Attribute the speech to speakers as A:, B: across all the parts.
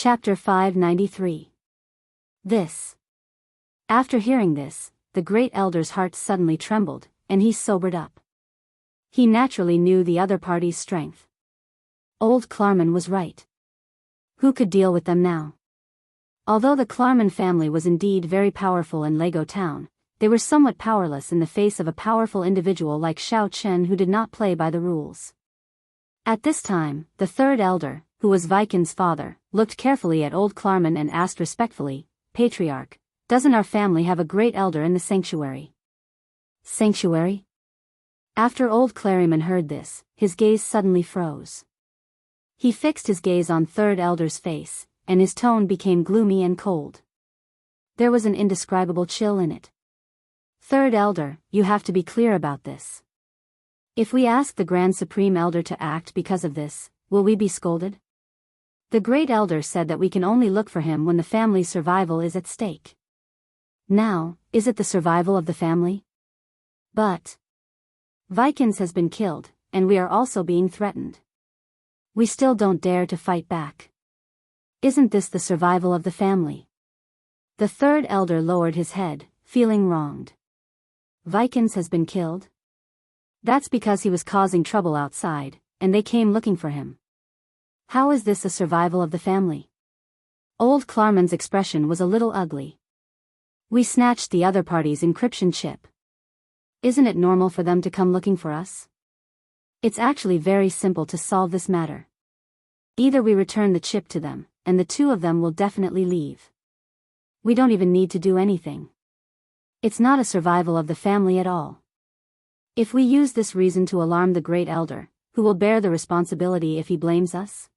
A: Chapter 593. This. After hearing this, the great elder's heart suddenly trembled, and he sobered up. He naturally knew the other party's strength. Old Clarman was right. Who could deal with them now? Although the Clarman family was indeed very powerful in Lego Town, they were somewhat powerless in the face of a powerful individual like Xiao Chen who did not play by the rules. At this time, the third elder, who was Viking's father, looked carefully at old Clarman and asked respectfully, "Patriarch, doesn't our family have a great elder in the sanctuary?" Sanctuary? After old Clarman heard this, his gaze suddenly froze. He fixed his gaze on third elder's face, and his tone became gloomy and cold. There was an indescribable chill in it. "Third elder, you have to be clear about this. If we ask the Grand Supreme Elder to act because of this, will we be scolded? The Great Elder said that we can only look for him when the family's survival is at stake. Now, is it the survival of the family? But Vikings has been killed, and we are also being threatened. We still don't dare to fight back. Isn't this the survival of the family?" The third elder lowered his head, feeling wronged. Vikings has been killed? That's because he was causing trouble outside, and they came looking for him. How is this a survival of the family? Old Clarman's expression was a little ugly. We snatched the other party's encryption chip. Isn't it normal for them to come looking for us? It's actually very simple to solve this matter. Either we return the chip to them, and the two of them will definitely leave. We don't even need to do anything. It's not a survival of the family at all. If we use this reason to alarm the Great Elder, who will bear the responsibility if he blames us?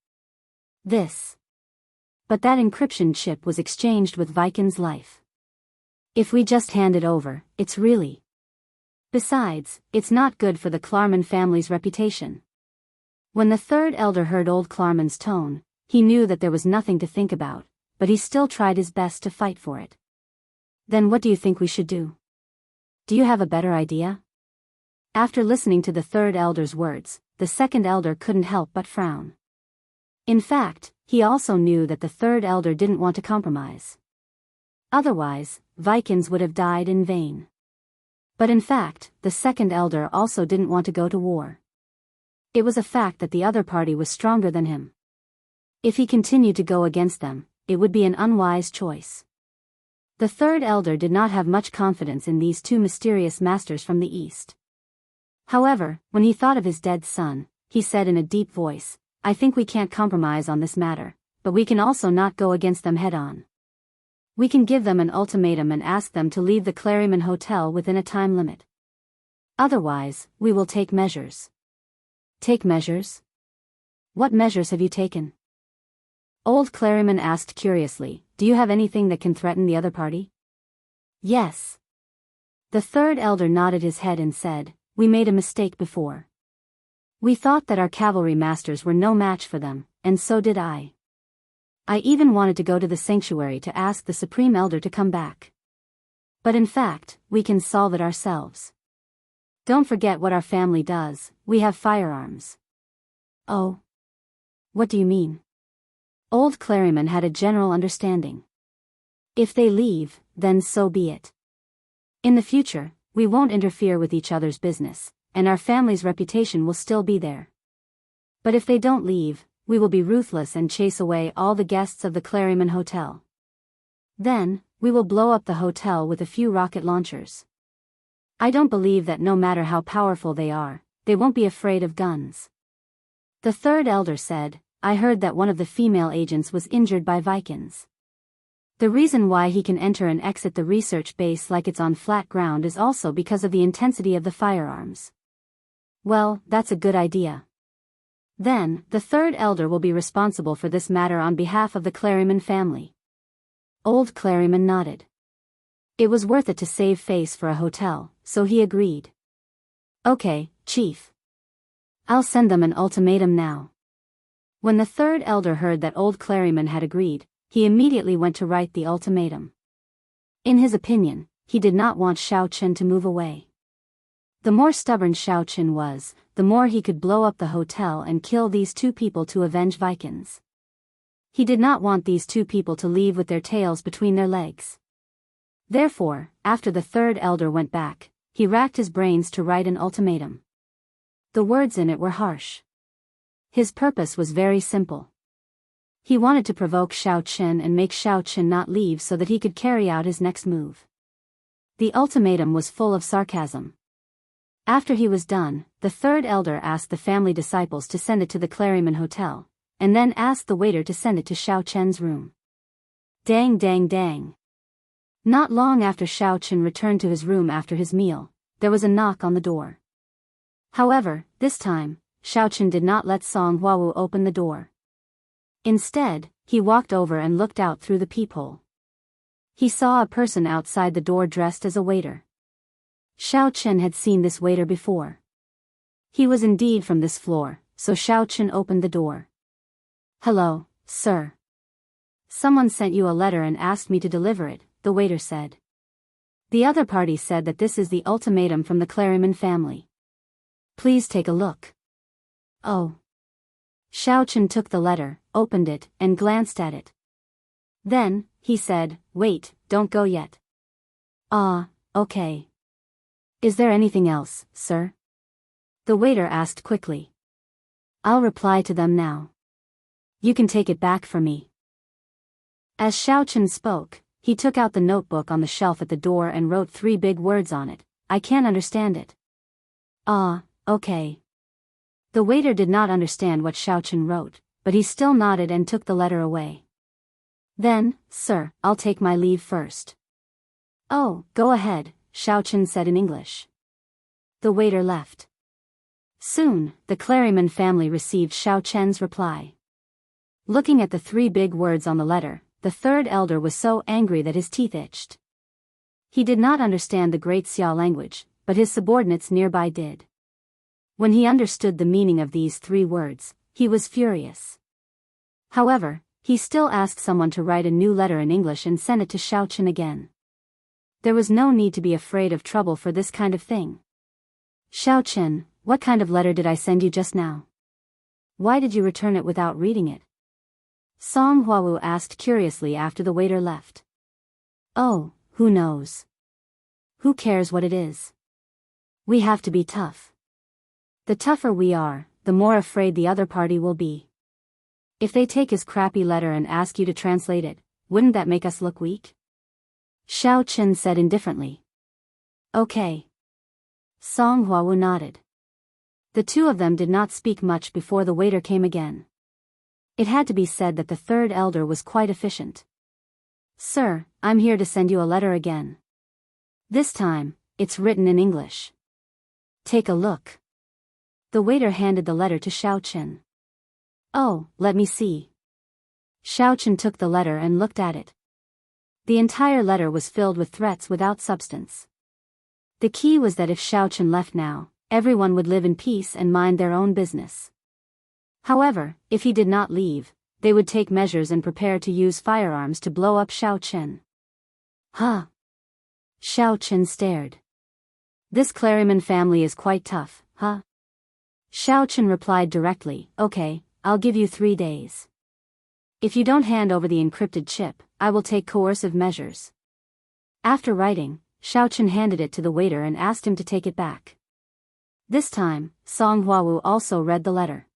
A: But that encryption chip was exchanged with Viking's life. If we just hand it over, it's really. Besides, it's not good for the Clarman family's reputation. When the third elder heard old Clarman's tone, he knew that there was nothing to think about, but he still tried his best to fight for it. Then what do you think we should do? Do you have a better idea? After listening to the third elder's words, the second elder couldn't help but frown. In fact, he also knew that the third elder didn't want to compromise. Otherwise, Vikings would have died in vain. But in fact, the second elder also didn't want to go to war. It was a fact that the other party was stronger than him. If he continued to go against them, it would be an unwise choice. The third elder did not have much confidence in these two mysterious masters from the east. However, when he thought of his dead son, he said in a deep voice, "I think we can't compromise on this matter, but we can also not go against them head-on. We can give them an ultimatum and ask them to leave the Clarryman Hotel within a time limit. Otherwise, we will take measures." "Take measures? What measures have you taken?" Old Clarryman asked curiously, "Do you have anything that can threaten the other party?" "Yes." The third elder nodded his head and said, "We made a mistake before. We thought that our cavalry masters were no match for them, and so did I. I even wanted to go to the sanctuary to ask the Supreme Elder to come back. But in fact, we can solve it ourselves. Don't forget what our family does, we have firearms." "Oh? What do you mean?" Old Clarryman had a general understanding. "If they leave, then so be it. In the future, we won't interfere with each other's business, and our family's reputation will still be there. But if they don't leave, we will be ruthless and chase away all the guests of the Clarryman Hotel. Then, we will blow up the hotel with a few rocket launchers. I don't believe that no matter how powerful they are, they won't be afraid of guns." The third elder said, "I heard that one of the female agents was injured by Vikings. The reason why he can enter and exit the research base like it's on flat ground is also because of the intensity of the firearms." "Well, that's a good idea. Then, the third elder will be responsible for this matter on behalf of the Clarryman family." Old Clarryman nodded. It was worth it to save face for a hotel, so he agreed. "Okay, Chief. I'll send them an ultimatum now." When the third elder heard that old Clarryman had agreed, he immediately went to write the ultimatum. In his opinion, he did not want Xiao Chen to move away. The more stubborn Xiao Chen was, the more he could blow up the hotel and kill these two people to avenge Vikings. He did not want these two people to leave with their tails between their legs. Therefore, after the third elder went back, he racked his brains to write an ultimatum. The words in it were harsh. His purpose was very simple. He wanted to provoke Xiao Chen and make Xiao Chen not leave so that he could carry out his next move. The ultimatum was full of sarcasm. After he was done, the third elder asked the family disciples to send it to the Claremont Hotel, and then asked the waiter to send it to Xiao Chen's room. Dang dang dang. Not long after Xiao Chen returned to his room after his meal, there was a knock on the door. However, this time, Xiao Chen did not let Song Huawu open the door. Instead, he walked over and looked out through the peephole. He saw a person outside the door dressed as a waiter. Xiao Chen had seen this waiter before. He was indeed from this floor, so Xiao Chen opened the door. "Hello, sir. Someone sent you a letter and asked me to deliver it," the waiter said. The other party said that this is the ultimatum from the Claremont family. "Please take a look." Oh. Xiao Chen took the letter, opened it, and glanced at it. Then, he said, "Wait, don't go yet." Okay. "Is there anything else, sir?" the waiter asked quickly. "I'll reply to them now. You can take it back for me." As Xiao Chen spoke, he took out the notebook on the shelf at the door and wrote 3 big words on it. "I can't understand it." Okay. The waiter did not understand what Xiao Chen wrote, but he still nodded and took the letter away. "Then, sir, I'll take my leave first." "Oh, go ahead," Xiao Chen said in English. The waiter left. Soon, the Claremont family received Xiao Chen's reply. Looking at the 3 big words on the letter, the third elder was so angry that his teeth itched. He did not understand the Great Xiao language, but his subordinates nearby did. When he understood the meaning of these 3 words, he was furious. However, he still asked someone to write a new letter in English and send it to Xiao Chen again. There was no need to be afraid of trouble for this kind of thing. "Xiao Chen, what kind of letter did I send you just now? Why did you return it without reading it?" Song Huawu asked curiously after the waiter left. "Oh, who knows? Who cares what it is? We have to be tough. The tougher we are, the more afraid the other party will be. If they take his crappy letter and ask you to translate it, wouldn't that make us look weak?" Xiao Chen said indifferently. "Okay." Song Huawu nodded. The two of them did not speak much before the waiter came again. It had to be said that the third elder was quite efficient. "Sir, I'm here to send you a letter again. This time, it's written in English. Take a look." The waiter handed the letter to Xiao Chen. "Oh, let me see." Xiao Chen took the letter and looked at it. The entire letter was filled with threats without substance. The key was that if Xiao Chen left now, everyone would live in peace and mind their own business. However, if he did not leave, they would take measures and prepare to use firearms to blow up Xiao Chen. Huh? Xiao Chen stared. "This Claremont family is quite tough, huh?" Xiao Chen replied directly, "Okay, I'll give you 3 days. If you don't hand over the encrypted chip, I will take coercive measures." After writing, Xiao Chen handed it to the waiter and asked him to take it back. This time, Song Huawu also read the letter.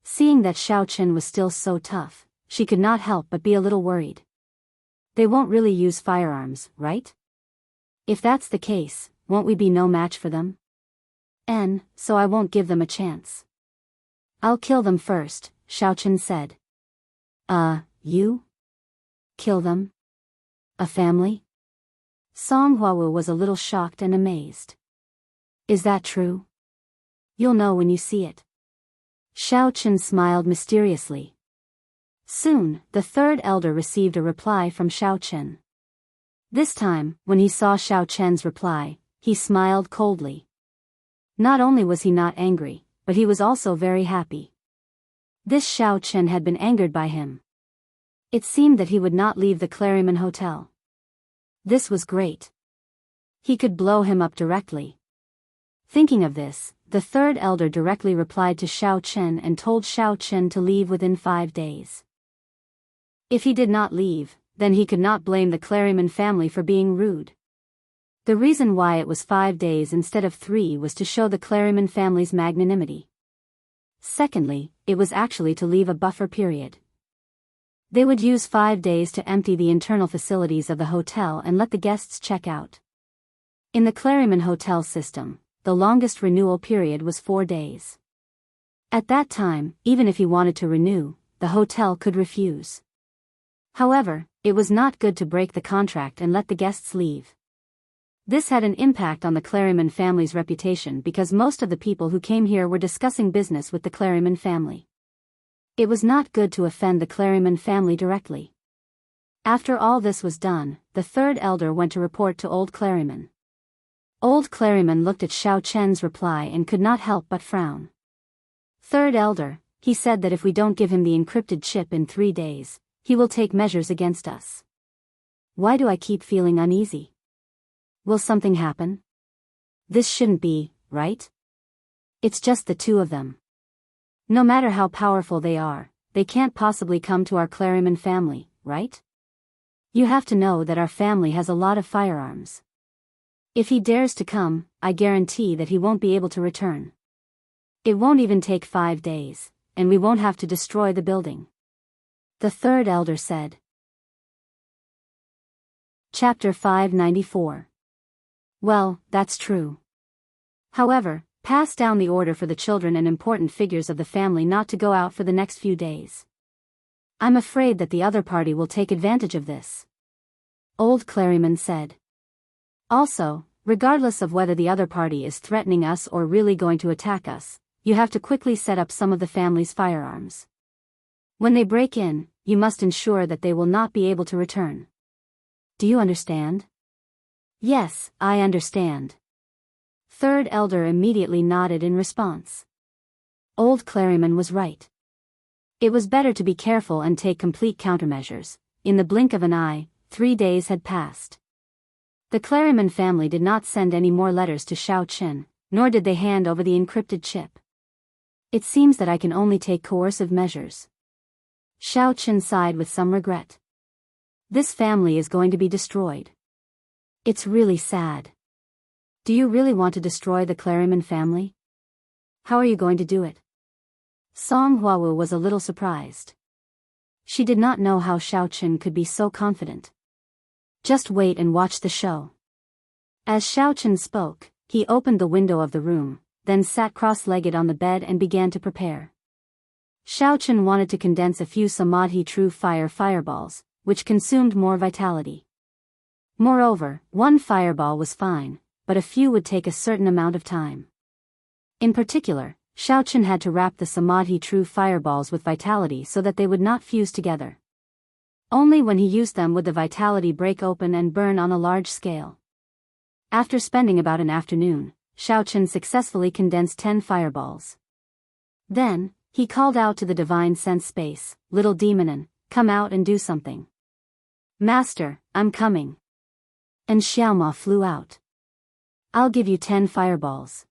A: Seeing that Xiao Chen was still so tough, she could not help but be a little worried. They won't really use firearms, right? If that's the case, won't we be no match for them? So I won't give them a chance. "I'll kill them first," Xiao Chen said. You? Kill them? A family?" Song Huawu was a little shocked and amazed. "Is that true? You'll know when you see it." Xiao Chen smiled mysteriously. Soon, the third elder received a reply from Xiao Chen. This time, when he saw Xiao Chen's reply, he smiled coldly. Not only was he not angry, but he was also very happy. This Xiao Chen had been angered by him. It seemed that he would not leave the Claremont Hotel. This was great. He could blow him up directly. Thinking of this, the third elder directly replied to Xiao Chen and told Xiao Chen to leave within 5 days. If he did not leave, then he could not blame the Claryman family for being rude. The reason why it was 5 days instead of 3 was to show the Claryman family's magnanimity. Secondly, it was actually to leave a buffer period. They would use 5 days to empty the internal facilities of the hotel and let the guests check out. In the Claryman hotel system, the longest renewal period was 4 days. At that time, even if he wanted to renew, the hotel could refuse. However, it was not good to break the contract and let the guests leave. This had an impact on the Claryman family's reputation because most of the people who came here were discussing business with the Claryman family. It was not good to offend the Claryman family directly. After all this was done, the third elder went to report to Old Claryman. Old Claryman looked at Xiao Chen's reply and could not help but frown. Third elder, he said that if we don't give him the encrypted chip in 3 days, he will take measures against us. Why do I keep feeling uneasy? Will something happen? This shouldn't be, right? It's just the two of them. No matter how powerful they are, they can't possibly come to our Claryman family, right? You have to know that our family has a lot of firearms. If he dares to come, I guarantee that he won't be able to return. It won't even take 5 days, and we won't have to destroy the building. The third elder said. Chapter 594. Well, that's true. However, pass down the order for the children and important figures of the family not to go out for the next few days. I'm afraid that the other party will take advantage of this. Old Claryman said. Also, regardless of whether the other party is threatening us or really going to attack us, you have to quickly set up some of the family's firearms. When they break in, you must ensure that they will not be able to return. Do you understand? Yes, I understand. Third elder immediately nodded in response. Old Claryman was right. It was better to be careful and take complete countermeasures. In the blink of an eye, 3 days had passed. The Claryman family did not send any more letters to Xiao Chen, nor did they hand over the encrypted chip. It seems that I can only take coercive measures. Xiao Chen sighed with some regret. This family is going to be destroyed. It's really sad. Do you really want to destroy the Claryman family? How are you going to do it? Song Huawu was a little surprised. She did not know how Xiao Chen could be so confident. Just wait and watch the show. As Xiao Chen spoke, he opened the window of the room, then sat cross-legged on the bed and began to prepare. Xiao Chen wanted to condense a few Samadhi True Fire fireballs, which consumed more vitality. Moreover, one fireball was fine, but a few would take a certain amount of time. In particular, Xiao Chen had to wrap the Samadhi True fireballs with vitality so that they would not fuse together. Only when he used them would the vitality break open and burn on a large scale. After spending about an afternoon, Xiao Chen successfully condensed 10 fireballs. Then, he called out to the divine sense space, "Little demonin, come out and do something." "Master, I'm coming." And Xiaoma flew out. "I'll give you 10 fireballs.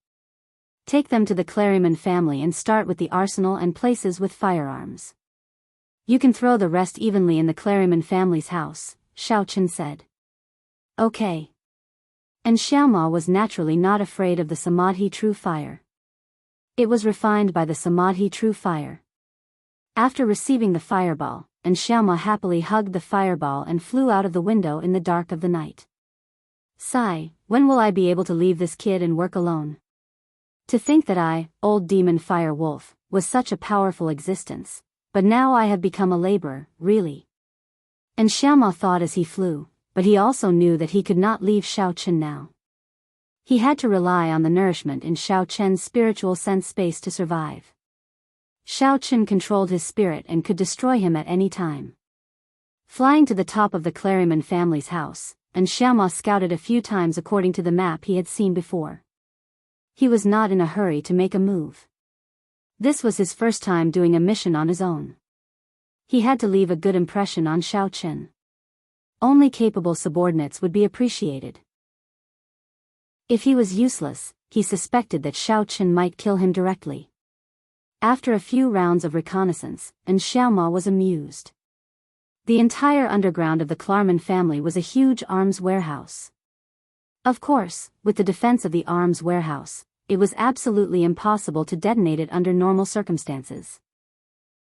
A: Take them to the Claryman family and start with the arsenal and places with firearms. You can throw the rest evenly in the Claryman family's house," Xiao Chen said. "Okay." And Xiaoma was naturally not afraid of the Samadhi True Fire. It was refined by the Samadhi True Fire. After receiving the fireball, and Xiaoma happily hugged the fireball and flew out of the window in the dark of the night. Sigh, when will I be able to leave this kid and work alone? To think that I, old demon fire wolf, was such a powerful existence. But now I have become a laborer, really. And Xiaoma thought as he flew, but he also knew that he could not leave Xiao Chen now. He had to rely on the nourishment in Xiao Chen's spiritual sense space to survive. Xiao Chen controlled his spirit and could destroy him at any time. Flying to the top of the Claryman family's house, and Xiaoma scouted a few times according to the map he had seen before. He was not in a hurry to make a move. This was his first time doing a mission on his own. He had to leave a good impression on Xiao Chen. Only capable subordinates would be appreciated. If he was useless, he suspected that Xiao Chen might kill him directly. After a few rounds of reconnaissance, and Xiaoma was amused. The entire underground of the Klarman family was a huge arms warehouse. Of course, with the defense of the arms warehouse, it was absolutely impossible to detonate it under normal circumstances.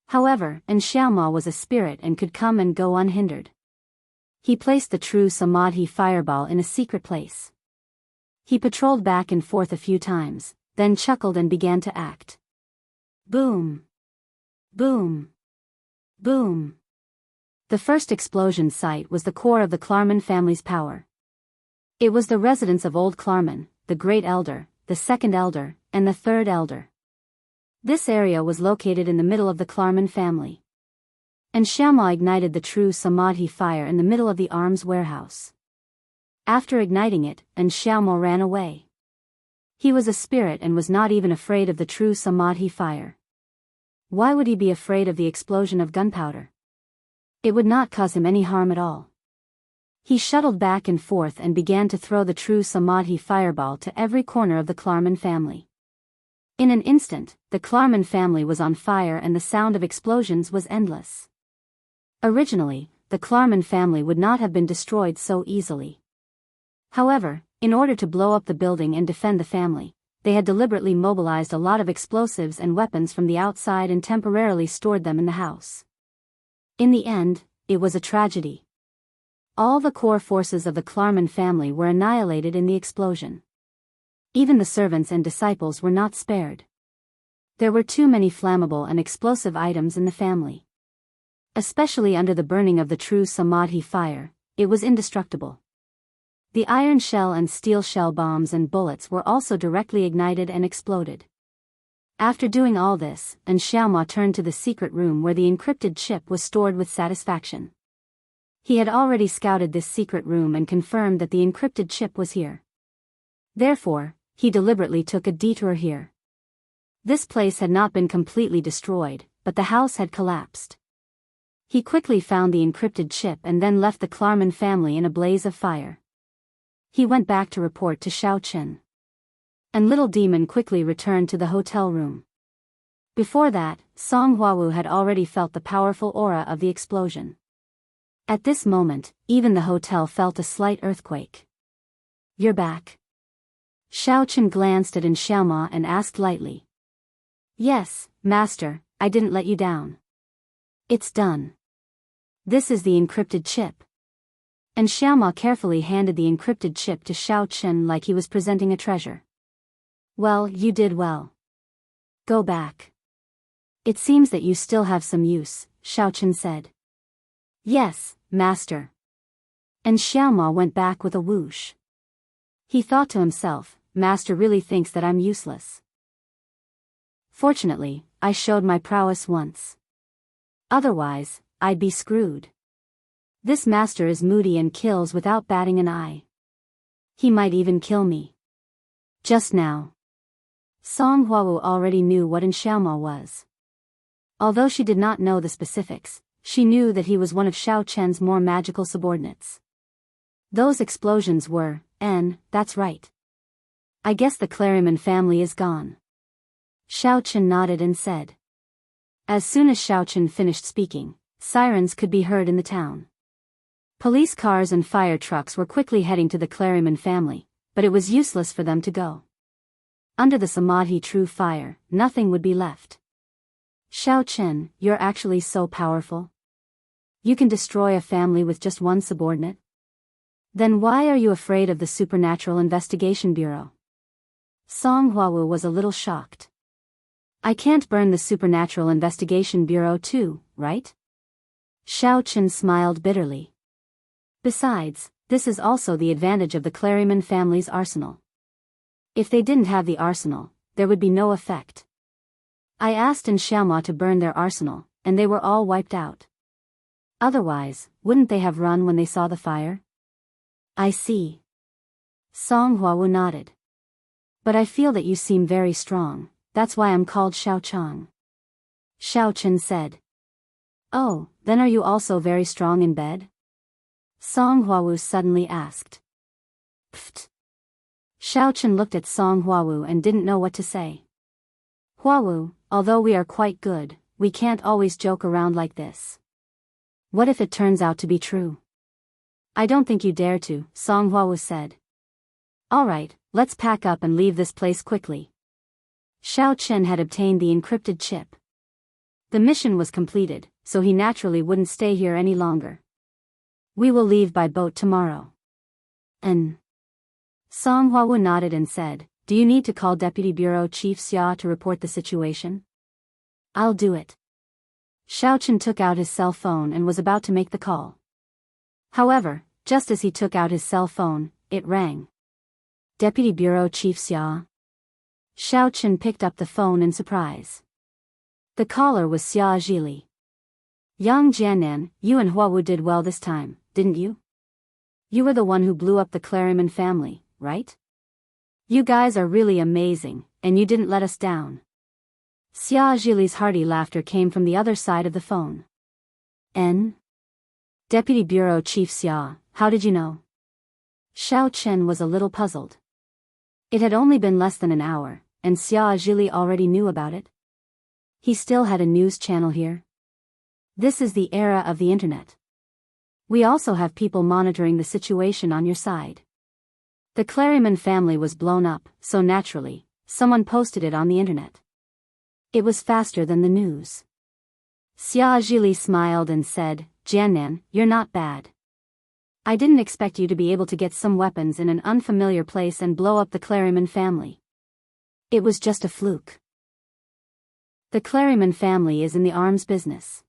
A: However, Xiaoma was a spirit and could come and go unhindered. He placed the true Samadhi fireball in a secret place. He patrolled back and forth a few times, then chuckled and began to act. Boom! Boom! Boom! The first explosion site was the core of the Klarman family's power. It was the residence of old Klarman, the great elder, the second elder, and the third elder. This area was located in the middle of the Klarman family. Xiaoma ignited the true Samadhi fire in the middle of the arms warehouse. After igniting it, Xiaoma ran away. He was a spirit and was not even afraid of the true Samadhi fire. Why would he be afraid of the explosion of gunpowder? It would not cause him any harm at all. He shuttled back and forth and began to throw the true Samadhi fireball to every corner of the Klarman family. In an instant, the Klarman family was on fire and the sound of explosions was endless. Originally, the Klarman family would not have been destroyed so easily. However, in order to blow up the building and defend the family, they had deliberately mobilized a lot of explosives and weapons from the outside and temporarily stored them in the house. In the end, it was a tragedy. All the core forces of the Klarman family were annihilated in the explosion. Even the servants and disciples were not spared. There were too many flammable and explosive items in the family. Especially under the burning of the true Samadhi fire, it was indestructible. The iron shell and steel shell bombs and bullets were also directly ignited and exploded. After doing all this, Xiaoma turned to the secret room where the encrypted chip was stored with satisfaction. He had already scouted this secret room and confirmed that the encrypted chip was here. Therefore, he deliberately took a detour here. This place had not been completely destroyed, but the house had collapsed. He quickly found the encrypted chip and then left the Klarman family in a blaze of fire. He went back to report to Xiao Chen. And Little Demon quickly returned to the hotel room. Before that, Song Huawu had already felt the powerful aura of the explosion. At this moment, even the hotel felt a slight earthquake. "You're back." Xiao Chen glanced at Xiaoma and asked lightly. "Yes, master, I didn't let you down. It's done. This is the encrypted chip." And Xiaoma carefully handed the encrypted chip to Xiao Chen like he was presenting a treasure. "Well, you did well. Go back. It seems that you still have some use," Xiao Chen said. "Yes, master." And Xiaoma went back with a whoosh. He thought to himself, "Master really thinks that I'm useless. Fortunately, I showed my prowess once. Otherwise, I'd be screwed. This master is moody and kills without batting an eye. He might even kill me. Just now." Song Huawu already knew what Xiaoma was. Although she did not know the specifics, she knew that he was one of Xiao Chen's more magical subordinates. Those explosions were, that's right. I guess the Claryman family is gone. Xiao Chen nodded and said. As soon as Xiao Chen finished speaking, sirens could be heard in the town. Police cars and fire trucks were quickly heading to the Claryman family, but it was useless for them to go. Under the Samadhi true fire, nothing would be left. Xiao Chen, you're actually so powerful. You can destroy a family with just one subordinate? Then why are you afraid of the Supernatural Investigation Bureau? Song Huawu was a little shocked. I can't burn the Supernatural Investigation Bureau too, right? Xiao Chen smiled bitterly. Besides, this is also the advantage of the Claryman family's arsenal. If they didn't have the arsenal, there would be no effect. I asked Xiaoma to burn their arsenal, and they were all wiped out. Otherwise, wouldn't they have run when they saw the fire? I see. Song Huawu nodded. But I feel that you seem very strong, that's why I'm called Xiao Chang. Xiao Chen said. Oh, then are you also very strong in bed? Song Huawu suddenly asked. Pfft. Xiao Chen looked at Song Huawu and didn't know what to say. Huawu, although we are quite good, we can't always joke around like this. What if it turns out to be true? I don't think you dare to, Song Hua said. Alright, let's pack up and leave this place quickly. Xiao Chen had obtained the encrypted chip. The mission was completed, so he naturally wouldn't stay here any longer. We will leave by boat tomorrow. Song Hua nodded and said, do you need to call Deputy Bureau Chief Xia to report the situation? I'll do it. Xiao Chen took out his cell phone and was about to make the call. However, just as he took out his cell phone, it rang. Deputy Bureau Chief Xia. Xiao Chen picked up the phone in surprise. The caller was Xia Zhili. Yang Jianan, you and Huawu did well this time, didn't you? You were the one who blew up the Clariman family, right? You guys are really amazing, and you didn't let us down. Xia Zhili's hearty laughter came from the other side of the phone. Deputy Bureau Chief Xia, how did you know? Xiao Chen was a little puzzled. It had only been less than an hour, and Xia Zhili already knew about it. He still had a news channel here. This is the era of the internet. We also have people monitoring the situation on your side. The Clariman family was blown up, so naturally, someone posted it on the internet. It was faster than the news. Xia Zhili smiled and said, Jiannan, you're not bad. I didn't expect you to be able to get some weapons in an unfamiliar place and blow up the Clariman family. It was just a fluke. The Clariman family is in the arms business.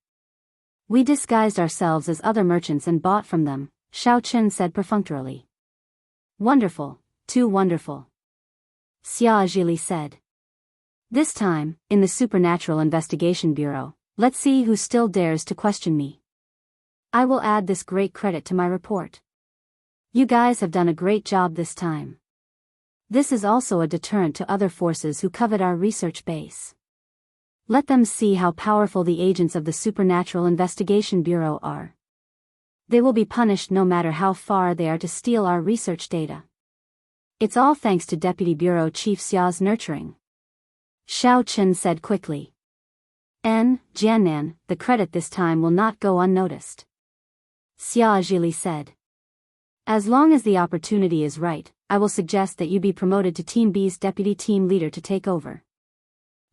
A: We disguised ourselves as other merchants and bought from them, Xiao Chen said perfunctorily. Wonderful, too wonderful. Xia Zhili said. This time, in the Supernatural Investigation Bureau, let's see who still dares to question me. I will add this great credit to my report. You guys have done a great job this time. This is also a deterrent to other forces who covet our research base. Let them see how powerful the agents of the Supernatural Investigation Bureau are. They will be punished no matter how far they are to steal our research data. It's all thanks to Deputy Bureau Chief Xia's nurturing. Xiao Chen said quickly. Jiannan, the credit this time will not go unnoticed. Xia Zhili said. As long as the opportunity is right, I will suggest that you be promoted to Team B's deputy team leader to take over.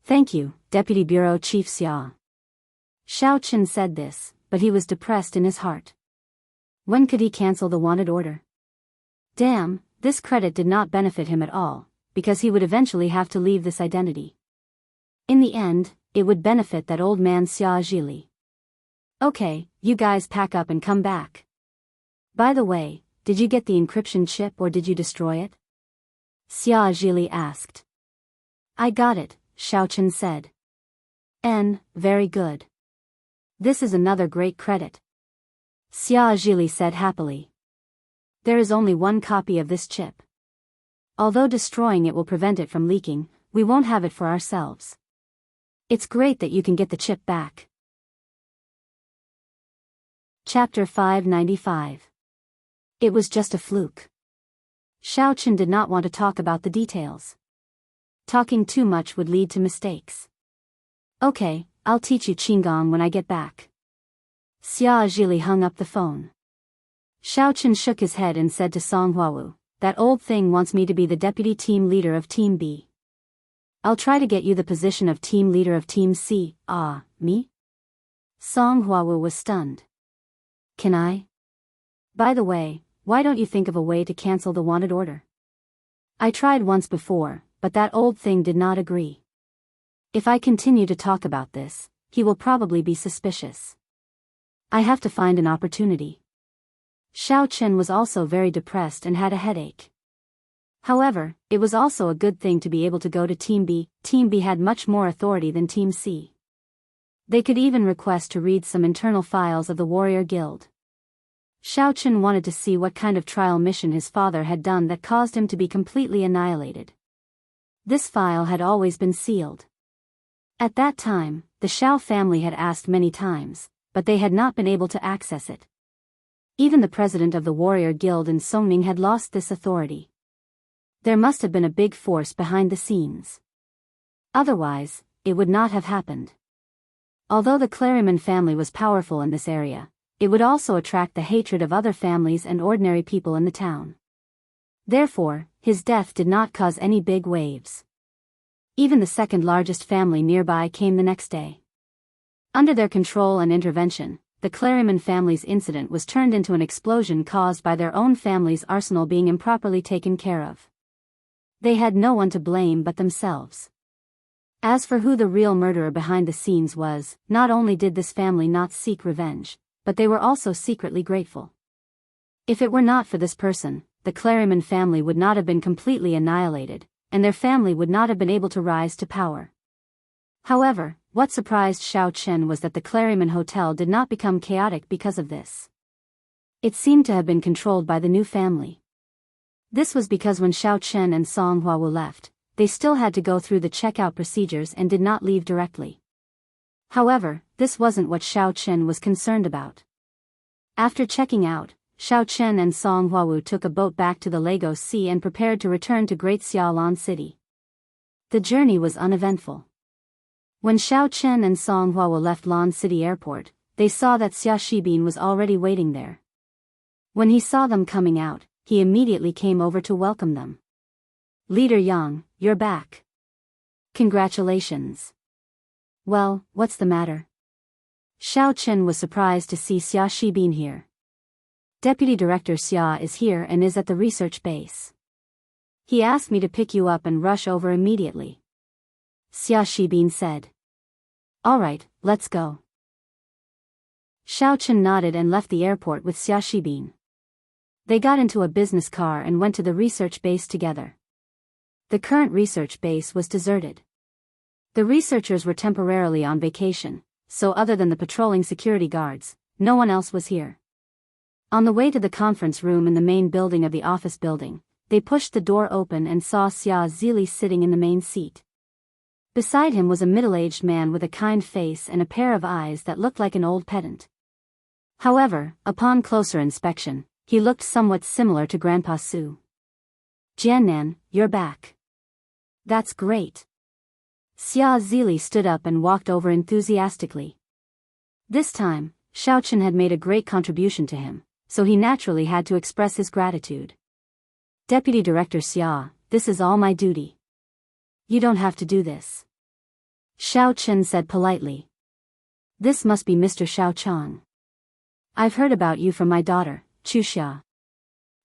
A: Thank you, Deputy Bureau Chief Xia. Xiao Chen said this, but he was depressed in his heart. When could he cancel the wanted order? Damn, this credit did not benefit him at all, because he would eventually have to leave this identity. In the end, it would benefit that old man Xia Zhili. Okay, you guys pack up and come back. By the way, did you get the encryption chip or did you destroy it? Xia Zhili asked. I got it, Xiao Chen said. Very good. This is another great credit. Xia Zhili said happily. There is only one copy of this chip. Although destroying it will prevent it from leaking, we won't have it for ourselves. It's great that you can get the chip back. Chapter 595. It was just a fluke. Xiao Chen did not want to talk about the details. Talking too much would lead to mistakes. Okay, I'll teach you Qinggong when I get back. Xia Zhili hung up the phone. Xiao Chen shook his head and said to Song Huawu, that old thing wants me to be the deputy team leader of Team B. I'll try to get you the position of team leader of Team C. Ah, me? Song Huawu was stunned. Can I? By the way, why don't you think of a way to cancel the wanted order? I tried once before, but that old thing did not agree. If I continue to talk about this, he will probably be suspicious. I have to find an opportunity. Xiao Chen was also very depressed and had a headache. However, it was also a good thing to be able to go to Team B. Team B had much more authority than Team C. They could even request to read some internal files of the Warrior Guild. Xiao Chen wanted to see what kind of trial mission his father had done that caused him to be completely annihilated. This file had always been sealed. At that time, the Xiao family had asked many times, but they had not been able to access it. Even the president of the Warrior Guild in Songming had lost this authority. There must have been a big force behind the scenes. Otherwise, it would not have happened. Although the Clariman family was powerful in this area, it would also attract the hatred of other families and ordinary people in the town. Therefore, his death did not cause any big waves. Even the second largest family nearby came the next day. Under their control and intervention, the Claryman family's incident was turned into an explosion caused by their own family's arsenal being improperly taken care of. They had no one to blame but themselves. As for who the real murderer behind the scenes was, not only did this family not seek revenge, but they were also secretly grateful. If it were not for this person, the Claryman family would not have been completely annihilated, and their family would not have been able to rise to power. However, what surprised Xiao Chen was that the Claryman Hotel did not become chaotic because of this. It seemed to have been controlled by the new family. This was because when Xiao Chen and Song Huawu left, they still had to go through the checkout procedures and did not leave directly. However, this wasn't what Xiao Chen was concerned about. After checking out, Xiao Chen and Song Huawu took a boat back to the Lagos Sea and prepared to return to Great Xiaolan City. The journey was uneventful. When Xiao Chen and Song Huawu left Lan City Airport, they saw that Xia Shibin was already waiting there. When he saw them coming out, he immediately came over to welcome them. "Leader Yang, you're back. Congratulations." "Well, what's the matter?" Xiao Chen was surprised to see Xia Shibin here. "Deputy Director Xia is here and is at the research base. He asked me to pick you up and rush over immediately," Xia Shibin said. "All right, let's go." Xiao Chen nodded and left the airport with Xia Shibin. They got into a business car and went to the research base together. The current research base was deserted. The researchers were temporarily on vacation, so other than the patrolling security guards, no one else was here. On the way to the conference room in the main building of the office building, they pushed the door open and saw Xia Zili sitting in the main seat. Beside him was a middle-aged man with a kind face and a pair of eyes that looked like an old pedant. However, upon closer inspection, he looked somewhat similar to Grandpa Su. "Jiannan, you're back. That's great." Xia Zili stood up and walked over enthusiastically. This time, Xiao Chen had made a great contribution to him, so he naturally had to express his gratitude. "Deputy Director Xia, this is all my duty. You don't have to do this," Xiao Chen said politely. "This must be Mr. Xiao Chang. I've heard about you from my daughter, Chuxia.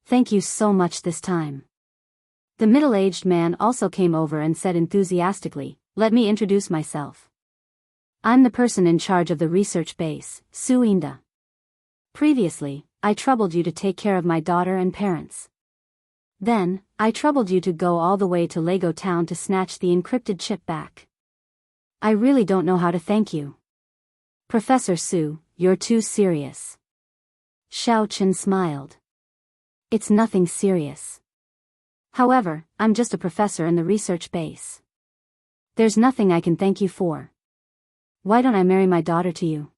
A: Thank you so much this time." The middle-aged man also came over and said enthusiastically, "Let me introduce myself. I'm the person in charge of the research base, Su Inda. Previously, I troubled you to take care of my daughter and parents. Then, I troubled you to go all the way to Lego Town to snatch the encrypted chip back. I really don't know how to thank you. Professor Su, you're too serious." Xiao Chen smiled. "It's nothing serious. However, I'm just a professor in the research base. There's nothing I can thank you for. Why don't I marry my daughter to you?"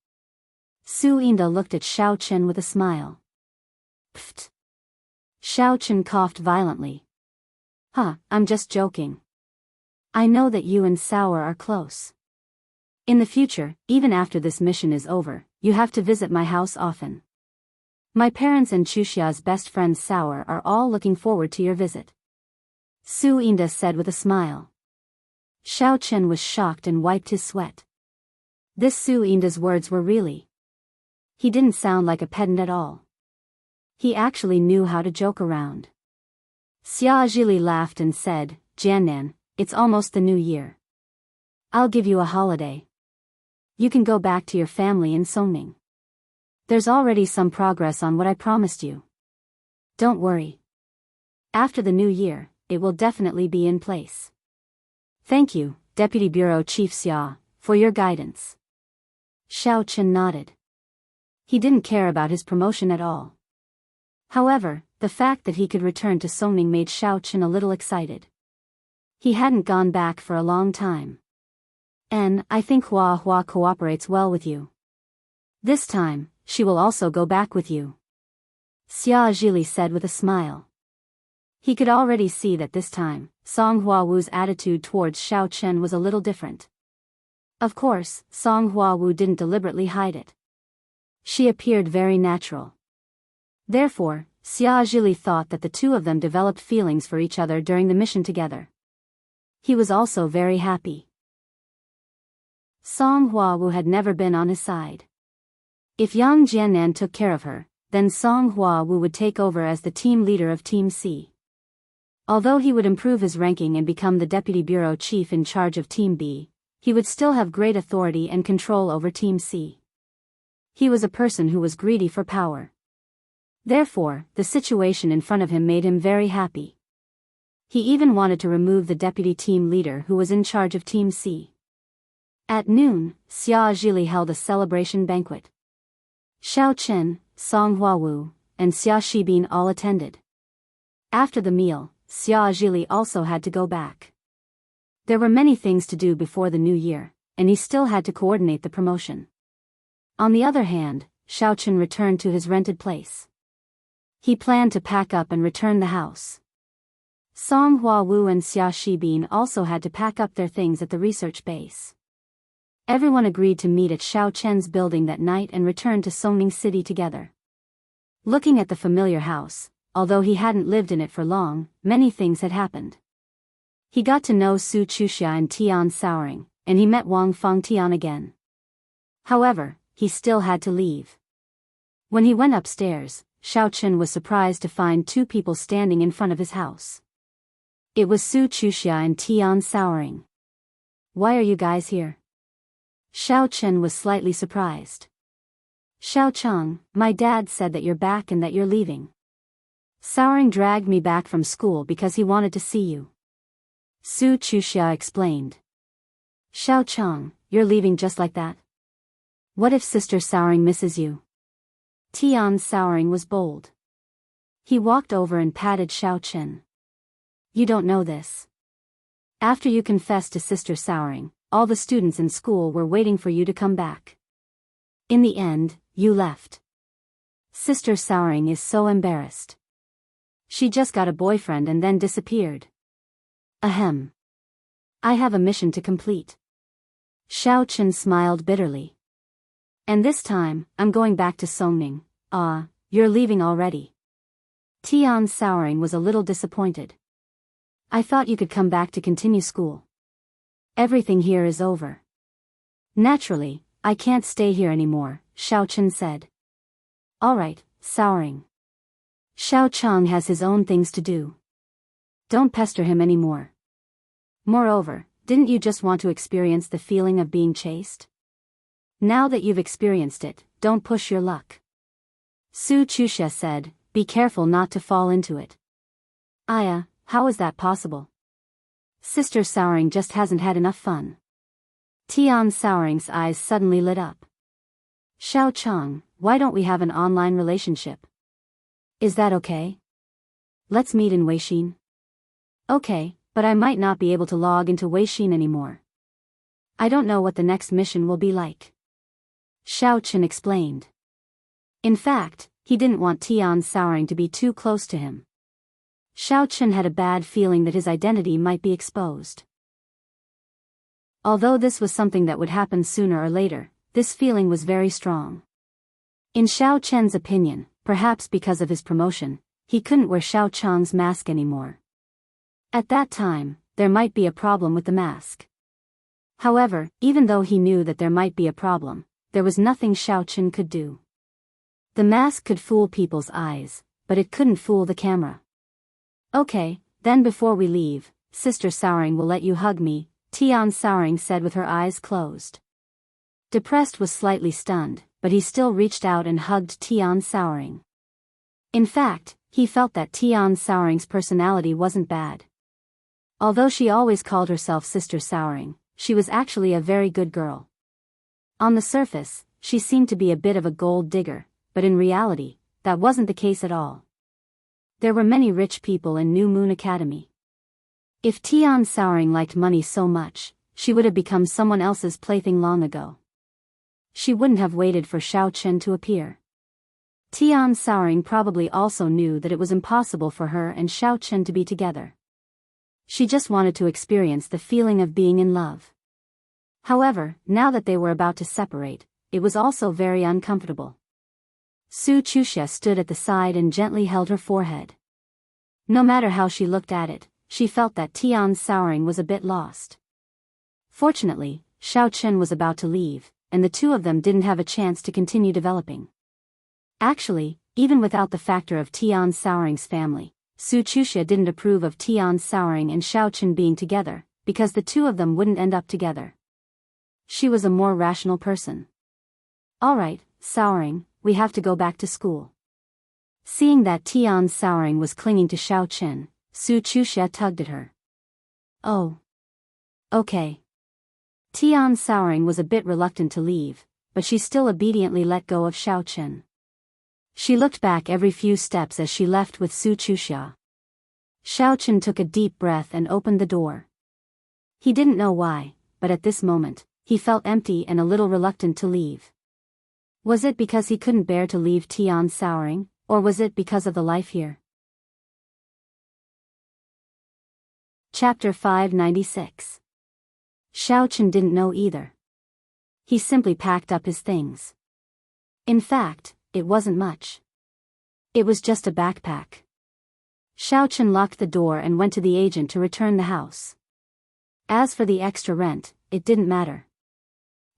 A: Su Inda looked at Xiao Chen with a smile. "Pfft." Xiao Chen coughed violently. I'm just joking. I know that you and Sour are close. In the future, even after this mission is over, you have to visit my house often. My parents and Chuxia's best friend Sour are all looking forward to your visit," Su Inda said with a smile. Xiao Chen was shocked and wiped his sweat. This Su Inda's words were really. He didn't sound like a pedant at all. He actually knew how to joke around. Xia Zili laughed and said, "Jiannan, it's almost the new year. I'll give you a holiday. You can go back to your family in Songning. There's already some progress on what I promised you. Don't worry. After the new year, it will definitely be in place. Thank you, Deputy Bureau Chief Xia, for your guidance." Xiao Chen nodded. He didn't care about his promotion at all. However, the fact that he could return to Songning made Xiao Chen a little excited. He hadn't gone back for a long time. "And I think Hua Hua cooperates well with you. This time, she will also go back with you," Xia Zili said with a smile. He could already see that this time, Song Huawu's attitude towards Xiao Chen was a little different. Of course, Song Huawu didn't deliberately hide it. She appeared very natural. Therefore, Xia Zhili thought that the two of them developed feelings for each other during the mission together. He was also very happy. Song Huawu had never been on his side. If Yang Jiannan took care of her, then Song Huawu would take over as the team leader of Team C. Although he would improve his ranking and become the deputy bureau chief in charge of Team B, he would still have great authority and control over Team C. He was a person who was greedy for power. Therefore, the situation in front of him made him very happy. He even wanted to remove the deputy team leader who was in charge of Team C. At noon, Xia Zhili held a celebration banquet. Xiao Chen, Song Huawu, and Xia Shibin all attended. After the meal, Xia Zhili also had to go back. There were many things to do before the new year, and he still had to coordinate the promotion. On the other hand, Xiao Chen returned to his rented place. He planned to pack up and return the house. Song Huawu and Xia Shibin also had to pack up their things at the research base. Everyone agreed to meet at Xiao Chen's building that night and return to Songning City together. Looking at the familiar house, although he hadn't lived in it for long, many things had happened. He got to know Su Chuxia and Tian Souring, and he met Wang Fangtian again. However, he still had to leave. When he went upstairs, Xiao Chen was surprised to find two people standing in front of his house. It was Su Chuxia and Tian Souring. "Why are you guys here?" Xiao Chen was slightly surprised. "Xiao Cheng, my dad said that you're back and that you're leaving. Souring dragged me back from school because he wanted to see you." Su Chuxia explained. "Xiao Cheng, you're leaving just like that? What if Sister Souring misses you?" Tian Souring was bold. He walked over and patted Xiao Chen. "You don't know this. After you confessed to Sister Souring, all the students in school were waiting for you to come back. In the end, you left. Sister Souring is so embarrassed. She just got a boyfriend and then disappeared. Ahem. I have a mission to complete." Xiao Chen smiled bitterly. "And this time, I'm going back to Songning." "Ah, you're leaving already." Tian Souring was a little disappointed. "I thought you could come back to continue school. Everything here is over." "Naturally, I can't stay here anymore," Xiao Chen said. "Alright, Souring. Xiao Cheng has his own things to do. Don't pester him anymore. Moreover, didn't you just want to experience the feeling of being chased? Now that you've experienced it, don't push your luck." Su Chuxia said, "Be careful not to fall into it." "Aya, how is that possible? Sister Souring just hasn't had enough fun." Tian Souring's eyes suddenly lit up. "Xiao Cheng, why don't we have an online relationship? Is that okay? Let's meet in Weixin." "Okay, but I might not be able to log into Weixin anymore. I don't know what the next mission will be like." Xiao Chen explained. In fact, he didn't want Tian Souring to be too close to him. Xiao Chen had a bad feeling that his identity might be exposed. Although this was something that would happen sooner or later, this feeling was very strong. In Xiao Chen's opinion, perhaps because of his promotion, he couldn't wear Xiao Cheng's mask anymore. At that time, there might be a problem with the mask. However, even though he knew that there might be a problem, there was nothing Xiao Chen could do. The mask could fool people's eyes, but it couldn't fool the camera. "Okay, then before we leave, Sister Souring will let you hug me," Tian Souring said with her eyes closed. Depressed was slightly stunned, but he still reached out and hugged Tian Souring. In fact, he felt that Tian Souring's personality wasn't bad. Although she always called herself Sister Souring, she was actually a very good girl. On the surface, she seemed to be a bit of a gold digger, but in reality, that wasn't the case at all. There were many rich people in New Moon Academy. If Tian Souring liked money so much, she would have become someone else's plaything long ago. She wouldn't have waited for Xiao Chen to appear. Tian Souring probably also knew that it was impossible for her and Xiao Chen to be together. She just wanted to experience the feeling of being in love. However, now that they were about to separate, it was also very uncomfortable. Su Chuxia stood at the side and gently held her forehead. No matter how she looked at it, she felt that Tian's souring was a bit lost. Fortunately, Xiao Chen was about to leave, and the two of them didn't have a chance to continue developing. Actually, even without the factor of Tian Souring's family, Su Chuxia didn't approve of Tian Souring and Xiao Chen being together, because the two of them wouldn't end up together. She was a more rational person. Alright, Souring, we have to go back to school. Seeing that Tian Souring was clinging to Xiao Chen, Su Chuxia tugged at her. Oh. Okay. Tian Souring was a bit reluctant to leave, but she still obediently let go of Xiao Chen. She looked back every few steps as she left with Su Chuxia. Xiao Chen took a deep breath and opened the door. He didn't know why, but at this moment, he felt empty and a little reluctant to leave. Was it because he couldn't bear to leave Tian Souring, or was it because of the life here? Chapter 596. Xiao Chen didn't know either. He simply packed up his things. In fact, it wasn't much. It was just a backpack. Xiao Chen locked the door and went to the agent to return the house. As for the extra rent, it didn't matter.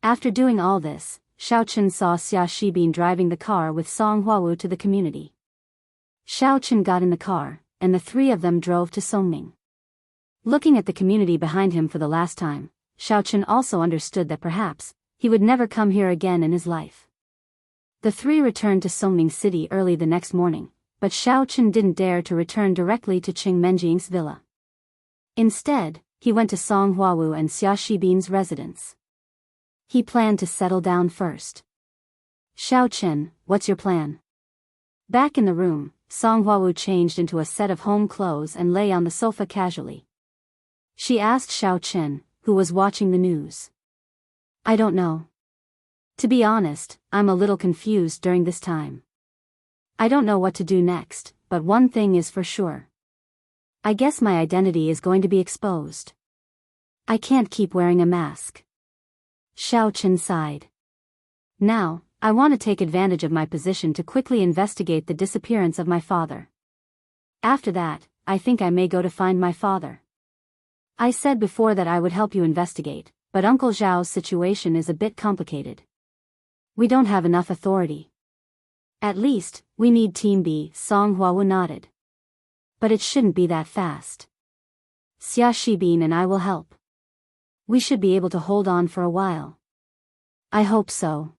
A: After doing all this, Xiao Chen saw Xia Shibin driving the car with Song Huawu to the community. Xiao Chen got in the car, and the three of them drove to Songming. Looking at the community behind him for the last time, Xiao Chen also understood that perhaps he would never come here again in his life. The three returned to Songming City early the next morning, but Xiao Chen didn't dare to return directly to Qing Menjing's villa. Instead, he went to Song Huawu and Xia Shibin's residence. He planned to settle down first. Xiao Chen, what's your plan? Back in the room, Song Huawu changed into a set of home clothes and lay on the sofa casually. She asked Xiao Chen, who was watching the news. I don't know. To be honest, I'm a little confused during this time. I don't know what to do next, but one thing is for sure. I guess my identity is going to be exposed. I can't keep wearing a mask. Xiao Chen sighed. Now, I want to take advantage of my position to quickly investigate the disappearance of my father. After that, I think I may go to find my father. I said before that I would help you investigate, but Uncle Zhao's situation is a bit complicated. We don't have enough authority. At least, we need Team B, Song Huawu nodded. But it shouldn't be that fast. Xia Shibin and I will help. We should be able to hold on for a while. I hope so.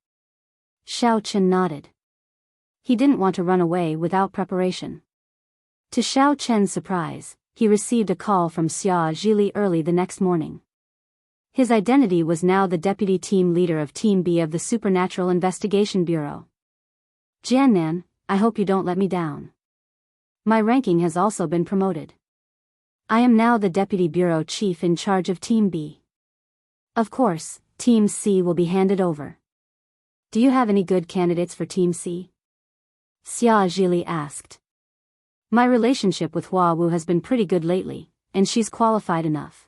A: Xiao Chen nodded. He didn't want to run away without preparation. To Xiao Chen's surprise, he received a call from Xia Zhili early the next morning. His identity was now the deputy team leader of Team B of the Supernatural Investigation Bureau. Jiannan, I hope you don't let me down. My ranking has also been promoted. I am now the deputy bureau chief in charge of Team B. Of course, Team C will be handed over. Do you have any good candidates for Team C? Xia Zhili asked. My relationship with Hua Wu has been pretty good lately, and she's qualified enough.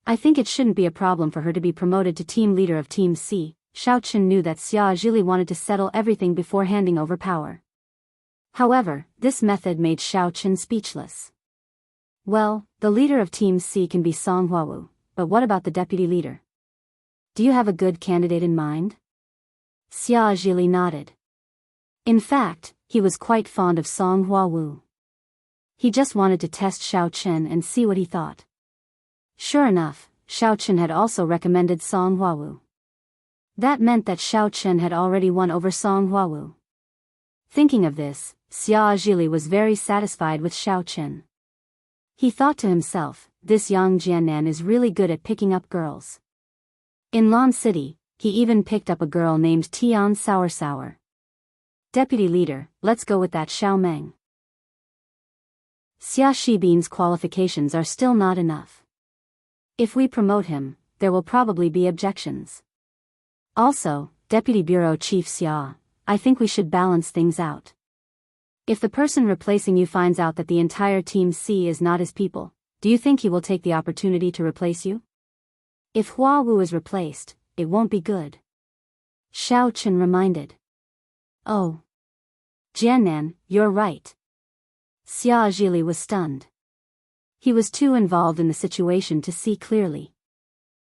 A: I think it shouldn't be a problem for her to be promoted to team leader of Team C. Xiao Chen knew that Xia Zhili wanted to settle everything before handing over power. However, this method made Xiao Chen speechless. Well, the leader of Team C can be Song Huawu, but what about the deputy leader? Do you have a good candidate in mind? Xia Zhili nodded. In fact, he was quite fond of Song Huawu. He just wanted to test Xiao Chen and see what he thought. Sure enough, Xiao Chen had also recommended Song Huawu. That meant that Xiao Chen had already won over Song Huawu. Thinking of this, Xia Zhili was very satisfied with Xiao Chen. He thought to himself, this young Jiannan is really good at picking up girls. In Lan City, he even picked up a girl named Tian Sour. Deputy leader, let's go with that Xiao Meng. Xia Shibin's qualifications are still not enough. If we promote him, there will probably be objections. Also, Deputy Bureau Chief Xia, I think we should balance things out. If the person replacing you finds out that the entire Team C is not his people, do you think he will take the opportunity to replace you? If Hua Wu is replaced, it won't be good. Xiao Chen reminded. Oh. Jiannan, you're right. Xia Zhili was stunned. He was too involved in the situation to see clearly.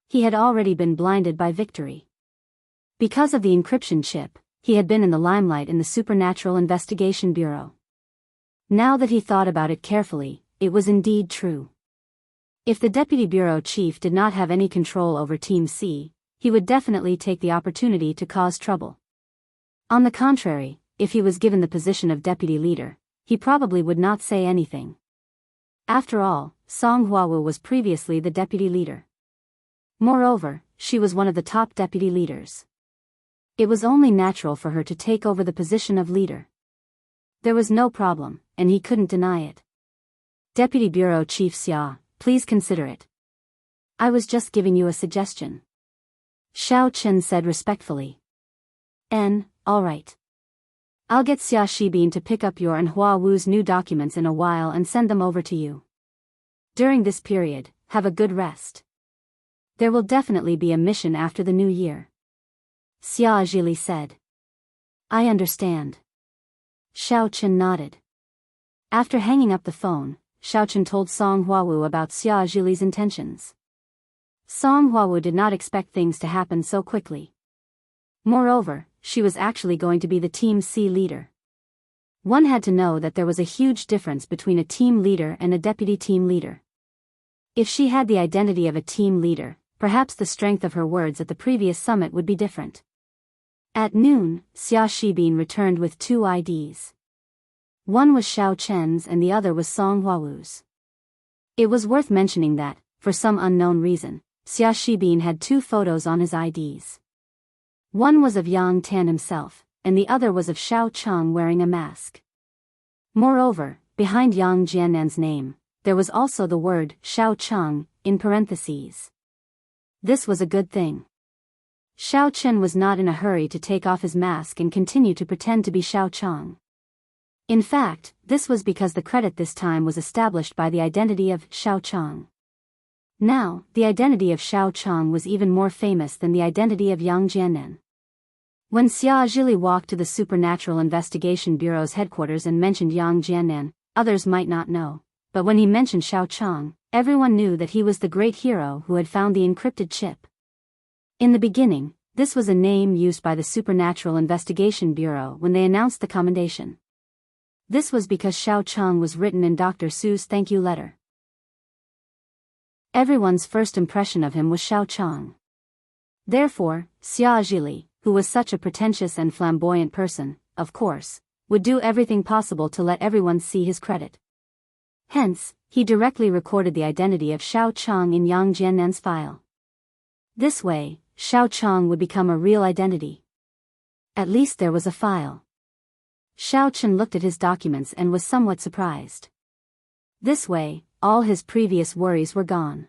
A: He had already been blinded by victory. Because of the encryption chip, he had been in the limelight in the Supernatural Investigation Bureau. Now that he thought about it carefully, it was indeed true. If the deputy bureau chief did not have any control over Team C, he would definitely take the opportunity to cause trouble. On the contrary, if he was given the position of deputy leader, he probably would not say anything. After all, Song Huawu was previously the deputy leader. Moreover, she was one of the top deputy leaders. It was only natural for her to take over the position of leader. There was no problem, and he couldn't deny it. Deputy Bureau Chief Xia, please consider it. I was just giving you a suggestion. Xiao Chen said respectfully. All right. I'll get Xia Shibin to pick up your and Hua Wu's new documents in a while and send them over to you. During this period, have a good rest. There will definitely be a mission after the new year. Xia Zhili said. I understand. Xiao Chen nodded. After hanging up the phone, Xiao Chen told Song Huawu about Xia Zhili's intentions. Song Huawu did not expect things to happen so quickly. Moreover, she was actually going to be the Team C leader. One had to know that there was a huge difference between a team leader and a deputy team leader. If she had the identity of a team leader, perhaps the strength of her words at the previous summit would be different. At noon, Xia Shibin returned with 2 IDs. One was Xiao Chen's and the other was Song Huawu's. It was worth mentioning that, for some unknown reason, Xia Shibin had 2 photos on his IDs. One was of Yang Tan himself, and the other was of Xiao Cheng wearing a mask. Moreover, behind Yang Jiannan's name, there was also the word Xiao Cheng, in parentheses. This was a good thing. Xiao Chen was not in a hurry to take off his mask and continue to pretend to be Xiao Cheng. In fact, this was because the credit this time was established by the identity of Xiao Cheng. Now, the identity of Xiao Cheng was even more famous than the identity of Yang Jiannan. When Xia Zhili walked to the Supernatural Investigation Bureau's headquarters and mentioned Yang Jiannan, others might not know, but when he mentioned Xiao Cheng, everyone knew that he was the great hero who had found the encrypted chip. In the beginning, this was a name used by the Supernatural Investigation Bureau when they announced the commendation. This was because Xiao Cheng was written in Dr. Su's thank you letter. Everyone's first impression of him was Xiao Cheng. Therefore, Xia Zhili, who was such a pretentious and flamboyant person, of course, would do everything possible to let everyone see his credit. Hence, he directly recorded the identity of Xiao Cheng in Yang Jiannan's file. This way, Xiao Cheng would become a real identity. At least there was a file. Xiao Chen looked at his documents and was somewhat surprised. This way, all his previous worries were gone.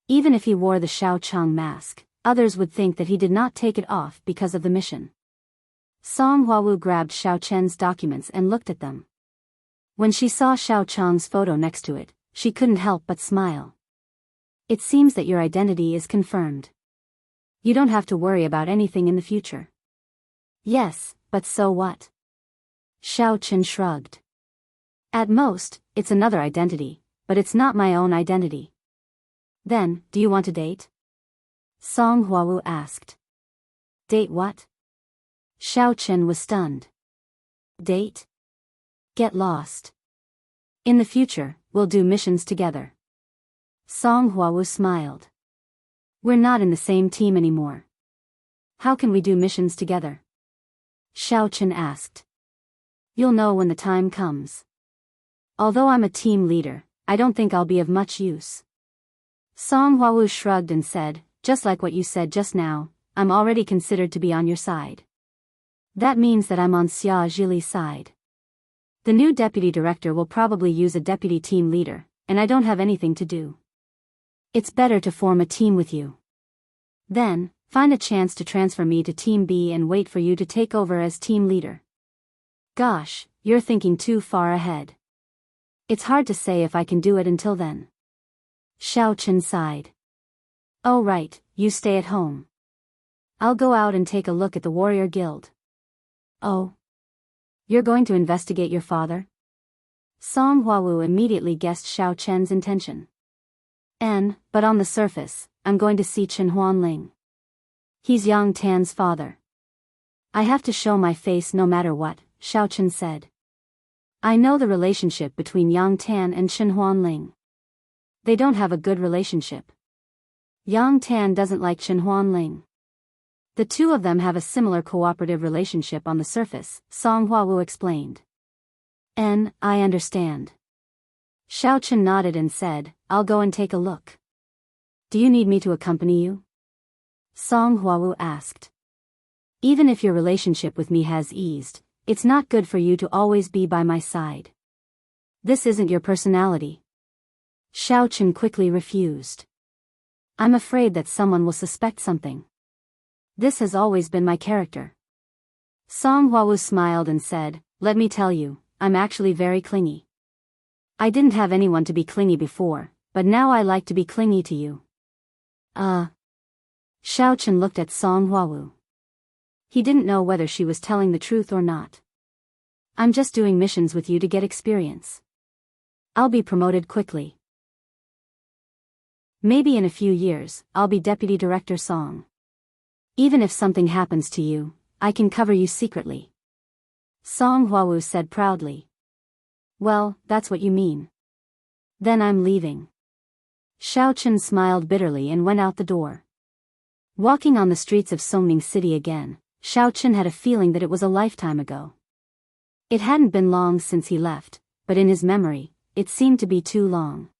A: Even if he wore the Xiao Cheng mask, others would think that he did not take it off because of the mission. Song Huawu grabbed Xiao Chen's documents and looked at them. When she saw Xiao Cheng's photo next to it, she couldn't help but smile. It seems that your identity is confirmed. You don't have to worry about anything in the future. Yes, but so what? Xiao Chen shrugged. At most, it's another identity, but it's not my own identity. Then, do you want to date? Song Huawu asked. Date what? Xiao Chen was stunned. Date? Get lost. In the future, we'll do missions together. Song Huawu smiled. We're not in the same team anymore. How can we do missions together? Xiao Chen asked. You'll know when the time comes. Although I'm a team leader, I don't think I'll be of much use. Song Huawu shrugged and said, just like what you said just now, I'm already considered to be on your side. That means that I'm on Xia Zhili's side. The new deputy director will probably use a deputy team leader, and I don't have anything to do. It's better to form a team with you. Then, find a chance to transfer me to Team B and wait for you to take over as team leader. Gosh, you're thinking too far ahead. It's hard to say if I can do it until then. Xiao Chen sighed. Oh right, you stay at home. I'll go out and take a look at the warrior guild. Oh. You're going to investigate your father? Song Huawu immediately guessed Xiao Chen's intention. But on the surface, I'm going to see Chen Huanling. He's Yang Tan's father. I have to show my face no matter what, Xiao Chen said. I know the relationship between Yang Tan and Chen Huanling. They don't have a good relationship. Yang Tan doesn't like Chen Huanling. The two of them have a similar cooperative relationship on the surface, Song Huawu explained. I understand. Xiao Chen nodded and said, I'll go and take a look. Do you need me to accompany you? Song Huawu asked. Even if your relationship with me has eased, it's not good for you to always be by my side. This isn't your personality. Xiao Chen quickly refused. I'm afraid that someone will suspect something. This has always been my character. Song Huawu smiled and said, let me tell you, I'm actually very clingy. I didn't have anyone to be clingy before, but now I like to be clingy to you. Xiao Chen looked at Song Huawu. He didn't know whether she was telling the truth or not. I'm just doing missions with you to get experience. I'll be promoted quickly. Maybe in a few years, I'll be Deputy Director Song. Even if something happens to you, I can cover you secretly. Song Huawu said proudly. Well, that's what you mean. Then I'm leaving. Xiao Chen smiled bitterly and went out the door. Walking on the streets of Songning City again, Xiao Chen had a feeling that it was a lifetime ago. It hadn't been long since he left, but in his memory, it seemed to be too long.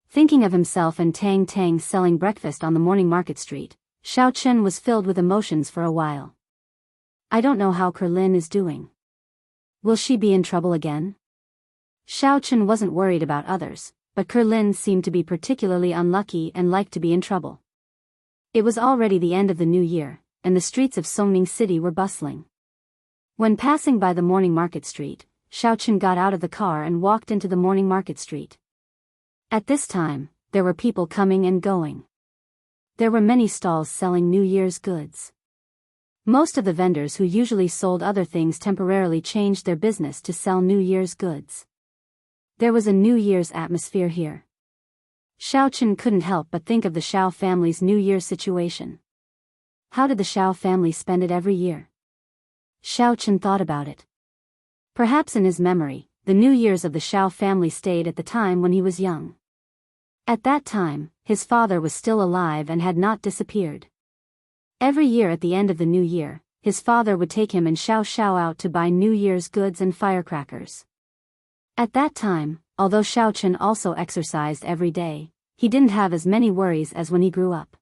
A: Thinking of himself and Tang Tang selling breakfast on the morning market street, Xiao Chen was filled with emotions for a while. I don't know how Kerlin is doing. Will she be in trouble again? Xiao Chen wasn't worried about others, but Kerlin seemed to be particularly unlucky and liked to be in trouble. It was already the end of the new year, and the streets of Songning City were bustling. When passing by the morning market street, Xiao Chen got out of the car and walked into the morning market street. At this time, there were people coming and going. There were many stalls selling New Year's goods. Most of the vendors who usually sold other things temporarily changed their business to sell New Year's goods. There was a New Year's atmosphere here. Xiao Chen couldn't help but think of the Xiao family's New Year's situation. How did the Xiao family spend it every year? Xiao Chen thought about it. Perhaps in his memory, the New Year's of the Xiao family stayed at the time when he was young. At that time, his father was still alive and had not disappeared. Every year at the end of the new year, his father would take him and Xiao Xiao out to buy New Year's goods and firecrackers. At that time, although Xiao Chen also exercised every day, he didn't have as many worries as when he grew up.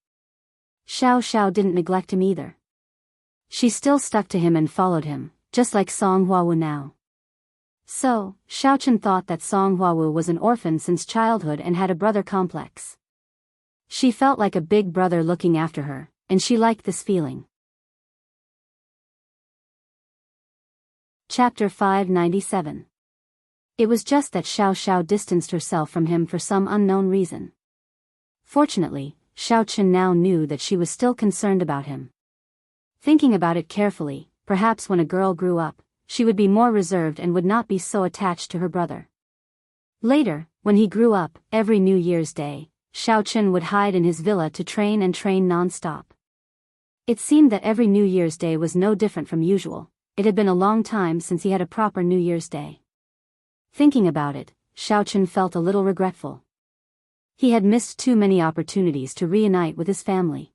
A: Xiao Xiao didn't neglect him either. She still stuck to him and followed him, just like Song Huawu now. So, Xiao Chen thought that Song Huawu was an orphan since childhood and had a brother complex. She felt like a big brother looking after her, and she liked this feeling. Chapter 597. It was just that Xiao Xiao distanced herself from him for some unknown reason. Fortunately, Xiao Chen now knew that she was still concerned about him. Thinking about it carefully, perhaps when a girl grew up, she would be more reserved and would not be so attached to her brother. Later, when he grew up, every New Year's Day, Xiao Chen would hide in his villa to train and train non-stop. It seemed that every New Year's Day was no different from usual. It had been a long time since he had a proper New Year's Day. Thinking about it, Xiao Chen felt a little regretful. He had missed too many opportunities to reunite with his family.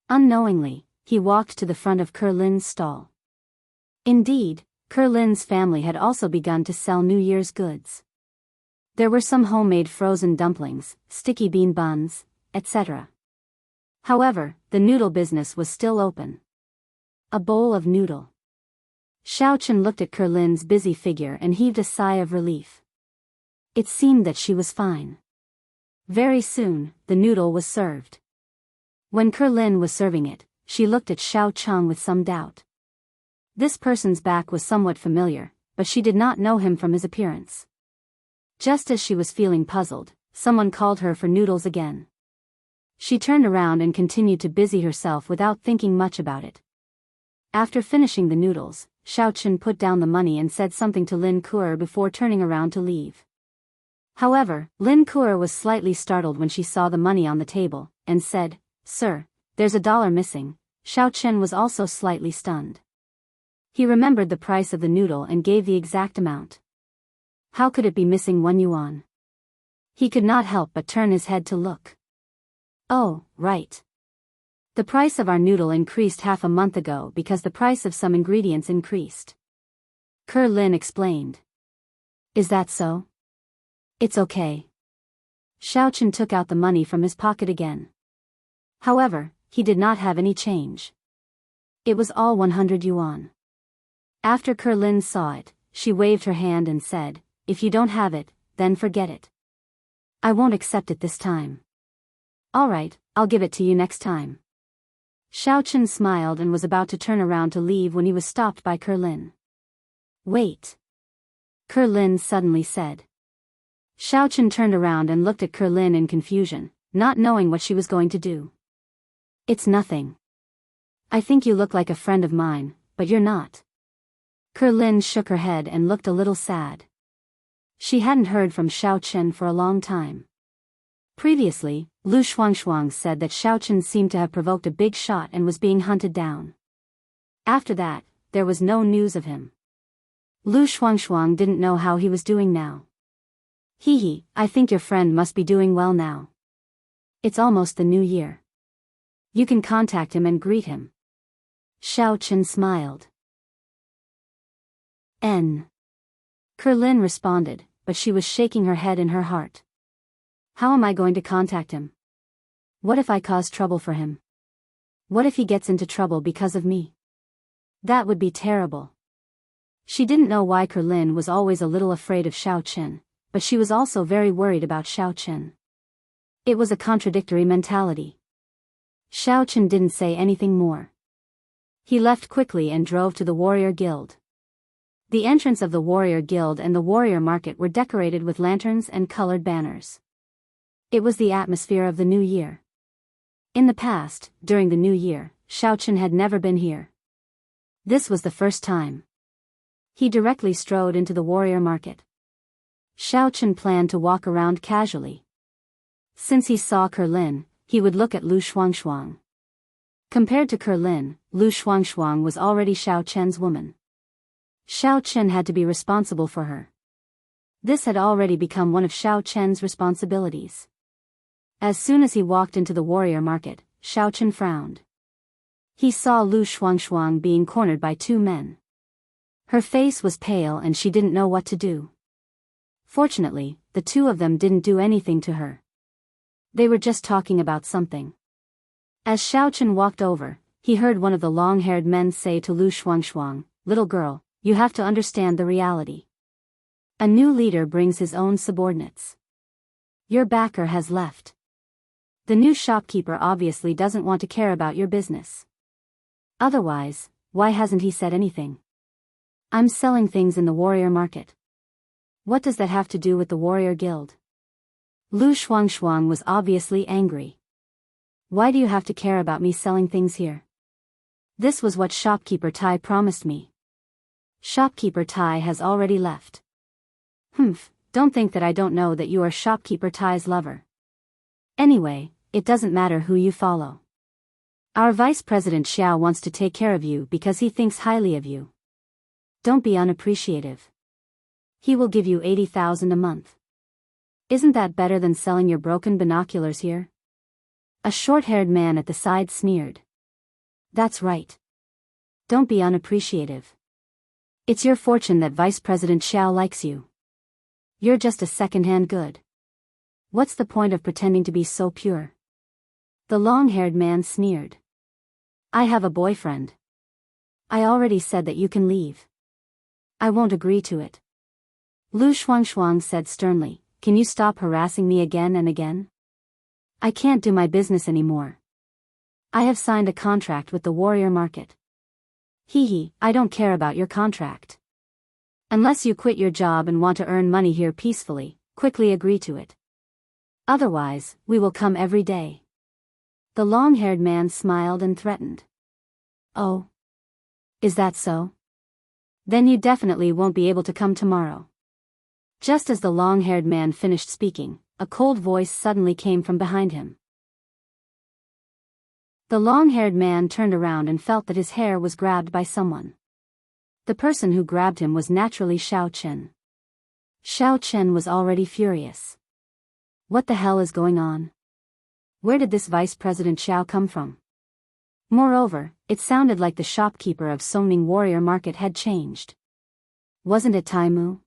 A: Unknowingly, he walked to the front of Kerlin's stall. Indeed, Kerlin's family had also begun to sell New Year's goods. There were some homemade frozen dumplings, sticky bean buns, etc. However, the noodle business was still open. A bowl of noodle. Xiao Chen looked at Kerlin's busy figure and heaved a sigh of relief. It seemed that she was fine. Very soon, the noodle was served. When Kerlin was serving it, she looked at Xiao Cheng with some doubt. This person's back was somewhat familiar, but she did not know him from his appearance. Just as she was feeling puzzled, someone called her for noodles again. She turned around and continued to busy herself without thinking much about it. After finishing the noodles, Xiao Chen put down the money and said something to Lin Kuer before turning around to leave. However, Lin Kuer was slightly startled when she saw the money on the table, and said, "Sir, there's $1 missing." Xiao Chen was also slightly stunned. He remembered the price of the noodle and gave the exact amount. How could it be missing 1 yuan? He could not help but turn his head to look. Oh, right. The price of our noodle increased half a month ago because the price of some ingredients increased. Lin explained. Is that so? It's okay. Xiao Chen took out the money from his pocket again. However, he did not have any change. It was all 100 yuan. After Lin saw it, she waved her hand and said, "If you don't have it, then forget it. I won't accept it this time." "Alright, I'll give it to you next time." Xiao Chen smiled and was about to turn around to leave when he was stopped by Lin. "Wait." Lin suddenly said. Xiao Chen turned around and looked at Lin in confusion, not knowing what she was going to do. "It's nothing. I think you look like a friend of mine, but you're not." Lin shook her head and looked a little sad. She hadn't heard from Xiao Chen for a long time. Previously, Lu Shuangshuang said that Xiao Chen seemed to have provoked a big shot and was being hunted down. After that, there was no news of him. Lu Shuangshuang didn't know how he was doing now. "Hee, I think your friend must be doing well now. It's almost the new year. You can contact him and greet him." Xiao Chen smiled. Lin responded, but she was shaking her head in her heart. How am I going to contact him? What if I cause trouble for him? What if he gets into trouble because of me? That would be terrible. She didn't know why Lin was always a little afraid of Xiao Chen, but she was also very worried about Xiao Chen. It was a contradictory mentality. Xiao Chen didn't say anything more. He left quickly and drove to the Warrior Guild. The entrance of the Warrior Guild and the Warrior Market were decorated with lanterns and colored banners. It was the atmosphere of the new year. In the past, during the new year, Xiao Chen had never been here. This was the first time. He directly strode into the Warrior Market. Xiao Chen planned to walk around casually. Since he saw Lin, he would look at Lu Shuangshuang. Compared to Lin, Lu Shuangshuang was already Xiao Chen's woman. Xiao Chen had to be responsible for her. This had already become one of Xiao Chen's responsibilities. As soon as he walked into the Warrior Market, Xiao Chen frowned. He saw Lu Shuangshuang being cornered by 2 men. Her face was pale and she didn't know what to do. Fortunately, the 2 of them didn't do anything to her. They were just talking about something. As Xiao Chen walked over, he heard one of the long-haired men say to Lu Shuangshuang, "Little girl, you have to understand the reality. A new leader brings his own subordinates. Your backer has left. The new shopkeeper obviously doesn't want to care about your business. Otherwise, why hasn't he said anything? I'm selling things in the Warrior Market. What does that have to do with the Warrior Guild?" Lu Shuangshuang was obviously angry. "Why do you have to care about me selling things here? This was what shopkeeper Tai promised me. Shopkeeper Tai has already left." Don't think that I don't know that you are shopkeeper Tai's lover. Anyway, it doesn't matter who you follow. Our Vice President Xiao wants to take care of you because he thinks highly of you. Don't be unappreciative. He will give you 80,000 a month. Isn't that better than selling your broken binoculars here? A short-haired man at the side sneered. That's right. Don't be unappreciative. It's your fortune that Vice President Xiao likes you. You're just a second-hand good. What's the point of pretending to be so pure? The long-haired man sneered. I have a boyfriend. I already said that you can leave. I won't agree to it. Lu Shuangshuang said sternly, can you stop harassing me again and again? I can't do my business anymore. I have signed a contract with the Warrior Market. I don't care about your contract. Unless you quit your job and want to earn money here peacefully, quickly agree to it. Otherwise, we will come every day. The long-haired man smiled and threatened. Oh. Is that so? Then you definitely won't be able to come tomorrow. Just as the long-haired man finished speaking, a cold voice suddenly came from behind him. The long-haired man turned around and felt that his hair was grabbed by someone. The person who grabbed him was naturally Xiao Chen. Xiao Chen was already furious. What the hell is going on? Where did this Vice President Xiao come from? Moreover, it sounded like the shopkeeper of Songning Warrior Market had changed. Wasn't it Taimu?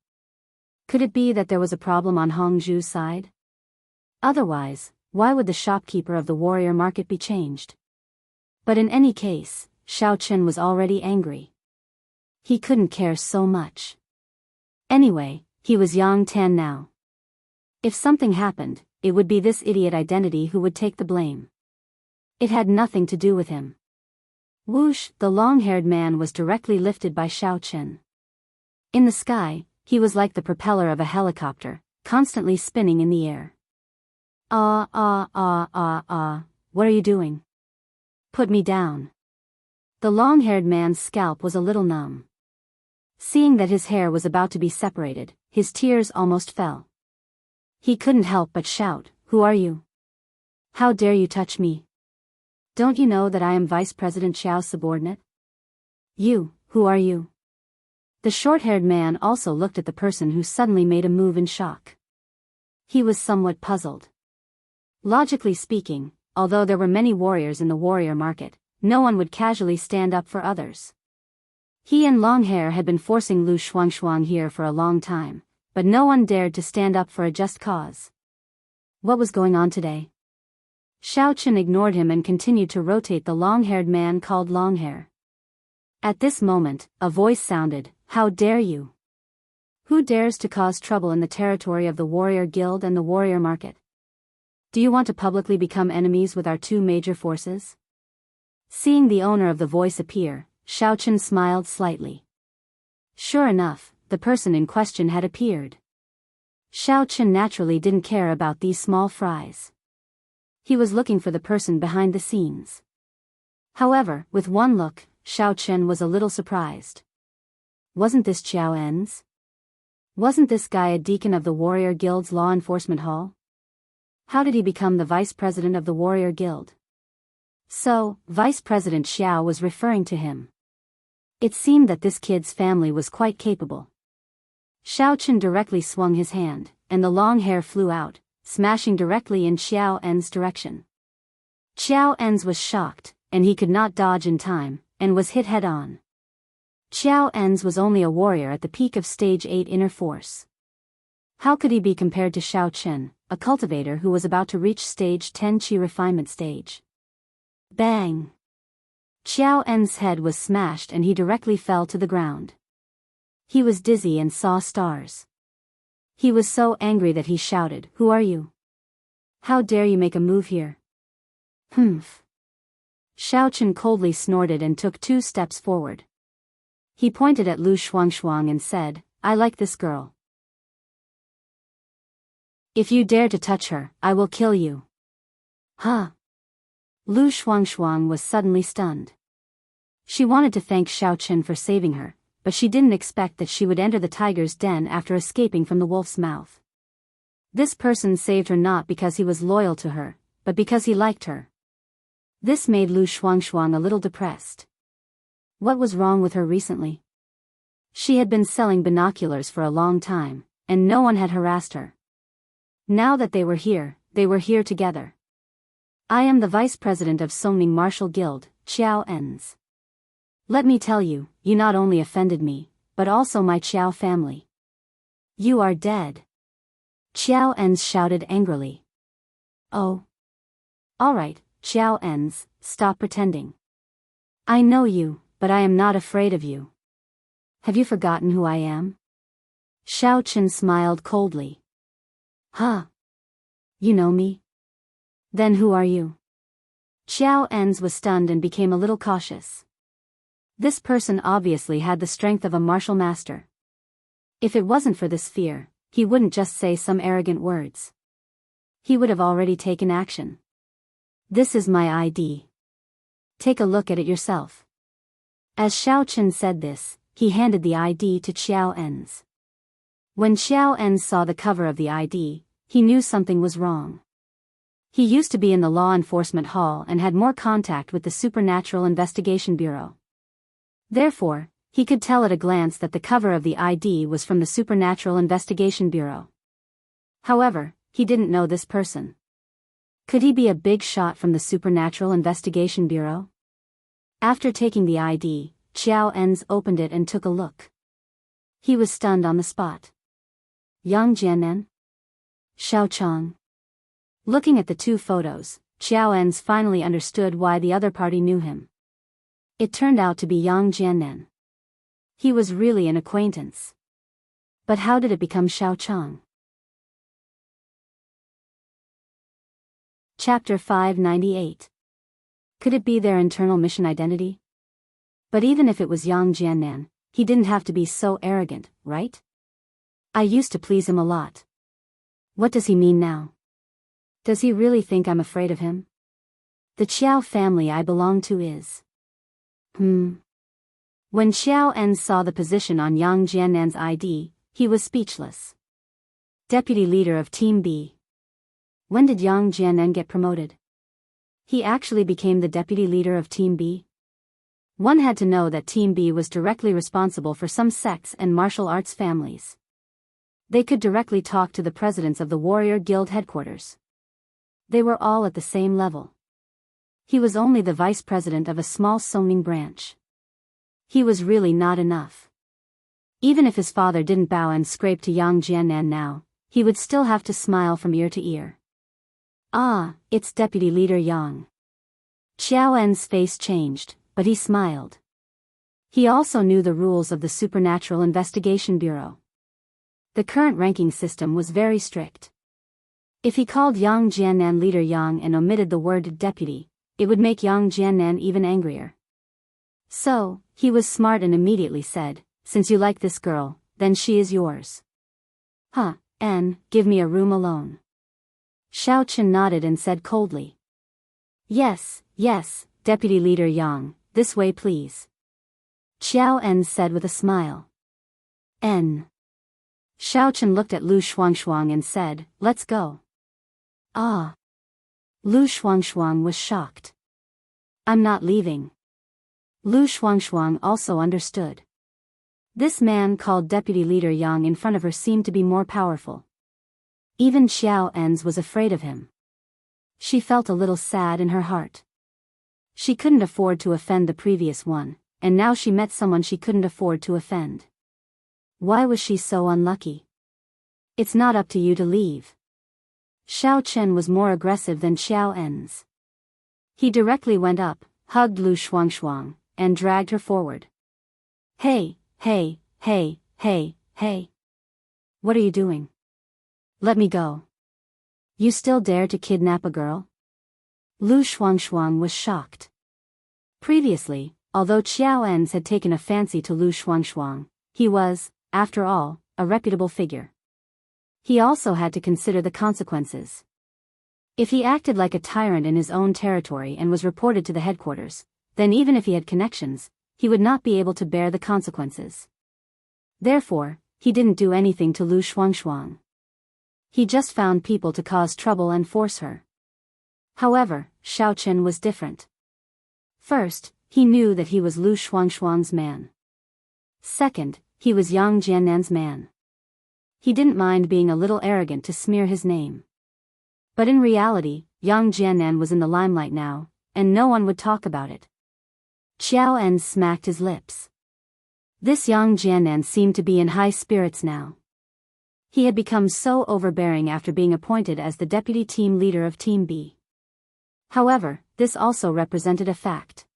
A: Could it be that there was a problem on Hongzhu's side? Otherwise, why would the shopkeeper of the Warrior Market be changed? But in any case, Xiao Chen was already angry. He couldn't care so much. Anyway, he was Yang Tan now. If something happened, it would be this idiot identity who would take the blame. It had nothing to do with him. Whoosh, the long-haired man was directly lifted by Xiao Chen. In the sky, he was like the propeller of a helicopter, constantly spinning in the air. What are you doing? Put me down. The long-haired man's scalp was a little numb. Seeing that his hair was about to be separated, his tears almost fell. He couldn't help but shout, "Who are you? How dare you touch me? Don't you know that I am Vice President Xiao's subordinate? Who are you?" The short-haired man also looked at the person who suddenly made a move in shock. He was somewhat puzzled. Logically speaking, although there were many warriors in the warrior market, no one would casually stand up for others. He and Longhair had been forcing Lu Shuangshuang here for a long time, but no one dared to stand up for a just cause. What was going on today? Xiao Chen ignored him and continued to rotate the long-haired man called Longhair. At this moment, a voice sounded, "How dare you? Who dares to cause trouble in the territory of the Warrior Guild and the Warrior Market? Do you want to publicly become enemies with our two major forces?" Seeing the owner of the voice appear, Xiao Chen smiled slightly. Sure enough, the person in question had appeared. Xiao Chen naturally didn't care about these small fries. He was looking for the person behind the scenes. However, with one look, Xiao Chen was a little surprised. Wasn't this Qiao En's? Wasn't this guy a deacon of the Warrior Guild's Law Enforcement Hall? How did he become the vice president of the Warrior Guild? So, Vice President Xiao was referring to him. It seemed that this kid's family was quite capable. Xiao Chen directly swung his hand, and the long hair flew out, smashing directly in Xiao En's direction. Xiao En's was shocked, and he could not dodge in time, and was hit head-on. Xiao En's was only a warrior at the peak of Stage 8 inner force. How could he be compared to Xiao Chen, a cultivator who was about to reach Stage 10 Qi refinement stage? Bang! Xiao En's head was smashed and he directly fell to the ground. He was dizzy and saw stars. He was so angry that he shouted, "Who are you? How dare you make a move here?" Humph. Xiao Chen coldly snorted and took 2 steps forward. He pointed at Lu Shuangshuang and said, "I like this girl. If you dare to touch her, I will kill you." Huh? Lu Shuangshuang was suddenly stunned. She wanted to thank Xiao Chen for saving her, but she didn't expect that she would enter the tiger's den after escaping from the wolf's mouth. This person saved her not because he was loyal to her, but because he liked her. This made Lu Shuangshuang a little depressed. What was wrong with her recently? She had been selling binoculars for a long time, and no one had harassed her. Now that they were here together. "I am the vice president of Songning Martial Guild, Qiao En's. Let me tell you, you not only offended me, but also my Qiao family. You are dead." Qiao En's shouted angrily. "Oh. Alright, Qiao En's, stop pretending. I know you, but I am not afraid of you. Have you forgotten who I am?" Xiao Chen smiled coldly. "Huh? You know me? Then who are you?" Qiao En's was stunned and became a little cautious. This person obviously had the strength of a martial master. If it wasn't for this fear, he wouldn't just say some arrogant words. He would have already taken action. "This is my ID. Take a look at it yourself." As Xiao Chen said this, he handed the ID to Xiao En's. When Xiao En saw the cover of the ID, he knew something was wrong. He used to be in the law enforcement hall and had more contact with the Supernatural Investigation Bureau. Therefore, he could tell at a glance that the cover of the ID was from the Supernatural Investigation Bureau. However, he didn't know this person. Could he be a big shot from the Supernatural Investigation Bureau? After taking the ID, Xiao En's opened it and took a look. He was stunned on the spot. Yang Jiannan? Xiao Chang. Looking at the two photos, Xiao En's finally understood why the other party knew him. It turned out to be Yang Jiannan. He was really an acquaintance. But how did it become Xiao Chang? Chapter 598. Could it be their internal mission identity? But even if it was Yang Jiannan, he didn't have to be so arrogant, right? I used to please him a lot. What does he mean now? Does he really think I'm afraid of him? The Qiao family I belong to is. When Xiao En saw the position on Yang Jiannan's ID, he was speechless. Deputy leader of Team B. When did Yang Jiannan get promoted? He actually became the deputy leader of Team B? One had to know that Team B was directly responsible for some sects and martial arts families. They could directly talk to the presidents of the Warrior Guild headquarters. They were all at the same level. He was only the vice president of a small Songning branch. He was really not enough. Even if his father didn't bow and scrape to Yang Jiannan now, he would still have to smile from ear to ear. Ah, it's Deputy Leader Yang. Xiao En's face changed, but he smiled. He also knew the rules of the Supernatural Investigation Bureau. The current ranking system was very strict. If he called Yang Jiannan Leader Yang and omitted the word deputy, it would make Yang Jiannan even angrier. So, he was smart and immediately said, "Since you like this girl, then she is yours." "Huh, En, give me a room alone." Xiao Chen nodded and said coldly. Yes, Deputy Leader Yang, this way please." Xiao En said with a smile. En. Xiao Chen looked at Lu Shuangshuang and said, "Let's go." Ah. Lu Shuangshuang was shocked. "I'm not leaving." Lu Shuangshuang also understood. This man called Deputy Leader Yang in front of her seemed to be more powerful. Even Xiao En's was afraid of him. She felt a little sad in her heart. She couldn't afford to offend the previous one, and now she met someone she couldn't afford to offend. Why was she so unlucky? It's not up to you to leave. Xiao Chen was more aggressive than Xiao En's. He directly went up, hugged Lu Shuangshuang, and dragged her forward. Hey. What are you doing? Let me go. You still dare to kidnap a girl? Lu Shuangshuang was shocked. Previously, although Xiao En's had taken a fancy to Lu Shuangshuang, he was, after all, a reputable figure. He also had to consider the consequences. If he acted like a tyrant in his own territory and was reported to the headquarters, then even if he had connections, he would not be able to bear the consequences. Therefore, he didn't do anything to Lu Shuangshuang. He just found people to cause trouble and force her. However, Xiao Chen was different. First, he knew that he was Lu Shuangshuang's man. Second, he was Yang Jiannan's man. He didn't mind being a little arrogant to smear his name. But in reality, Yang Jiannan was in the limelight now, and no one would talk about it. Xiao En smacked his lips. This Yang Jiannan seemed to be in high spirits now. He had become so overbearing after being appointed as the deputy team leader of Team B. However, this also represented a fact.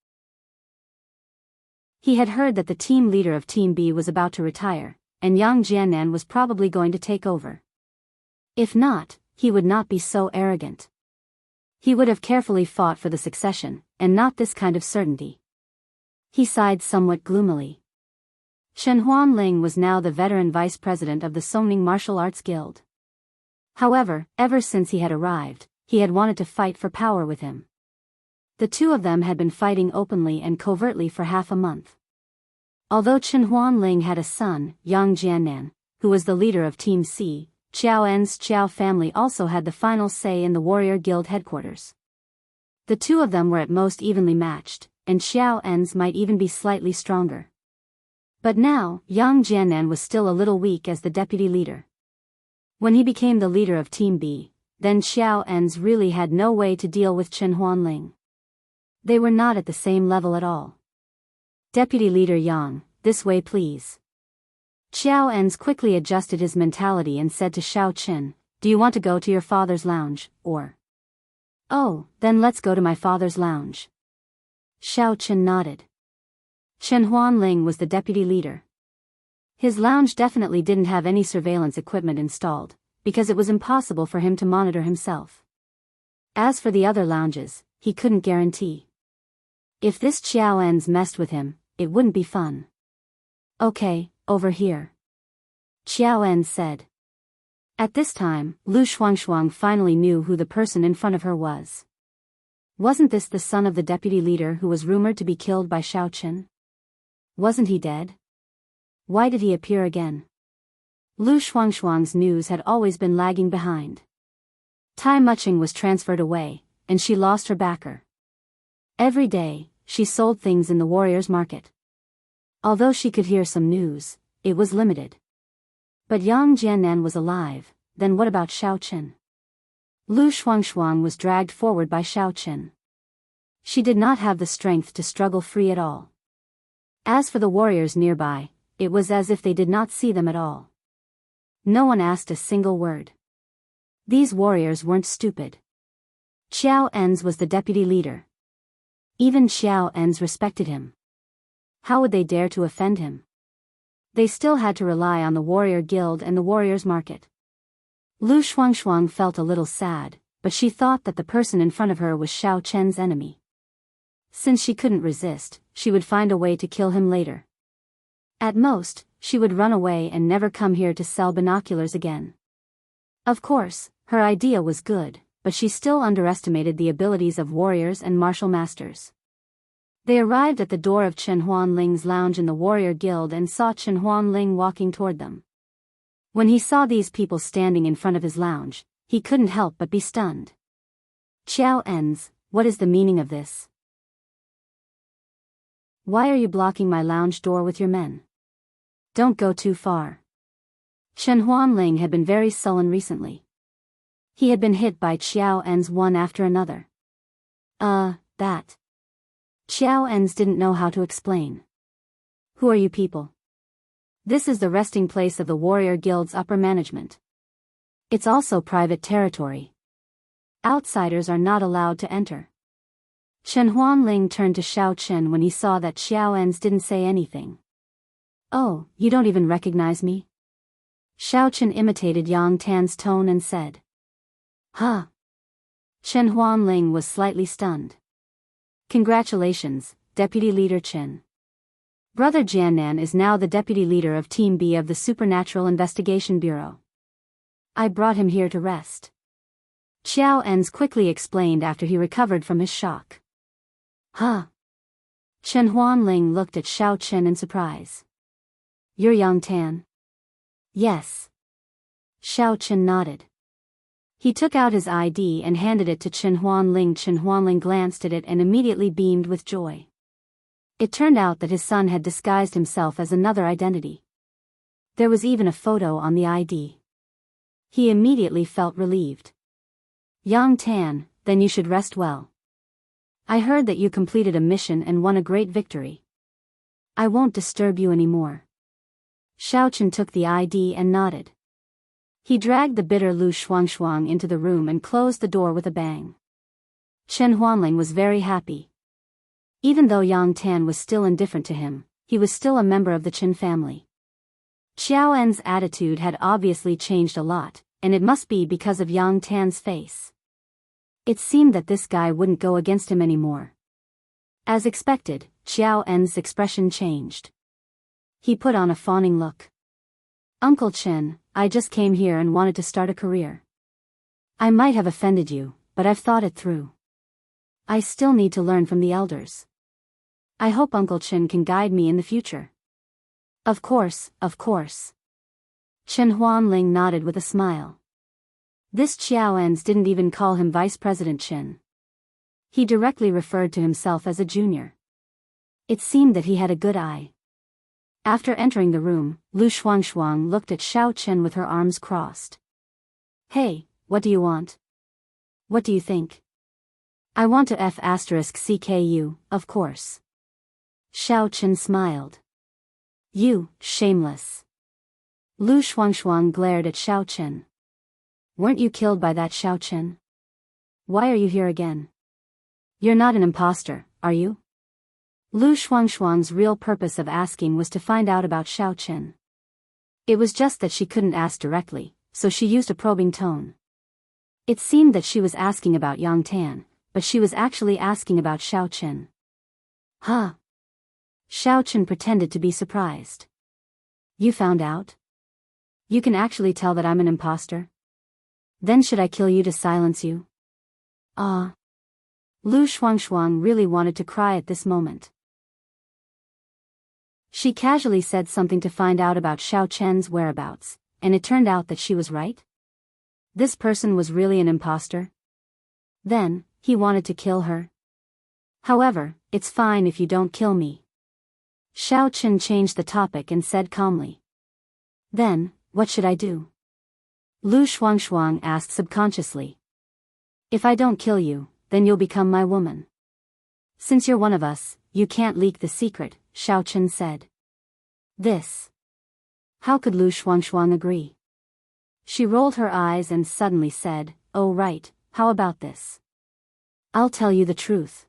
A: He had heard that the team leader of Team B was about to retire, and Yang Jiannan was probably going to take over. If not, he would not be so arrogant. He would have carefully fought for the succession, and not this kind of certainty. He sighed somewhat gloomily. Shen Huanling was now the veteran vice president of the Songning Martial Arts Guild. However, ever since he had arrived, he had wanted to fight for power with him. The two of them had been fighting openly and covertly for half a month. Although Chen Huanling had a son, Yang Jiannan, who was the leader of Team C, Xiao En's Xiao family also had the final say in the warrior guild headquarters. The two of them were at most evenly matched, and Xiao En's might even be slightly stronger. But now, Yang Jiannan was still a little weak as the deputy leader. When he became the leader of Team B, then Xiao En's really had no way to deal with Chen Huanling. They were not at the same level at all. Deputy Leader Yang, this way please. Xiao En's quickly adjusted his mentality and said to Xiao Chen, do you want to go to your father's lounge, or? Oh, then let's go to my father's lounge. Xiao Chen nodded. Chen Huanling was the deputy leader. His lounge definitely didn't have any surveillance equipment installed, because it was impossible for him to monitor himself. As for the other lounges, he couldn't guarantee. If this Xiao En's messed with him, it wouldn't be fun. Okay, over here. Xiao En said. At this time, Lu Shuangshuang finally knew who the person in front of her was. Wasn't this the son of the deputy leader who was rumored to be killed by Xiao Chen? Wasn't he dead? Why did he appear again? Lu Shuangshuang's news had always been lagging behind. Tai Muching was transferred away, and she lost her backer. Every day, she sold things in the warriors' market. Although she could hear some news, it was limited. But Yang Jiannan was alive, then what about Xiao Chen? Lu Shuangshuang was dragged forward by Xiao Chen. She did not have the strength to struggle free at all. As for the warriors nearby, it was as if they did not see them at all. No one asked a single word. These warriors weren't stupid. Xiao En's was the deputy leader. Even Xiao En's respected him. How would they dare to offend him? They still had to rely on the warrior guild and the warriors' market. Lu Shuangshuang felt a little sad, but she thought that the person in front of her was Xiao Chen's enemy. Since she couldn't resist, she would find a way to kill him later. At most, she would run away and never come here to sell binoculars again. Of course, her idea was good, but she still underestimated the abilities of warriors and martial masters. They arrived at the door of Chen Huanling's lounge in the warrior guild and saw Chen Huanling walking toward them. When he saw these people standing in front of his lounge, he couldn't help but be stunned. Xiao En's, what is the meaning of this? Why are you blocking my lounge door with your men? Don't go too far. Chen Huanling had been very sullen recently. He had been hit by Xiao En's one after another. That. Xiao En's didn't know how to explain. Who are you people? This is the resting place of the warrior guild's upper management. It's also private territory. Outsiders are not allowed to enter. Chen Huanling turned to Xiao Chen when he saw that Xiao En's didn't say anything. Oh, you don't even recognize me? Xiao Chen imitated Yang Tan's tone and said. Huh. Chen Huanling was slightly stunned. Congratulations, Deputy Leader Chen. Brother Jiannan is now the deputy leader of Team B of the Supernatural Investigation Bureau. I brought him here to rest. Xiao En's quickly explained after he recovered from his shock. Huh? Chen Huanling looked at Xiao Chen in surprise. You're Yang Tan? Yes. Xiao Chen nodded. He took out his ID and handed it to Chen Huanling. Chen Huanling glanced at it and immediately beamed with joy. It turned out that his son had disguised himself as another identity. There was even a photo on the ID. He immediately felt relieved. Yang Tan, then you should rest well. I heard that you completed a mission and won a great victory. I won't disturb you anymore. Xiao Chen took the ID and nodded. He dragged the bitter Lu Shuangshuang into the room and closed the door with a bang. Chen Huanling was very happy. Even though Yang Tan was still indifferent to him, he was still a member of the Chen family. Xiao En's attitude had obviously changed a lot, and it must be because of Yang Tan's face. It seemed that this guy wouldn't go against him anymore. As expected, Xiao En's expression changed. He put on a fawning look. Uncle Chen, I just came here and wanted to start a career. I might have offended you, but I've thought it through. I still need to learn from the elders. I hope Uncle Chen can guide me in the future. Of course, of course. Chen Huanling nodded with a smile. This Qiao Ens didn't even call him Vice President Chen. He directly referred to himself as a junior. It seemed that he had a good eye. After entering the room, Lu Shuangshuang looked at Xiao Chen with her arms crossed. Hey, what do you want? What do you think? I want to F***CKU, of course. Xiao Chen smiled. You, shameless. Lu Shuangshuang glared at Xiao Chen. Weren't you killed by that Xiao Chen? Why are you here again? You're not an imposter, are you? Lu Shuangshuang's real purpose of asking was to find out about Xiao Chen. It was just that she couldn't ask directly, so she used a probing tone. It seemed that she was asking about Yang Tan, but she was actually asking about Xiao Chen. Huh? Xiao Chen pretended to be surprised. You found out? You can actually tell that I'm an imposter? Then should I kill you to silence you? Lu Shuangshuang really wanted to cry at this moment. She casually said something to find out about Xiao Chen's whereabouts, and it turned out that she was right. This person was really an imposter. Then, he wanted to kill her. However, it's fine if you don't kill me. Xiao Chen changed the topic and said calmly. Then, what should I do? Lu Shuangshuang asked subconsciously. If I don't kill you, then you'll become my woman. Since you're one of us, you can't leak the secret, Xiao Chen said. This. How could Lu Shuangshuang agree? She rolled her eyes and suddenly said, oh right, how about this? I'll tell you the truth.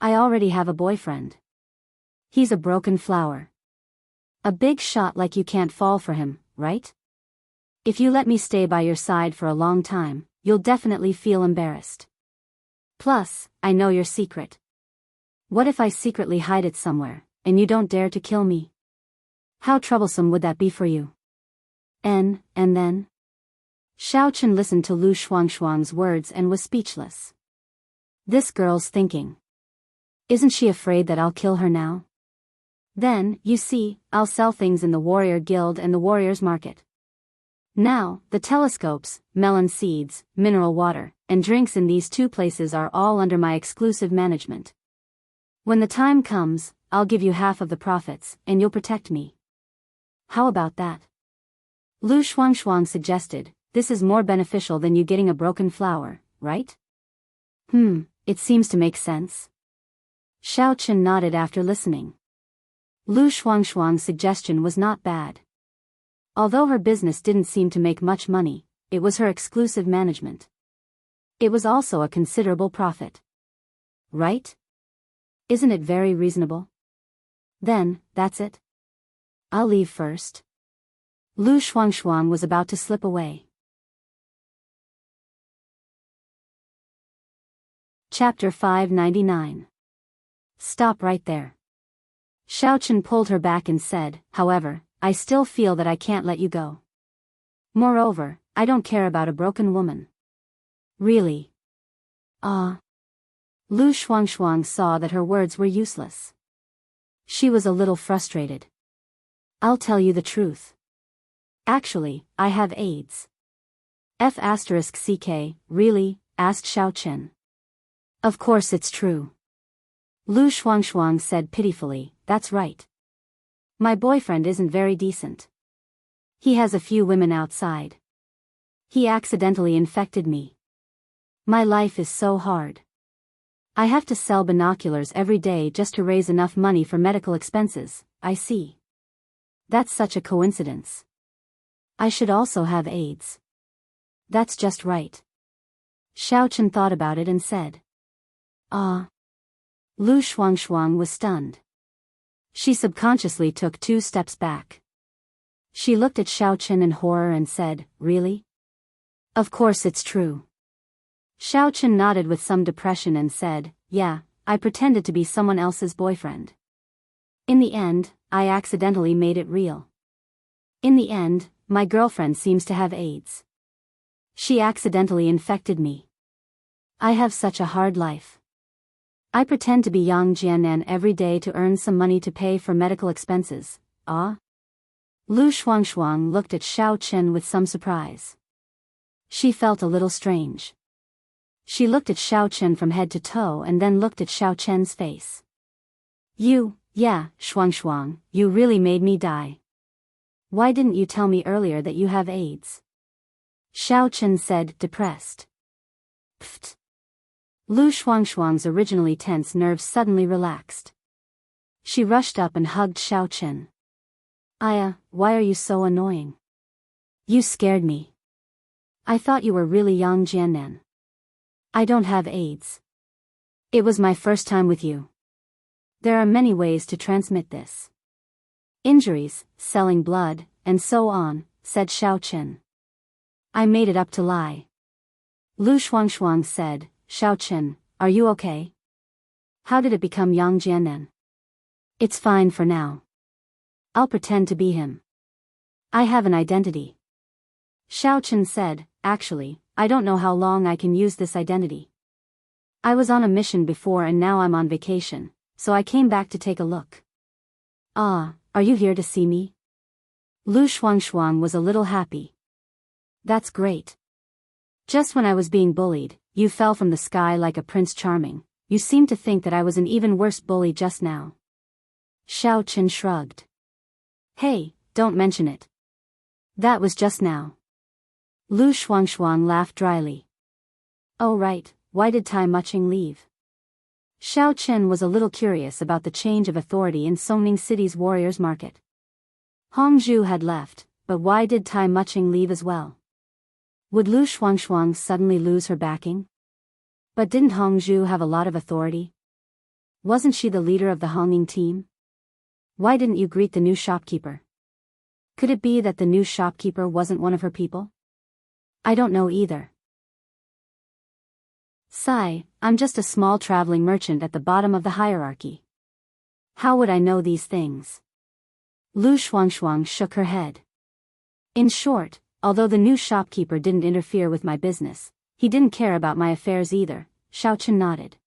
A: I already have a boyfriend. He's a broken flower. A big shot like you can't fall for him, right? If you let me stay by your side for a long time, you'll definitely feel embarrassed. Plus, I know your secret. What if I secretly hide it somewhere, and you don't dare to kill me? How troublesome would that be for you? And then? Xiao Chen listened to Lu Shuangshuang's words and was speechless. This girl's thinking. Isn't she afraid that I'll kill her now? Then, you see, I'll sell things in the Warrior Guild and the Warriors Market. Now, the telescopes, melon seeds, mineral water, and drinks in these two places are all under my exclusive management. When the time comes, I'll give you half of the profits, and you'll protect me. How about that? Lu Shuangshuang suggested, this is more beneficial than you getting a broken flower, right? It seems to make sense. Xiao Chen nodded after listening. Lu Shuangshuang's suggestion was not bad. Although her business didn't seem to make much money, it was her exclusive management. It was also a considerable profit. Right? Isn't it very reasonable? Then, that's it. I'll leave first. Lu Shuangshuang was about to slip away. Chapter 599. Stop right there. Xiao Chen pulled her back and said, however, I still feel that I can't let you go. Moreover, I don't care about a broken woman. Really? Lu Shuangshuang saw that her words were useless. She was a little frustrated. I'll tell you the truth. Actually, I have AIDS. F***CK, really? Asked Xiao Chen. Of course it's true. Lu Shuangshuang said pitifully, that's right. My boyfriend isn't very decent. He has a few women outside. He accidentally infected me. My life is so hard. I have to sell binoculars every day just to raise enough money for medical expenses, I see. That's such a coincidence. I should also have AIDS. That's just right. Xiao Chen thought about it and said. Lu Shuangshuang was stunned. She subconsciously took 2 steps back. She looked at Xiao Chen in horror and said, really? Of course it's true. Xiao Chen nodded with some depression and said, yeah, I pretended to be someone else's boyfriend. In the end, I accidentally made it real. In the end, my girlfriend seems to have AIDS. She accidentally infected me. I have such a hard life. I pretend to be Yang Jianan every day to earn some money to pay for medical expenses, Ah? Lu Shuangshuang looked at Xiao Chen with some surprise. She felt a little strange. She looked at Xiao Chen from head to toe and then looked at Xiao Chen's face. Yeah, Shuangshuang, you really made me die. Why didn't you tell me earlier that you have AIDS? Xiao Chen said, depressed. Pfft. Lu Shuangshuang's originally tense nerves suddenly relaxed. She rushed up and hugged Xiao Chen. Aya, why are you so annoying? You scared me. I thought you were really young Jiannan. I don't have AIDS. It was my first time with you. There are many ways to transmit this. Injuries, selling blood, and so on, said Xiao Chen. I made it up to lie. Lu Shuangshuang said, Xiao Chen, are you okay? How did it become Yang Jiannan? It's fine for now. I'll pretend to be him. I have an identity. Xiao Chen said, actually, I don't know how long I can use this identity. I was on a mission before and now I'm on vacation, so I came back to take a look. Ah, are you here to see me? Lu Shuangshuang was a little happy. That's great. Just when I was being bullied, you fell from the sky like a Prince Charming. You seemed to think that I was an even worse bully just now. Xiao Chen shrugged. Hey, don't mention it. That was just now. Lu Shuangshuang laughed dryly. Oh right, why did Tai Muching leave? Xiao Chen was a little curious about the change of authority in Songning City's warriors' market. Hongzhu had left, but why did Tai Muching leave as well? Would Lu Shuangshuang suddenly lose her backing? But didn't Hongzhu have a lot of authority? Wasn't she the leader of the Hongning team? Why didn't you greet the new shopkeeper? Could it be that the new shopkeeper wasn't one of her people? I don't know either. Sigh, I'm just a small traveling merchant at the bottom of the hierarchy. How would I know these things? Lu Shuangshuang shook her head. In short, although the new shopkeeper didn't interfere with my business, he didn't care about my affairs either, Xiao Chen nodded.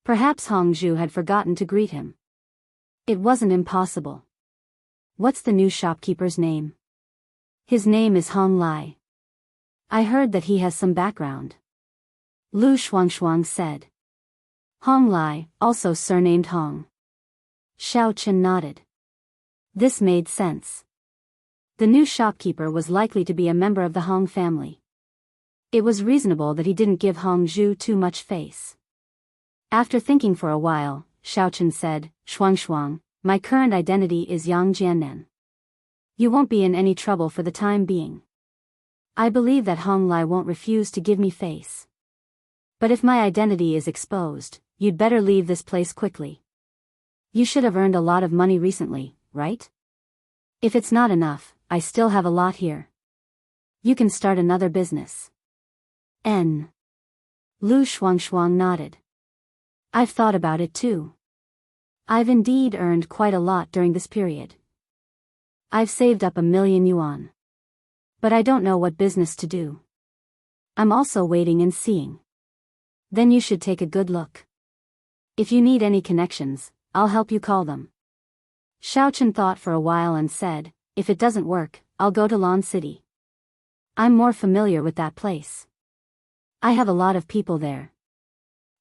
A: Perhaps Hongzhu had forgotten to greet him. It wasn't impossible. What's the new shopkeeper's name? His name is Hong Lai. I heard that he has some background. Lu Shuangshuang said. Hong Lai, also surnamed Hong. Xiao Chen nodded. This made sense. The new shopkeeper was likely to be a member of the Hong family. It was reasonable that he didn't give Hongzhu too much face. After thinking for a while, Xiao Chen said, Shuangshuang, my current identity is Yang Jiannan. You won't be in any trouble for the time being. I believe that Hong Lai won't refuse to give me face. But if my identity is exposed, you'd better leave this place quickly. You should have earned a lot of money recently, right? If it's not enough, I still have a lot here. You can start another business. Lu Shuangshuang nodded. I've thought about it too. I've indeed earned quite a lot during this period. I've saved up 1 million yuan. But I don't know what business to do. I'm also waiting and seeing. Then you should take a good look. If you need any connections, I'll help you call them. Xiao Chen thought for a while and said, if it doesn't work, I'll go to Lan City. I'm more familiar with that place. I have a lot of people there.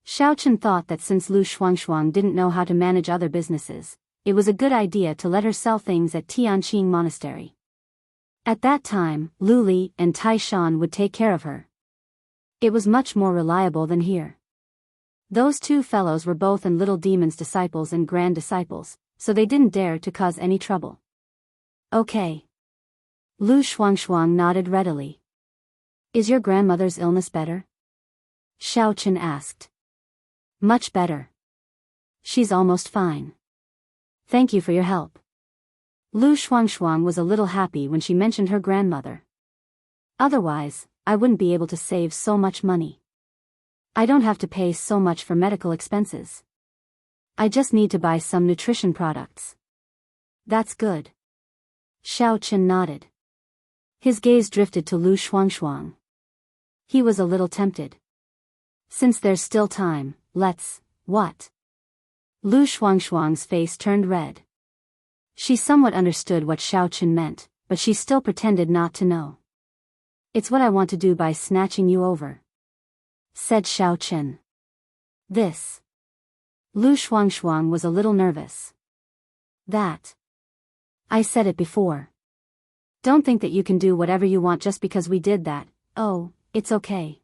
A: Xiao Chen thought that since Lu Shuangshuang didn't know how to manage other businesses, it was a good idea to let her sell things at Tianqing Monastery. At that time, Lu Li and Tai Shan would take care of her. It was much more reliable than here. Those two fellows were both in Little Demon's disciples and grand disciples, so they didn't dare to cause any trouble. Okay. Lu Shuangshuang nodded readily. Is your grandmother's illness better? Xiao Chen asked. Much better. She's almost fine. Thank you for your help. Lu Shuangshuang was a little happy when she mentioned her grandmother. Otherwise, I wouldn't be able to save so much money. I don't have to pay so much for medical expenses. I just need to buy some nutrition products. That's good. Xiao Chen nodded. His gaze drifted to Lu Shuangshuang. He was a little tempted. Since there's still time, let's, what? Lu Shuangshuang's face turned red. She somewhat understood what Xiao Chen meant, but she still pretended not to know. "It's what I want to do by snatching you over," said Xiao Chen. "This." Lu Shuangshuang was a little nervous. "That. I said it before. Don't think that you can do whatever you want just because we did that. Oh, it's okay."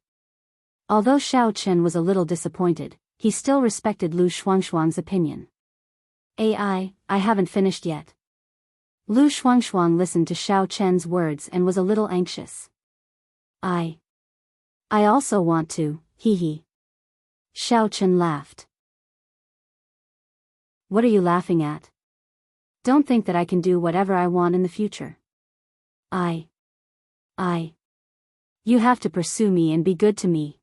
A: Although Xiao Chen was a little disappointed, he still respected Lu Shuangshuang's opinion. "I haven't finished yet." Lu Shuangshuang listened to Xiao Chen's words and was a little anxious. I also want to, hee. Xiao Chen laughed. "What are you laughing at? Don't think that I can do whatever I want in the future. You have to pursue me and be good to me."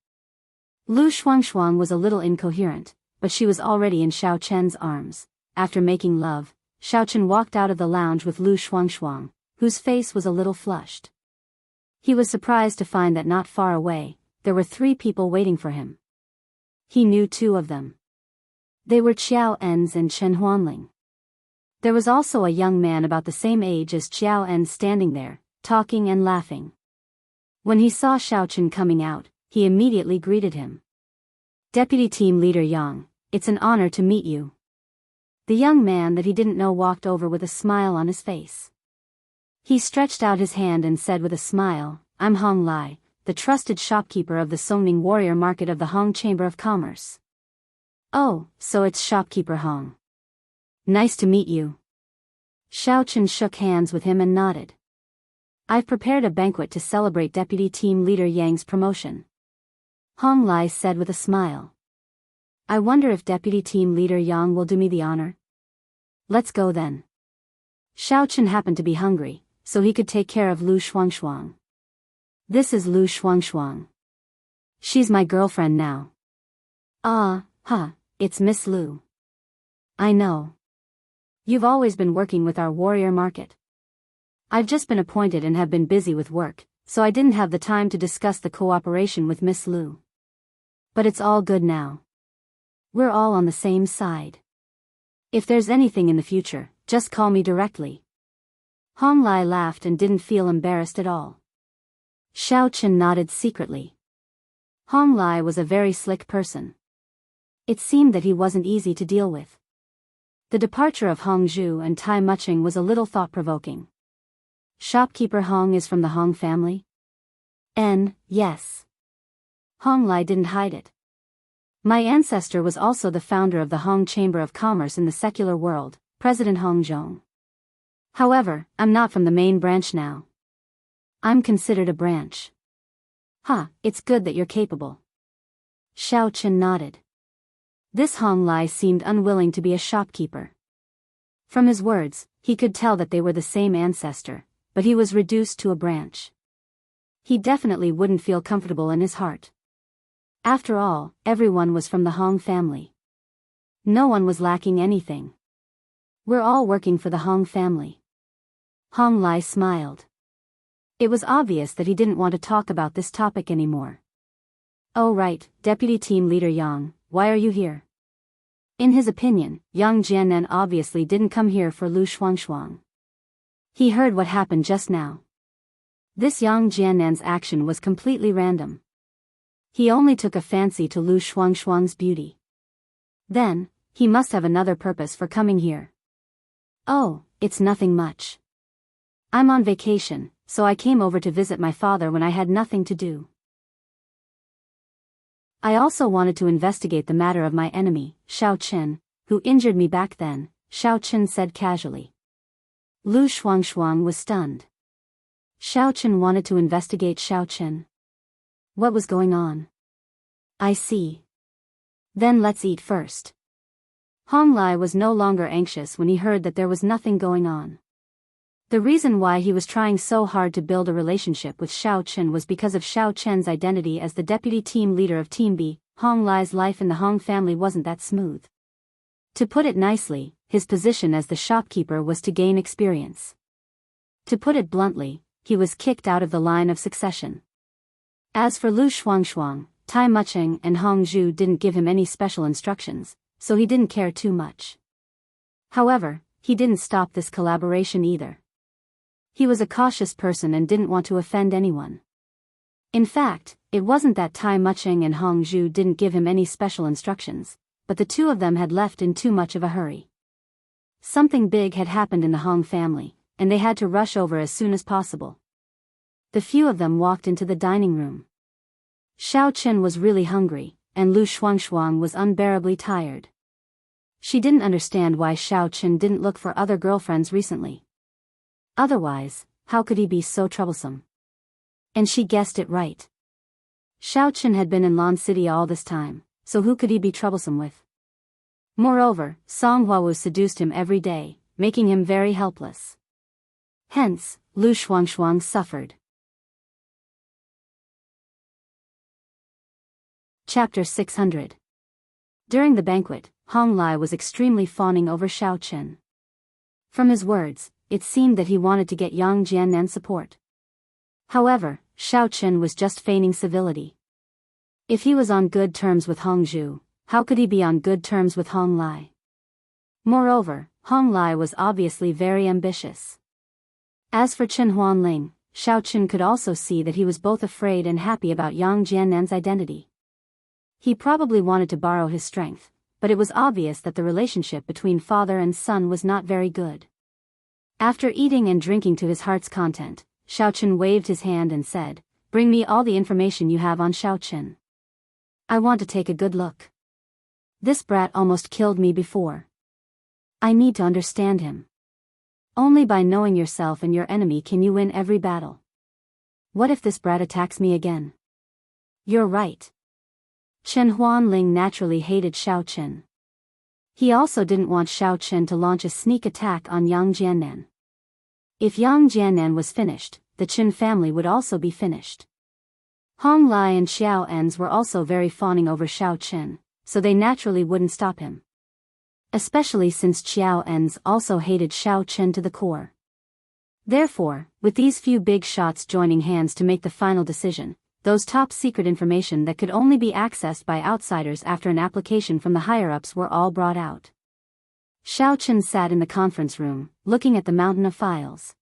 A: Lu Shuangshuang was a little incoherent, but she was already in Xiao Chen's arms. After making love, Xiao Chen walked out of the lounge with Lu Shuangshuang, whose face was a little flushed. He was surprised to find that not far away, there were 3 people waiting for him. He knew 2 of them. They were Qiao Enz and Chen Huanling. There was also a young man about the same age as Qiao Enz standing there, talking and laughing. When he saw Xiao Chen coming out, he immediately greeted him. "Deputy Team Leader Yang, it's an honor to meet you." The young man that he didn't know walked over with a smile on his face. He stretched out his hand and said with a smile, "I'm Hong Lai, the trusted shopkeeper of the Songning Warrior Market of the Hong Chamber of Commerce." "Oh, so it's shopkeeper Hong. Nice to meet you." Xiao Chen shook hands with him and nodded. "I've prepared a banquet to celebrate Deputy Team Leader Yang's promotion," Hong Lai said with a smile. "I wonder if Deputy Team Leader Yang will do me the honor?" "Let's go then." Xiao Chen happened to be hungry, so he could take care of Lu Shuangshuang. "This is Lu Shuangshuang. She's my girlfriend now." It's Miss Lu." "I know. You've always been working with our warrior market. I've just been appointed and have been busy with work, so I didn't have the time to discuss the cooperation with Miss Lu. But it's all good now. We're all on the same side. If there's anything in the future, just call me directly." Hong Lai laughed and didn't feel embarrassed at all. Xiao Chen nodded secretly. Hong Lai was a very slick person. It seemed that he wasn't easy to deal with. The departure of Hong Zhu and Tai Muching was a little thought-provoking. "Shopkeeper Hong is from the Hong family?" Yes. Hong Lai didn't hide it. "My ancestor was also the founder of the Hong Chamber of Commerce in the secular world, President Hong Zhong. However, I'm not from the main branch now. I'm considered a branch." It's good that you're capable." Xiao Chen nodded. This Hong Lai seemed unwilling to be a shopkeeper. From his words, he could tell that they were the same ancestor, but he was reduced to a branch. He definitely wouldn't feel comfortable in his heart. After all, everyone was from the Hong family. No one was lacking anything. "We're all working for the Hong family." Hong Lai smiled. It was obvious that he didn't want to talk about this topic anymore. "Oh right, Deputy Team Leader Yang, why are you here?" In his opinion, Yang Jiannan obviously didn't come here for Lu Shuangshuang. He heard what happened just now. This Yang Jiannan's action was completely random. He only took a fancy to Lu Shuangshuang's beauty. Then, he must have another purpose for coming here. "Oh, it's nothing much. I'm on vacation, so I came over to visit my father when I had nothing to do. I also wanted to investigate the matter of my enemy, Xiao Chen, who injured me back then," Xiao Chen said casually. Lu Shuangshuang was stunned. Xiao Chen wanted to investigate Xiao Chen. What was going on? "I see. Then let's eat first." Hong Lai was no longer anxious when he heard that there was nothing going on. The reason why he was trying so hard to build a relationship with Xiao Chen was because of Xiao Chen's identity as the deputy team leader of Team B. Hong Lai's life in the Hong family wasn't that smooth. To put it nicely, his position as the shopkeeper was to gain experience. To put it bluntly, he was kicked out of the line of succession. As for Lu Shuangshuang, Tai Muching and Hong Zhu didn't give him any special instructions, so he didn't care too much. However, he didn't stop this collaboration either. He was a cautious person and didn't want to offend anyone. In fact, it wasn't that Tai Mucheng and Hong Zhu didn't give him any special instructions, but the two of them had left in too much of a hurry. Something big had happened in the Hong family, and they had to rush over as soon as possible. The few of them walked into the dining room. Xiao Chen was really hungry, and Lu Shuangshuang was unbearably tired. She didn't understand why Xiao Chen didn't look for other girlfriends recently. Otherwise, how could he be so troublesome? And she guessed it right. Xiao Chen had been in Lan City all this time, so who could he be troublesome with? Moreover, Song Huawu seduced him every day, making him very helpless. Hence, Lu Shuangshuang suffered. Chapter 600. During the banquet, Hong Lai was extremely fawning over Xiao Chen. From his words, it seemed that he wanted to get Yang Jiannan's support. However, Xiao Chen was just feigning civility. If he was on good terms with Hong Zhu, how could he be on good terms with Hong Lai? Moreover, Hong Lai was obviously very ambitious. As for Chen Huanling, Xiao Chen could also see that he was both afraid and happy about Yang Jiannan's identity. He probably wanted to borrow his strength, but it was obvious that the relationship between father and son was not very good. After eating and drinking to his heart's content, Xiao Chen waved his hand and said, "Bring me all the information you have on Xiao Chen. I want to take a good look. This brat almost killed me before. I need to understand him. Only by knowing yourself and your enemy can you win every battle. What if this brat attacks me again?" "You're right." Chen Huanling naturally hated Xiao Chen. He also didn't want Xiao Chen to launch a sneak attack on Yang Jiannan. If Yang Jiannan was finished, the Chen family would also be finished. Hong Lai and Xiao Ens were also very fawning over Xiao Chen, so they naturally wouldn't stop him. Especially since Xiao Ens also hated Xiao Chen to the core. Therefore, with these few big shots joining hands to make the final decision, those top-secret information that could only be accessed by outsiders after an application from the higher-ups were all brought out. Xiao Chen sat in the conference room, looking at the mountain of files.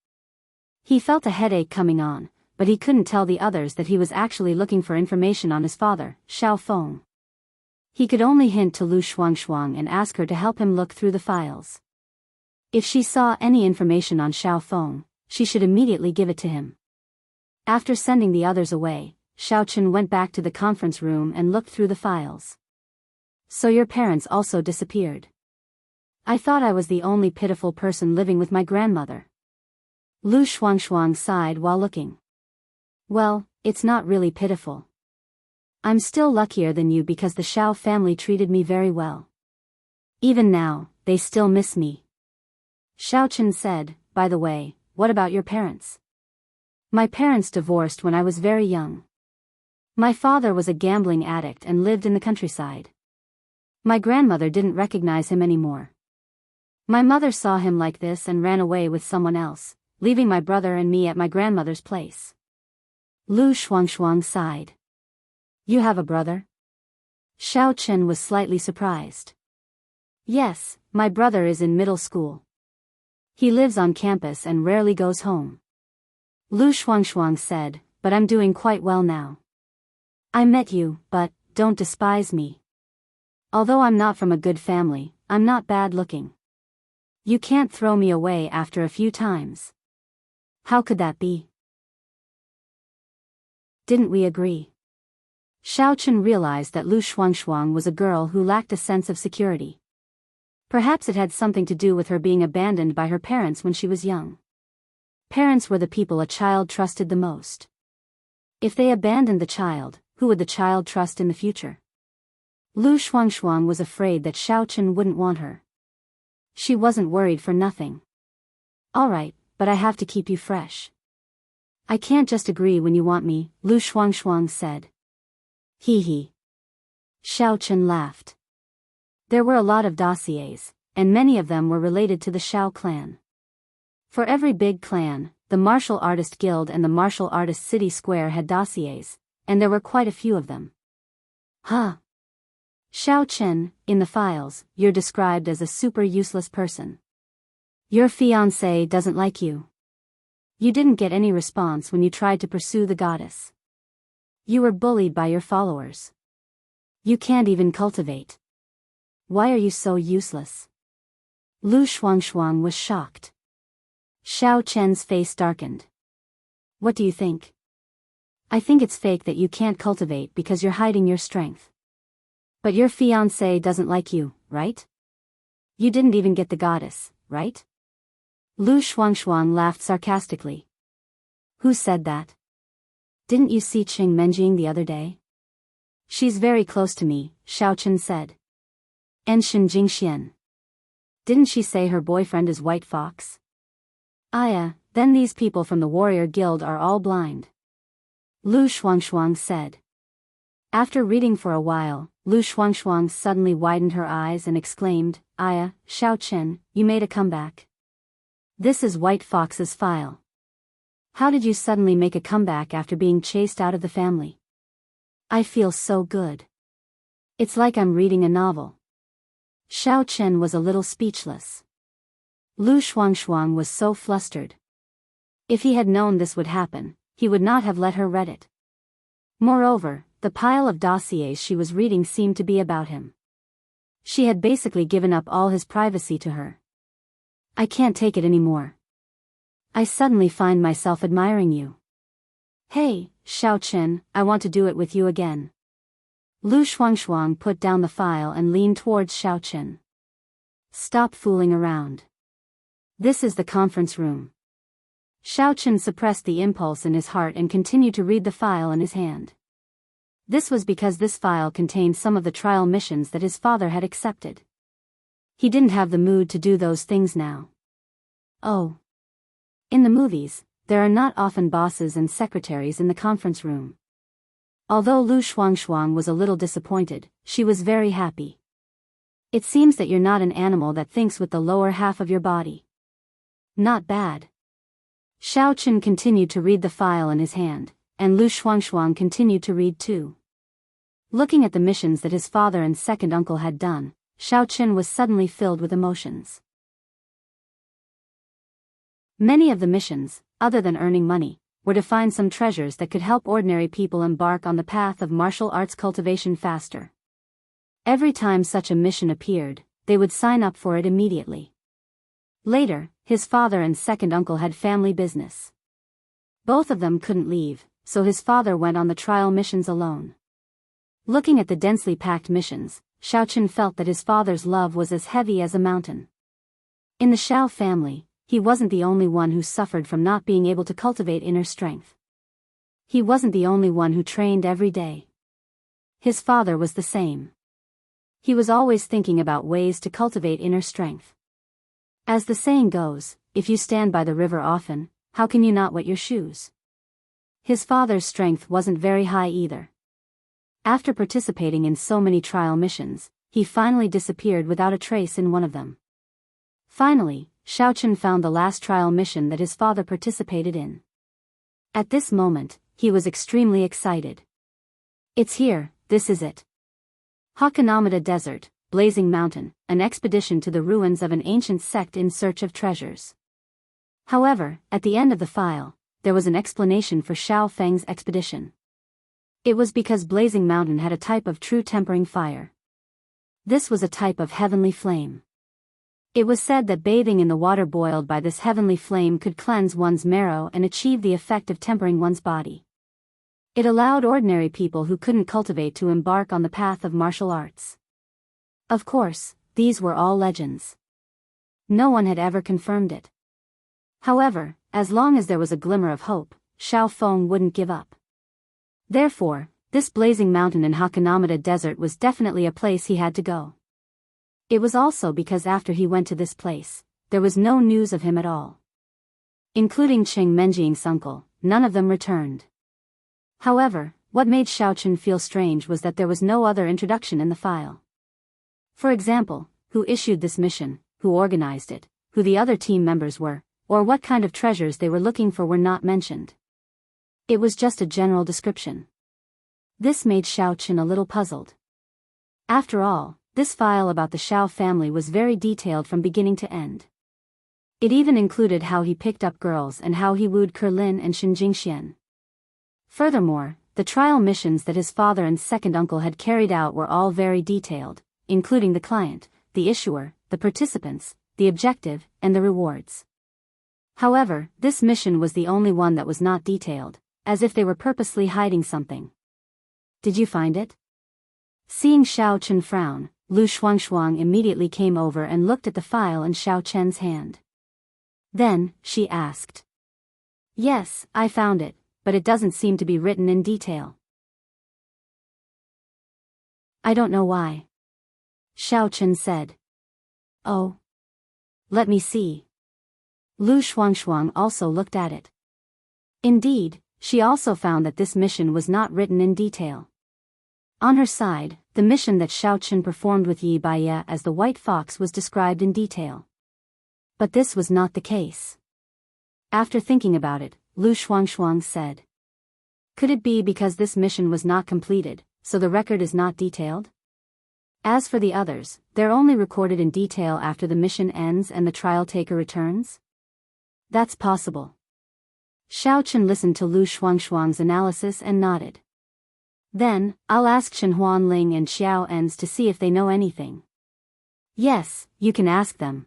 A: He felt a headache coming on, but he couldn't tell the others that he was actually looking for information on his father, Xiao Feng. He could only hint to Lu Shuangshuang and ask her to help him look through the files. If she saw any information on Xiao Feng, she should immediately give it to him. After sending the others away, Xiao Chen went back to the conference room and looked through the files. "So your parents also disappeared. I thought I was the only pitiful person living with my grandmother." Lu Shuangshuang sighed while looking. "Well, it's not really pitiful. I'm still luckier than you because the Xiao family treated me very well. Even now, they still miss me." Xiao Chen said, "By the way, what about your parents?" "My parents divorced when I was very young. My father was a gambling addict and lived in the countryside. My grandmother didn't recognize him anymore. My mother saw him like this and ran away with someone else, leaving my brother and me at my grandmother's place." Lu Shuangshuang sighed. "You have a brother?" Xiao Chen was slightly surprised. "Yes, my brother is in middle school. He lives on campus and rarely goes home." Lu Shuangshuang said, "But I'm doing quite well now. I met you, but don't despise me. Although I'm not from a good family, I'm not bad looking. You can't throw me away after a few times." "How could that be? Didn't we agree?" Xiao Chen realized that Lu Shuangshuang was a girl who lacked a sense of security. Perhaps it had something to do with her being abandoned by her parents when she was young. Parents were the people a child trusted the most. If they abandoned the child, who would the child trust in the future? Lu Shuangshuang was afraid that Xiao Chen wouldn't want her. She wasn't worried for nothing. "All right, but I have to keep you fresh. I can't just agree when you want me," Lu Shuangshuang said. "Hee hee." Xiao Chen laughed. There were a lot of dossiers, and many of them were related to the Xiao clan. For every big clan, the Martial Artist Guild and the Martial Artist City Square had dossiers, and there were quite a few of them. "Huh. Xiao Chen, in the files, you're described as a super useless person. Your fiancé doesn't like you. You didn't get any response when you tried to pursue the goddess. You were bullied by your followers. You can't even cultivate. Why are you so useless? Lu Shuangshuang was shocked. Xiao Chen's face darkened. What do you think? I think it's fake that you can't cultivate because you're hiding your strength. But your fiancé doesn't like you, right? You didn't even get the goddess, right? Lu Shuangshuang laughed sarcastically. Who said that? Didn't you see Qing Menjing the other day? She's very close to me, Xiao Chen said. And Shen Jingxian. Didn't she say her boyfriend is White Fox? Then these people from the warrior guild are all blind. Lu Shuangshuang said. After reading for a while, Lu Shuangshuang suddenly widened her eyes and exclaimed, Xiao Chen, you made a comeback. This is White Fox's file. How did you suddenly make a comeback after being chased out of the family? I feel so good. It's like I'm reading a novel. Xiao Chen was a little speechless. Lu Shuangshuang was so flustered. If he had known this would happen, he would not have let her read it. Moreover, the pile of dossiers she was reading seemed to be about him. She had basically given up all his privacy to her. I can't take it anymore. I suddenly find myself admiring you. Hey, Xiao Chen, I want to do it with you again. Lu Shuangshuang put down the file and leaned towards Xiao Chen. Stop fooling around. This is the conference room. Xiao Chen suppressed the impulse in his heart and continued to read the file in his hand. This was because this file contained some of the trial missions that his father had accepted. He didn't have the mood to do those things now. Oh. In the movies, there are not often bosses and secretaries in the conference room. Although Lu Shuangshuang was a little disappointed, she was very happy. It seems that you're not an animal that thinks with the lower half of your body. Not bad. Xiao Chen continued to read the file in his hand, and Lu Shuangshuang continued to read too. Looking at the missions that his father and second uncle had done, Xiao Chen was suddenly filled with emotions. Many of the missions, other than earning money, were to find some treasures that could help ordinary people embark on the path of martial arts cultivation faster. Every time such a mission appeared, they would sign up for it immediately. Later, his father and second uncle had family business. Both of them couldn't leave, so his father went on the trial missions alone. Looking at the densely packed missions, Xiao Chen felt that his father's love was as heavy as a mountain. In the Xiao family, he wasn't the only one who suffered from not being able to cultivate inner strength. He wasn't the only one who trained every day. His father was the same. He was always thinking about ways to cultivate inner strength. As the saying goes, if you stand by the river often, how can you not wet your shoes? His father's strength wasn't very high either. After participating in so many trial missions, he finally disappeared without a trace in one of them. Finally, Xiao Chen found the last trial mission that his father participated in. At this moment, he was extremely excited. It's here, this is it. Hakanamada Desert, Blazing Mountain, an expedition to the ruins of an ancient sect in search of treasures. However, at the end of the file, there was an explanation for Xiao Feng's expedition. It was because Blazing Mountain had a type of true tempering fire. This was a type of heavenly flame. It was said that bathing in the water boiled by this heavenly flame could cleanse one's marrow and achieve the effect of tempering one's body. It allowed ordinary people who couldn't cultivate to embark on the path of martial arts. Of course, these were all legends. No one had ever confirmed it. However, as long as there was a glimmer of hope, Xiao Feng wouldn't give up. Therefore, this blazing mountain in Hakanamada Desert was definitely a place he had to go. It was also because after he went to this place, there was no news of him at all. Including Qing Menjing's uncle, none of them returned. However, what made Xiao Chen feel strange was that there was no other introduction in the file. For example, who issued this mission, who organized it, who the other team members were, or what kind of treasures they were looking for were not mentioned. It was just a general description. This made Xiao Chen a little puzzled. After all, this file about the Xiao family was very detailed from beginning to end. It even included how he picked up girls and how he wooed Kerlin and Shinjingxian. Furthermore, the trial missions that his father and second uncle had carried out were all very detailed, including the client, the issuer, the participants, the objective, and the rewards. However, this mission was the only one that was not detailed, as if they were purposely hiding something. Did you find it? Seeing Xiao Chen frown, Lu Shuangshuang immediately came over and looked at the file in Xiao Chen's hand. Then, she asked. Yes, I found it, but it doesn't seem to be written in detail. I don't know why. Xiao Chen said. Oh. Let me see. Lu Shuangshuang also looked at it. Indeed, she also found that this mission was not written in detail. On her side, the mission that Xiao Chen performed with Yi Baiye as the White Fox was described in detail. But this was not the case. After thinking about it, Lu Shuangshuang said. Could it be because this mission was not completed, so the record is not detailed? As for the others, they're only recorded in detail after the mission ends and the trial taker returns? That's possible. Xiao Chen listened to Lu Shuangshuang's analysis and nodded. Then, I'll ask Chen Huanling and Xiao Ens to see if they know anything. Yes, you can ask them.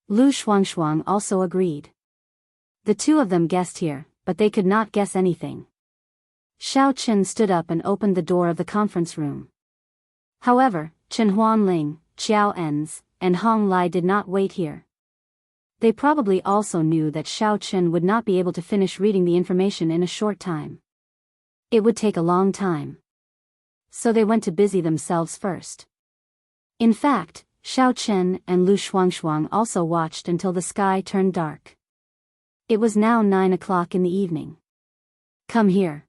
A: Lu Shuangshuang also agreed. The two of them guessed here, but they could not guess anything. Xiao Chen stood up and opened the door of the conference room. However, Chen Huanling, Xiao Ens, and Hong Lai did not wait here. They probably also knew that Xiao Chen would not be able to finish reading the information in a short time. It would take a long time. So they went to busy themselves first. In fact, Xiao Chen and Lu Shuangshuang also watched until the sky turned dark. It was now 9 o'clock in the evening. Come here.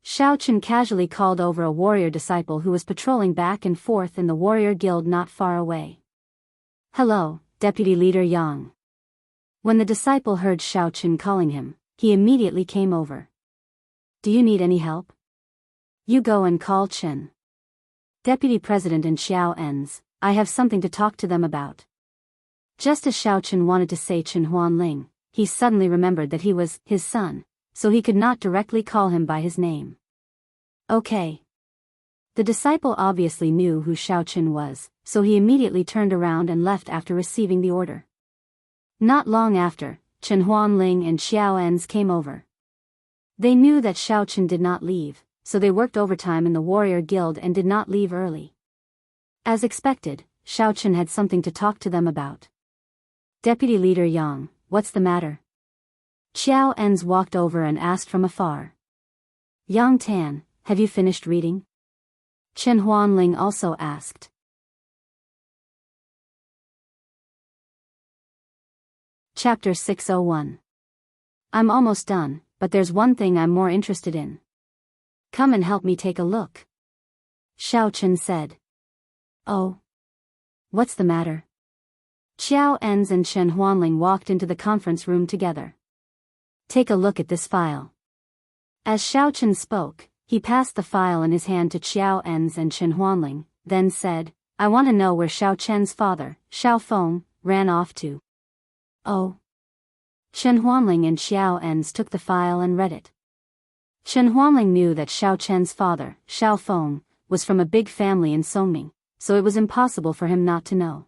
A: Xiao Chen casually called over a warrior disciple who was patrolling back and forth in the warrior guild not far away. Hello, Deputy Leader Yang. When the disciple heard Xiao Chen calling him, he immediately came over. Do you need any help? You go and call Chen. Deputy President and Xiao Ens, I have something to talk to them about. Just as Xiao Chen wanted to say Chen Huanling, he suddenly remembered that he was his son, so he could not directly call him by his name. Okay. The disciple obviously knew who Xiao Chen was, so he immediately turned around and left after receiving the order. Not long after, Chen Huanling and Xiao Ens came over. They knew that Xiao Chen did not leave, so they worked overtime in the warrior guild and did not leave early. As expected, Xiao Chen had something to talk to them about. Deputy Leader Yang, what's the matter? Xiao Ens walked over and asked from afar. Yang Tan, have you finished reading? Chen Huanling also asked. Chapter 601. I'm almost done, but there's one thing I'm more interested in. Come and help me take a look. Xiao Chen said. Oh. What's the matter? Xiao Ens and Chen Huanling walked into the conference room together. Take a look at this file. As Xiao Chen spoke, he passed the file in his hand to Xiao Ens and Chen Huanling, then said, I want to know where Xiao Chen's father, Xiao Feng, ran off to. Oh. Chen Huanling and Xiao Ens took the file and read it. Chen Huanling knew that Xiao Chen's father, Xiao Feng, was from a big family in Songming, so it was impossible for him not to know.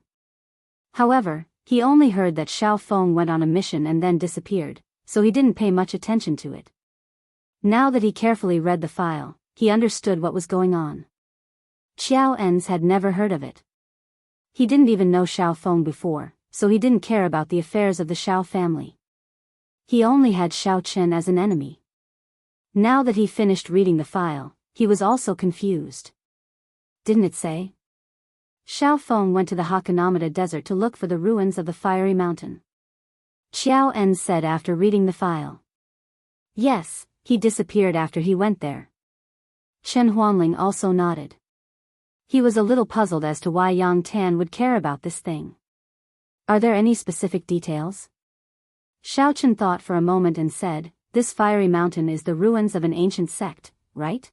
A: However, he only heard that Xiao Feng went on a mission and then disappeared, so he didn't pay much attention to it. Now that he carefully read the file, he understood what was going on. Xiao Ens had never heard of it. He didn't even know Xiao Feng before, so he didn't care about the affairs of the Xiao family. He only had Xiao Chen as an enemy. Now that he finished reading the file, he was also confused. Didn't it say? Xiao Feng went to the Hakanamada desert to look for the ruins of the fiery mountain. Xiao En said after reading the file. Yes, he disappeared after he went there. Chen Huanling also nodded. He was a little puzzled as to why Yang Tan would care about this thing. Are there any specific details? Xiao Chen thought for a moment and said, this fiery mountain is the ruins of an ancient sect, right?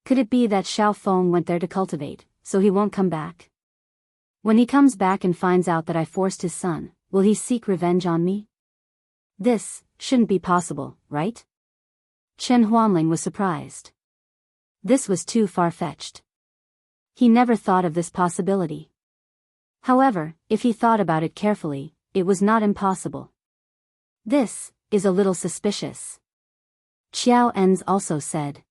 A: Could it be that Xiao Feng went there to cultivate, so he won't come back? When he comes back and finds out that I forced his son, will he seek revenge on me? This shouldn't be possible, right? Chen Huanling was surprised. This was too far-fetched. He never thought of this possibility. However, if he thought about it carefully, it was not impossible. This is a little suspicious. Xiao Enz also said.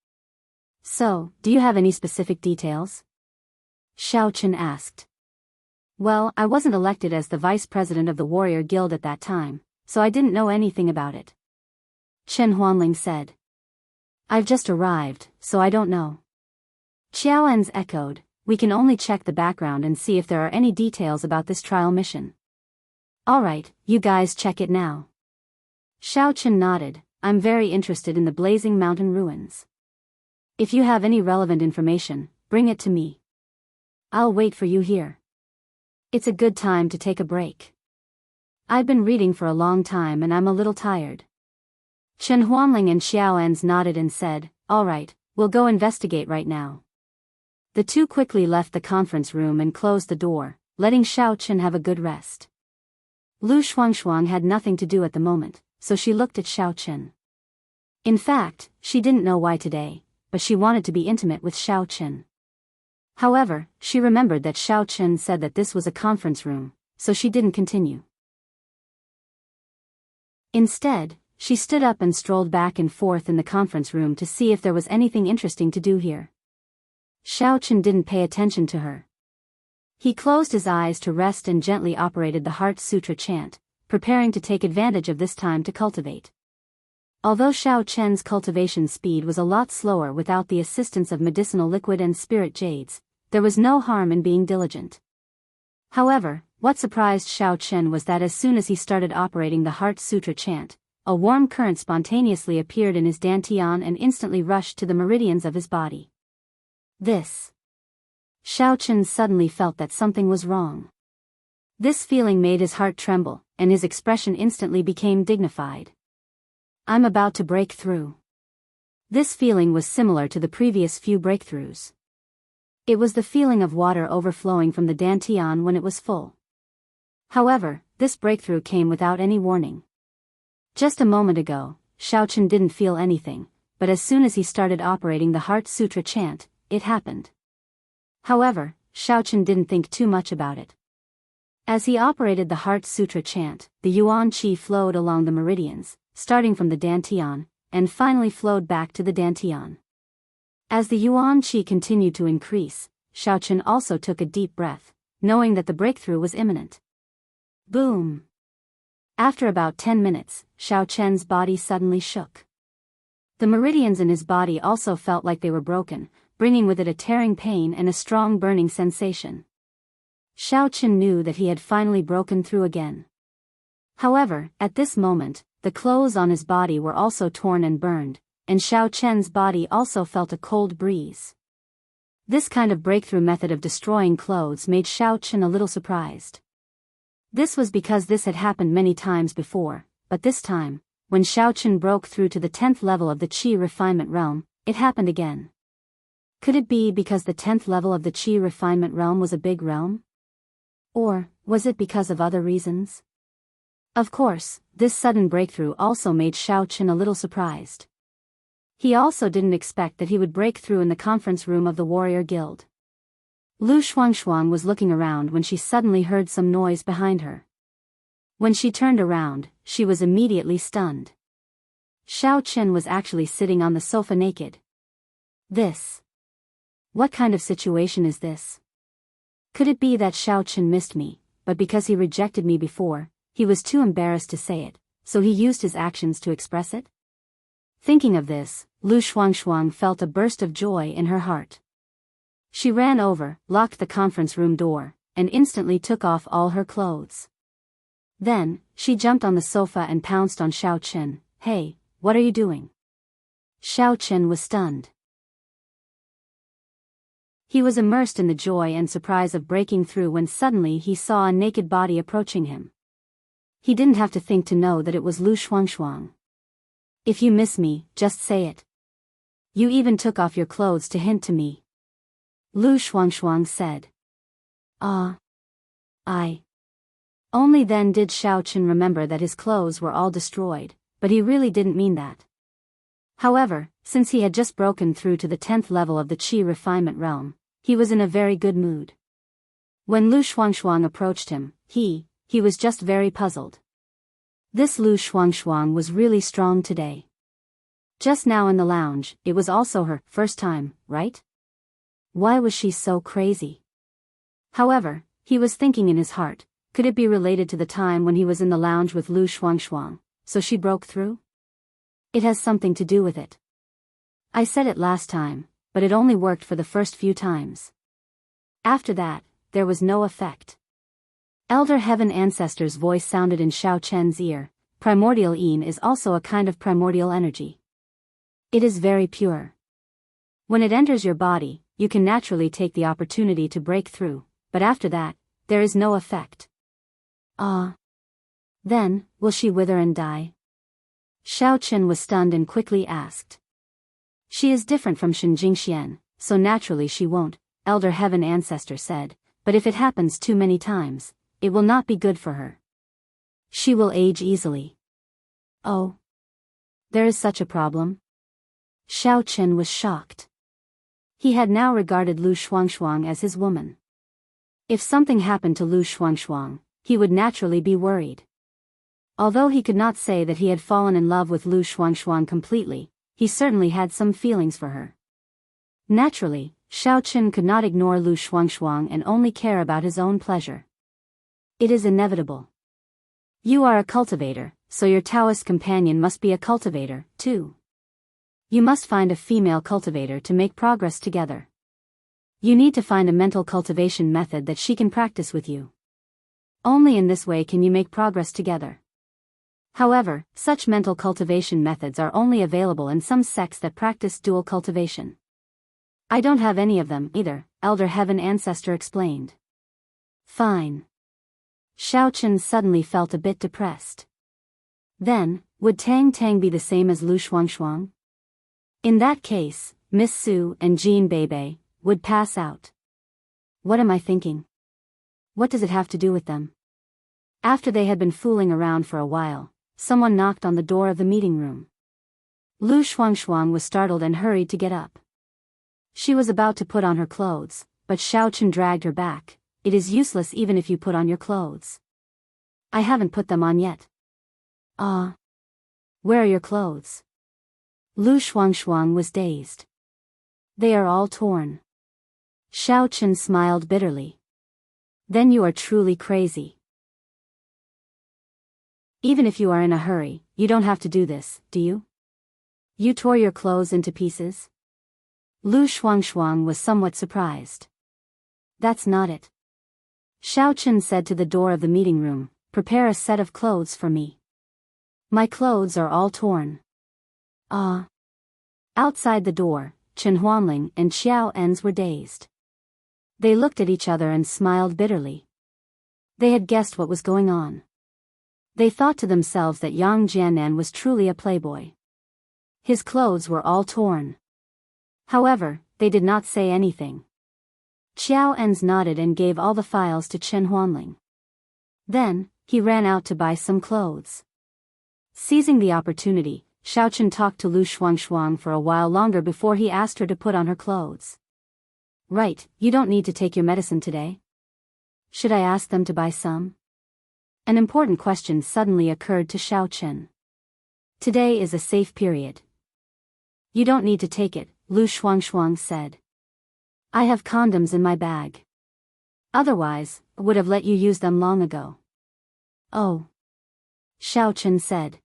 A: So, do you have any specific details? Xiao Chen asked. Well, I wasn't elected as the vice president of the warrior guild at that time, so I didn't know anything about it. Chen Huanling said. I've just arrived, so I don't know. Xiao Enz echoed, we can only check the background and see if there are any details about this trial mission. Alright, you guys check it now. Xiao Chen nodded, I'm very interested in the blazing mountain ruins. If you have any relevant information, bring it to me. I'll wait for you here. It's a good time to take a break. I've been reading for a long time and I'm a little tired. Chen Huanling and Xiao Enz nodded and said, alright, we'll go investigate right now. The two quickly left the conference room and closed the door, letting Xiao Chen have a good rest. Lu Shuangshuang had nothing to do at the moment, so she looked at Xiao Chen. In fact, she didn't know why today, but she wanted to be intimate with Xiao Chen. However, she remembered that Xiao Chen said that this was a conference room, so she didn't continue. Instead, she stood up and strolled back and forth in the conference room to see if there was anything interesting to do here. Xiao Chen didn't pay attention to her. He closed his eyes to rest and gently operated the Heart Sutra chant, preparing to take advantage of this time to cultivate. Although Xiao Chen's cultivation speed was a lot slower without the assistance of medicinal liquid and spirit jades, there was no harm in being diligent. However, what surprised Xiao Chen was that as soon as he started operating the Heart Sutra chant, a warm current spontaneously appeared in his dantian and instantly rushed to the meridians of his body. This. Xiao Chen suddenly felt that something was wrong. This feeling made his heart tremble, and his expression instantly became dignified. I'm about to break through. This feeling was similar to the previous few breakthroughs. It was the feeling of water overflowing from the dantian when it was full. However, this breakthrough came without any warning. Just a moment ago, Xiao Chen didn't feel anything, but as soon as he started operating the Heart Sutra chant, it happened. However, Xiao Chen didn't think too much about it. As he operated the Heart Sutra chant, the Yuan Qi flowed along the meridians, starting from the dantian, and finally flowed back to the dantian. As the Yuan Qi continued to increase, Xiao Chen also took a deep breath, knowing that the breakthrough was imminent. Boom! After about 10 minutes, Xiao Chen's body suddenly shook. The meridians in his body also felt like they were broken, bringing with it a tearing pain and a strong burning sensation. Xiao Chen knew that he had finally broken through again. However, at this moment, the clothes on his body were also torn and burned, and Xiao Chen's body also felt a cold breeze. This kind of breakthrough method of destroying clothes made Xiao Chen a little surprised. This was because this had happened many times before, but this time, when Xiao Chen broke through to the 10th level of the Qi refinement realm, it happened again. Could it be because the 10th level of the Qi refinement realm was a big realm? Or was it because of other reasons? Of course, this sudden breakthrough also made Xiao Chen a little surprised. He also didn't expect that he would break through in the conference room of the warrior guild. Lu Shuangshuang was looking around when she suddenly heard some noise behind her. When she turned around, she was immediately stunned. Xiao Chen was actually sitting on the sofa naked. This. What kind of situation is this? Could it be that Xiao Chen missed me, but because he rejected me before, he was too embarrassed to say it, so he used his actions to express it? Thinking of this, Lu Shuangshuang felt a burst of joy in her heart. She ran over, locked the conference room door, and instantly took off all her clothes. Then, she jumped on the sofa and pounced on Xiao Chen. Hey, what are you doing? Xiao Chen was stunned. He was immersed in the joy and surprise of breaking through when suddenly he saw a naked body approaching him. He didn't have to think to know that it was Lu Shuangshuang. If you miss me, just say it. You even took off your clothes to hint to me. Lu Shuangshuang said. I Only then did Xiao Chen remember that his clothes were all destroyed, but he really didn't mean that. However, since he had just broken through to the 10th level of the Qi refinement realm, he was in a very good mood. When Lu Shuangshuang approached him, he was just very puzzled. This Lu Shuangshuang was really strong today. Just now in the lounge, it was also her first time, right? Why was she so crazy? However, he was thinking in his heart, could it be related to the time when he was in the lounge with Lu Shuangshuang, so she broke through? It has something to do with it. I said it last time, but it only worked for the first few times. After that, there was no effect. Elder Heaven Ancestor's voice sounded in Xiao Chen's ear. Primordial Yin is also a kind of primordial energy. It is very pure. When it enters your body, you can naturally take the opportunity to break through, but after that, there is no effect. Then, will she wither and die? Xiao Chen was stunned and quickly asked. She is different from Shen Jingxian, so naturally she won't, Elder Heaven Ancestor said, but if it happens too many times, it will not be good for her. She will age easily. Oh. There is such a problem? Xiao Chen was shocked. He had now regarded Lu Shuangshuang as his woman. If something happened to Lu Shuangshuang, he would naturally be worried. Although he could not say that he had fallen in love with Lu Shuangshuang completely, he certainly had some feelings for her. Naturally, Xiao Chen could not ignore Lu Shuangshuang and only care about his own pleasure. It is inevitable. You are a cultivator, so your Taoist companion must be a cultivator, too. You must find a female cultivator to make progress together. You need to find a mental cultivation method that she can practice with you. Only in this way can you make progress together. However, such mental cultivation methods are only available in some sects that practice dual cultivation. I don't have any of them either, Elder Heaven Ancestor explained. Fine. Xiao Chen suddenly felt a bit depressed. Then, would Tang Tang be the same as Lu Shuangshuang? In that case, Miss Su and Jean Bebe would pass out. What am I thinking? What does it have to do with them? After they had been fooling around for a while, someone knocked on the door of the meeting room. Lu Shuangshuang was startled and hurried to get up. She was about to put on her clothes, but Xiao Chen dragged her back. It is useless even if you put on your clothes. I haven't put them on yet. Where are your clothes? Lu Shuangshuang was dazed. They are all torn. Xiao Chen smiled bitterly. Then you are truly crazy. Even if you are in a hurry, you don't have to do this, do you? You tore your clothes into pieces? Lu Shuangshuang was somewhat surprised. That's not it. Xiao Chen said to the door of the meeting room, prepare a set of clothes for me. My clothes are all torn. Outside the door, Chen Huanling and Xiao Ens were dazed. They looked at each other and smiled bitterly. They had guessed what was going on. They thought to themselves that Yang Jianan was truly a playboy. His clothes were all torn. However, they did not say anything. Xiao Ens nodded and gave all the files to Chen Huanling. Then, he ran out to buy some clothes. Seizing the opportunity, Xiao Chen talked to Lu Shuangshuang for a while longer before he asked her to put on her clothes. Right, you don't need to take your medicine today? Should I ask them to buy some? An important question suddenly occurred to Xiao Chen. Today is a safe period. You don't need to take it, Lu Shuangshuang said. I have condoms in my bag. Otherwise, I would have let you use them long ago. Oh. Xiao Chen said.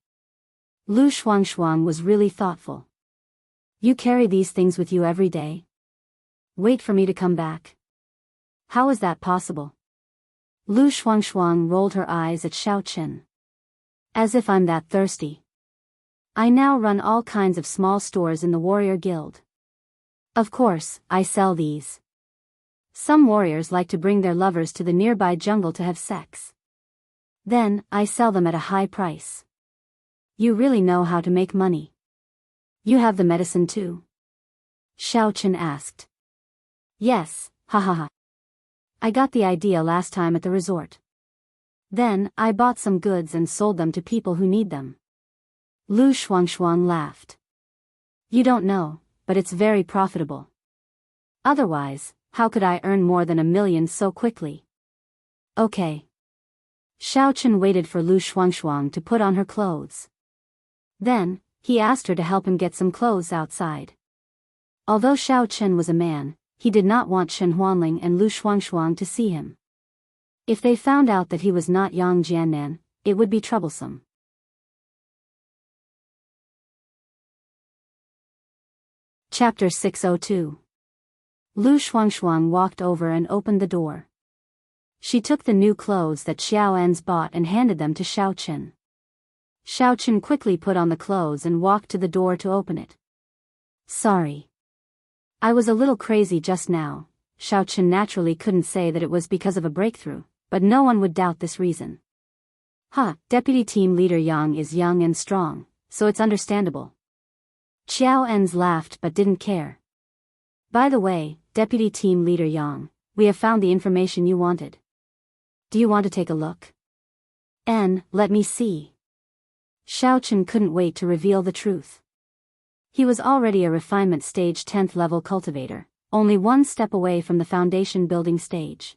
A: Lu Shuangshuang was really thoughtful. You carry these things with you every day? Wait for me to come back. How is that possible? Lu Shuangshuang rolled her eyes at Xiao Chen. As if I'm that thirsty. I now run all kinds of small stores in the warrior guild. Of course, I sell these. Some warriors like to bring their lovers to the nearby jungle to have sex. Then, I sell them at a high price. You really know how to make money. You have the medicine too? Xiao Chen asked. Yes, ha ha ha. I got the idea last time at the resort. Then, I bought some goods and sold them to people who need them. Lu Shuangshuang laughed. You don't know, but it's very profitable. Otherwise, how could I earn more than 1 million so quickly? Okay. Xiao Chen waited for Lu Shuangshuang to put on her clothes. Then, he asked her to help him get some clothes outside. Although Xiao Chen was a man, he did not want Chen Huanling and Lu Shuangshuang to see him. If they found out that he was not Yang Jiannan, it would be troublesome. Chapter 602. Lu Shuangshuang walked over and opened the door. She took the new clothes that Xiao En's bought and handed them to Xiao Chen. Xiao Chen quickly put on the clothes and walked to the door to open it. Sorry. I was a little crazy just now. Xiao Chen naturally couldn't say that it was because of a breakthrough, but no one would doubt this reason. Deputy Team Leader Yang is young and strong, so it's understandable. Xiao En's laughed but didn't care. By the way, Deputy Team Leader Yang, we have found the information you wanted. Do you want to take a look? Let me see. Xiao Chen couldn't wait to reveal the truth. He was already a refinement stage 10th level cultivator, only one step away from the foundation building stage.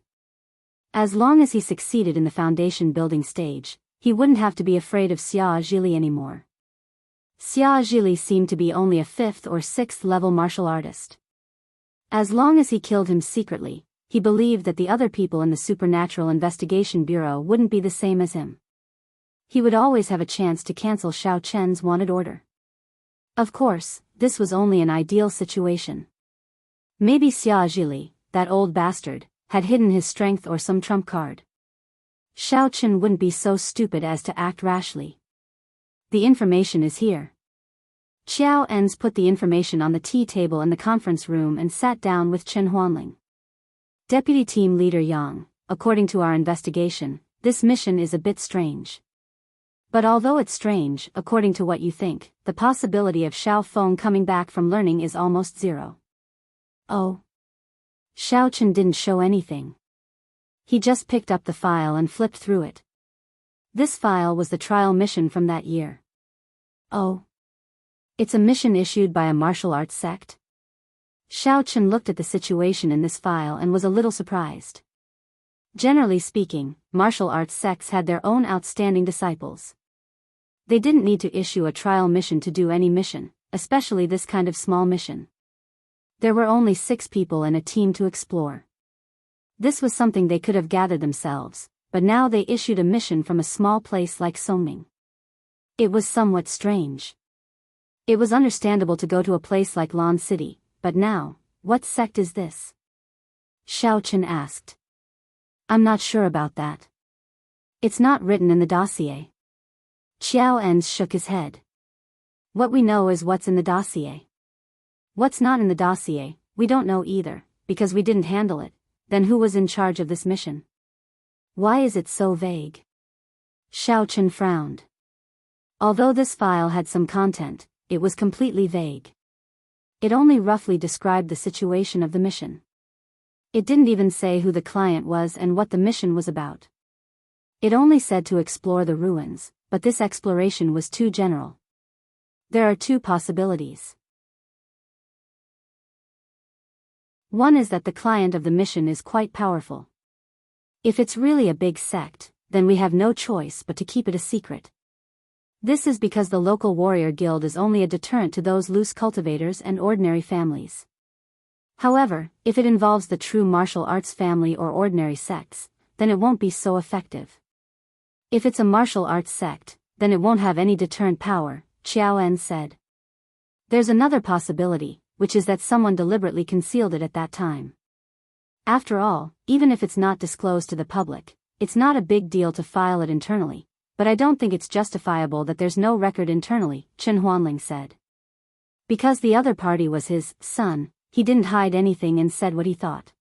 A: As long as he succeeded in the foundation building stage, he wouldn't have to be afraid of Xia Zhili anymore. Xia Zhili seemed to be only a 5th or 6th level martial artist. As long as he killed him secretly, he believed that the other people in the Supernatural Investigation Bureau wouldn't be the same as him. He would always have a chance to cancel Xiao Chen's wanted order. Of course, this was only an ideal situation. Maybe Xia Zhili, that old bastard, had hidden his strength or some trump card. Xiao Chen wouldn't be so stupid as to act rashly. The information is here. Xiao En's put the information on the tea table in the conference room and sat down with Chen Huanling. Deputy Team Leader Yang, according to our investigation, this mission is a bit strange. But although it's strange, according to what you think, the possibility of Xiao Feng coming back from learning is almost zero. Oh. Xiao Chen didn't show anything. He just picked up the file and flipped through it. This file was the trial mission from that year. Oh. It's a mission issued by a martial arts sect? Xiao Chen looked at the situation in this file and was a little surprised. Generally speaking, martial arts sects had their own outstanding disciples. They didn't need to issue a trial mission to do any mission, especially this kind of small mission. There were only 6 people in a team to explore. This was something they could have gathered themselves, but now they issued a mission from a small place like Songming. It was somewhat strange. It was understandable to go to a place like Lan City, but now, what sect is this? Xiao Chen asked. I'm not sure about that. It's not written in the dossier. Xiao En shook his head. What we know is what's in the dossier. What's not in the dossier, we don't know either, because we didn't handle it. Then who was in charge of this mission? Why is it so vague? Xiao Chen frowned. Although this file had some content, it was completely vague. It only roughly described the situation of the mission. It didn't even say who the client was and what the mission was about. It only said to explore the ruins, but this exploration was too general. There are 2 possibilities. One is that the client of the mission is quite powerful. If it's really a big sect, then we have no choice but to keep it a secret. This is because the local warrior guild is only a deterrent to those loose cultivators and ordinary families. However, if it involves the true martial arts family or ordinary sects, then it won't be so effective. If it's a martial arts sect, then it won't have any deterrent power, Xiao En said. There's another possibility, which is that someone deliberately concealed it at that time. After all, even if it's not disclosed to the public, it's not a big deal to file it internally, but I don't think it's justifiable that there's no record internally, Chen Huanling said. Because the other party was his son, he didn't hide anything and said what he thought.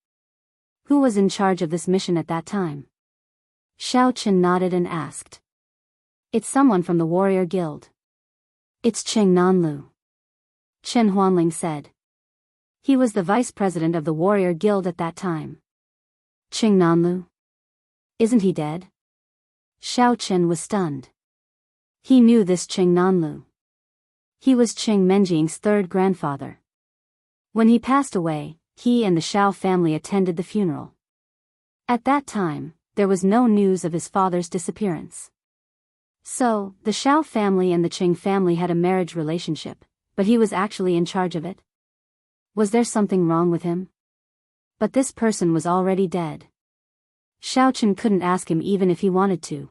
A: Who was in charge of this mission at that time? Xiao Chen nodded and asked. It's someone from the warrior guild. It's Cheng Nanlu. Chen Huanling said. He was the vice president of the warrior guild at that time. Cheng Nanlu? Isn't he dead? Xiao Chen was stunned. He knew this Qing Nanlu. He was Qing Menjing's third grandfather. When he passed away, he and the Xiao family attended the funeral. At that time, there was no news of his father's disappearance. So, the Xiao family and the Qing family had a marriage relationship, but he was actually in charge of it? Was there something wrong with him? But this person was already dead. Xiao Chen couldn't ask him even if he wanted to.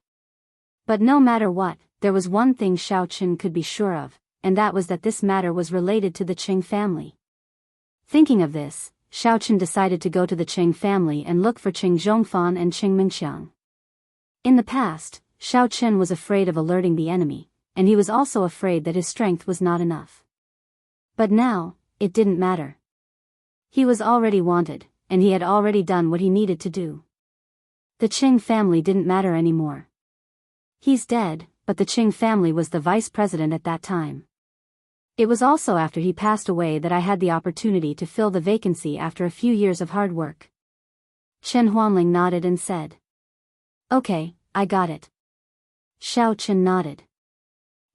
A: But no matter what, there was one thing Xiao Chen could be sure of, and that was that this matter was related to the Qing family. Thinking of this, Xiao Chen decided to go to the Qing family and look for Qing Zhongfan and Qing Mingxiang. In the past, Xiao Chen was afraid of alerting the enemy, and he was also afraid that his strength was not enough. But now, it didn't matter. He was already wanted, and he had already done what he needed to do. The Qing family didn't matter anymore. He's dead, but the Qing family was the vice president at that time. It was also after he passed away that I had the opportunity to fill the vacancy after a few years of hard work. Chen Huanling nodded and said, "Okay, I got it." Xiao Chen nodded.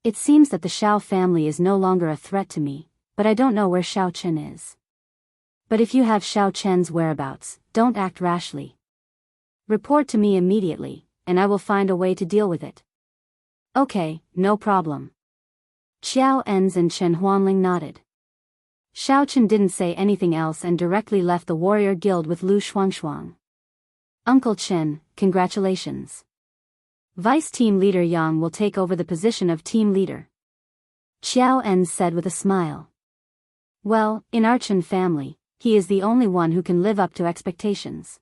A: "It seems that the Xiao family is no longer a threat to me, but I don't know where Xiao Chen is. But if you have Xiao Chen's whereabouts, don't act rashly. Report to me immediately, and I will find a way to deal with it." "Okay, no problem." Xiao Enz and Chen Huanling nodded. Xiao Chen didn't say anything else and directly left the warrior guild with Lu Shuangshuang. "Uncle Chen, congratulations. Vice team leader Yang will take over the position of team leader," Xiao Enz said with a smile. "Well, in our Chen family, he is the only one who can live up to expectations,"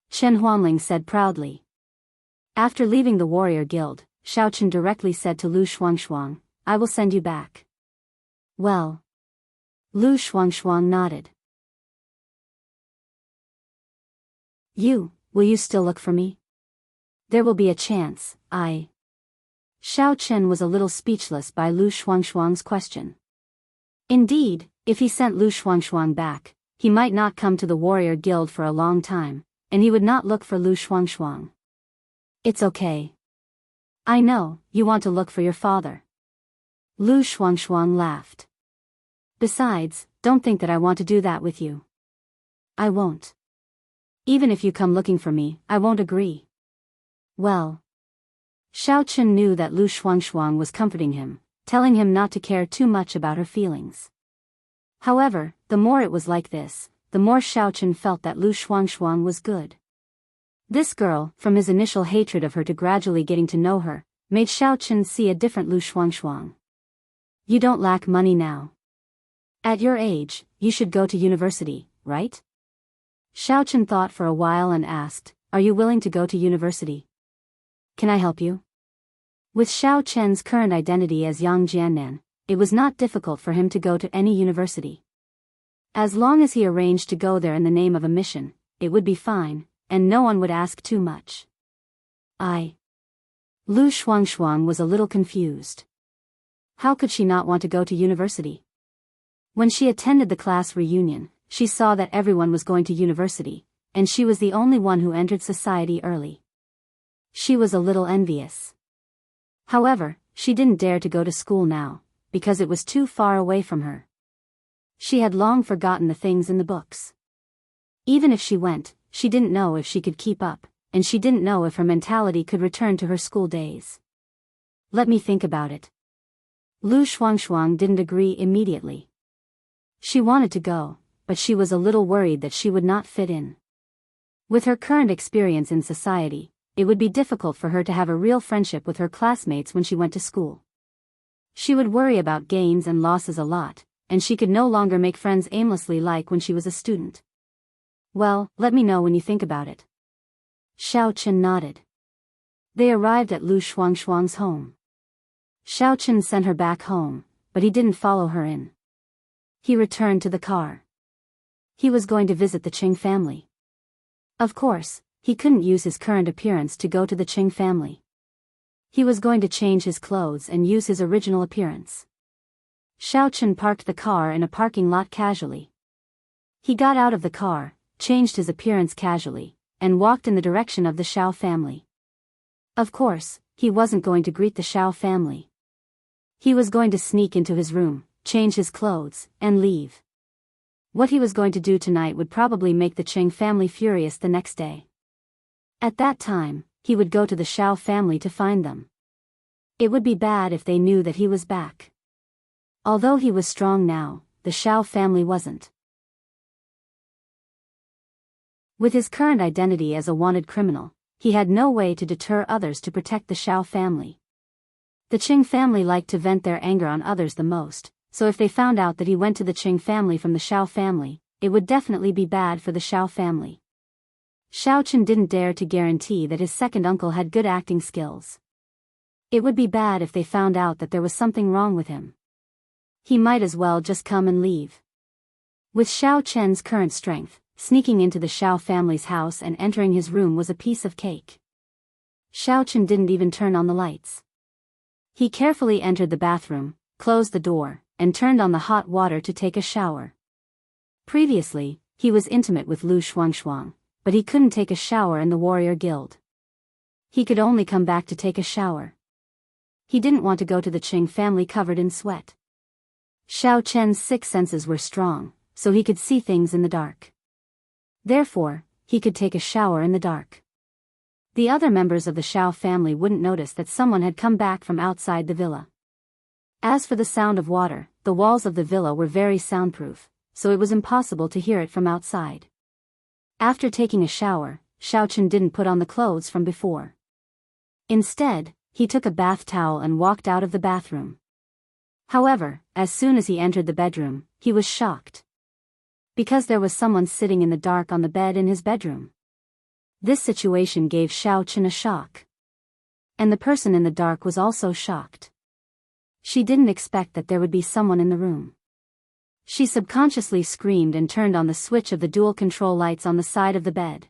A: Chen Huanling said proudly. After leaving the warrior guild, Xiao Chen directly said to Lu Shuangshuang, "I will send you back." "Well." Lu Shuangshuang nodded. Will you still look for me? There will be a chance, Xiao Chen was a little speechless by Lu Shuangshuang's question. Indeed, if he sent Lu Shuangshuang back, he might not come to the warrior guild for a long time, and he would not look for Lu Shuangshuang. "It's okay. I know, you want to look for your father." Lu Shuangshuang laughed. "Besides, don't think that I want to do that with you. I won't. Even if you come looking for me, I won't agree." "Well." Xiao Chen knew that Lu Shuangshuang was comforting him, telling him not to care too much about her feelings. However, the more it was like this, the more Xiao Chen felt that Lu Shuangshuang was good. This girl, from his initial hatred of her to gradually getting to know her, made Xiao Chen see a different Lu Shuangshuang. "You don't lack money now. At your age, you should go to university, right?" Xiao Chen thought for a while and asked, "Are you willing to go to university? Can I help you?" With Xiao Chen's current identity as Yang Jiannan, it was not difficult for him to go to any university. As long as he arranged to go there in the name of a mission, it would be fine, and no one would ask too much. Lu Shuangshuang was a little confused. How could she not want to go to university? When she attended the class reunion, she saw that everyone was going to university, and she was the only one who entered society early. She was a little envious. However, she didn't dare to go to school now, because it was too far away from her. She had long forgotten the things in the books. Even if she went, she didn't know if she could keep up, and she didn't know if her mentality could return to her school days. "Let me think about it." Lu Shuangshuang didn't agree immediately. She wanted to go, but she was a little worried that she would not fit in. With her current experience in society, it would be difficult for her to have a real friendship with her classmates when she went to school. She would worry about gains and losses a lot, and she could no longer make friends aimlessly like when she was a student. "Well, let me know when you think about it." Xiao Chen nodded. They arrived at Lu Shuangshuang's home. Xiao Chen sent her back home, but he didn't follow her in. He returned to the car. He was going to visit the Qing family. Of course, he couldn't use his current appearance to go to the Qing family. He was going to change his clothes and use his original appearance. Xiao Chen parked the car in a parking lot casually. He got out of the car, changed his appearance casually, and walked in the direction of the Xiao family. Of course, he wasn't going to greet the Xiao family. He was going to sneak into his room, change his clothes, and leave. What he was going to do tonight would probably make the Qing family furious the next day. At that time, he would go to the Xiao family to find them. It would be bad if they knew that he was back. Although he was strong now, the Xiao family wasn't. With his current identity as a wanted criminal, he had no way to deter others to protect the Xiao family. The Qing family liked to vent their anger on others the most, so if they found out that he went to the Qing family from the Xiao family, it would definitely be bad for the Xiao family. Xiao Chen didn't dare to guarantee that his second uncle had good acting skills. It would be bad if they found out that there was something wrong with him. He might as well just come and leave. With Xiao Chen's current strength, sneaking into the Xiao family's house and entering his room was a piece of cake. Xiao Chen didn't even turn on the lights. He carefully entered the bathroom, closed the door, and turned on the hot water to take a shower. Previously, he was intimate with Lu Shuangshuang, but he couldn't take a shower in the warrior guild. He could only come back to take a shower. He didn't want to go to the Qing family covered in sweat. Xiao Chen's six senses were strong, so he could see things in the dark. Therefore, he could take a shower in the dark. The other members of the Xiao family wouldn't notice that someone had come back from outside the villa. As for the sound of water, the walls of the villa were very soundproof, so it was impossible to hear it from outside. After taking a shower, Xiao Chen didn't put on the clothes from before. Instead, he took a bath towel and walked out of the bathroom. However, as soon as he entered the bedroom, he was shocked. Because there was someone sitting in the dark on the bed in his bedroom. This situation gave Xiao Chen a shock. And the person in the dark was also shocked. She didn't expect that there would be someone in the room. She subconsciously screamed and turned on the switch of the dual control lights on the side of the bed.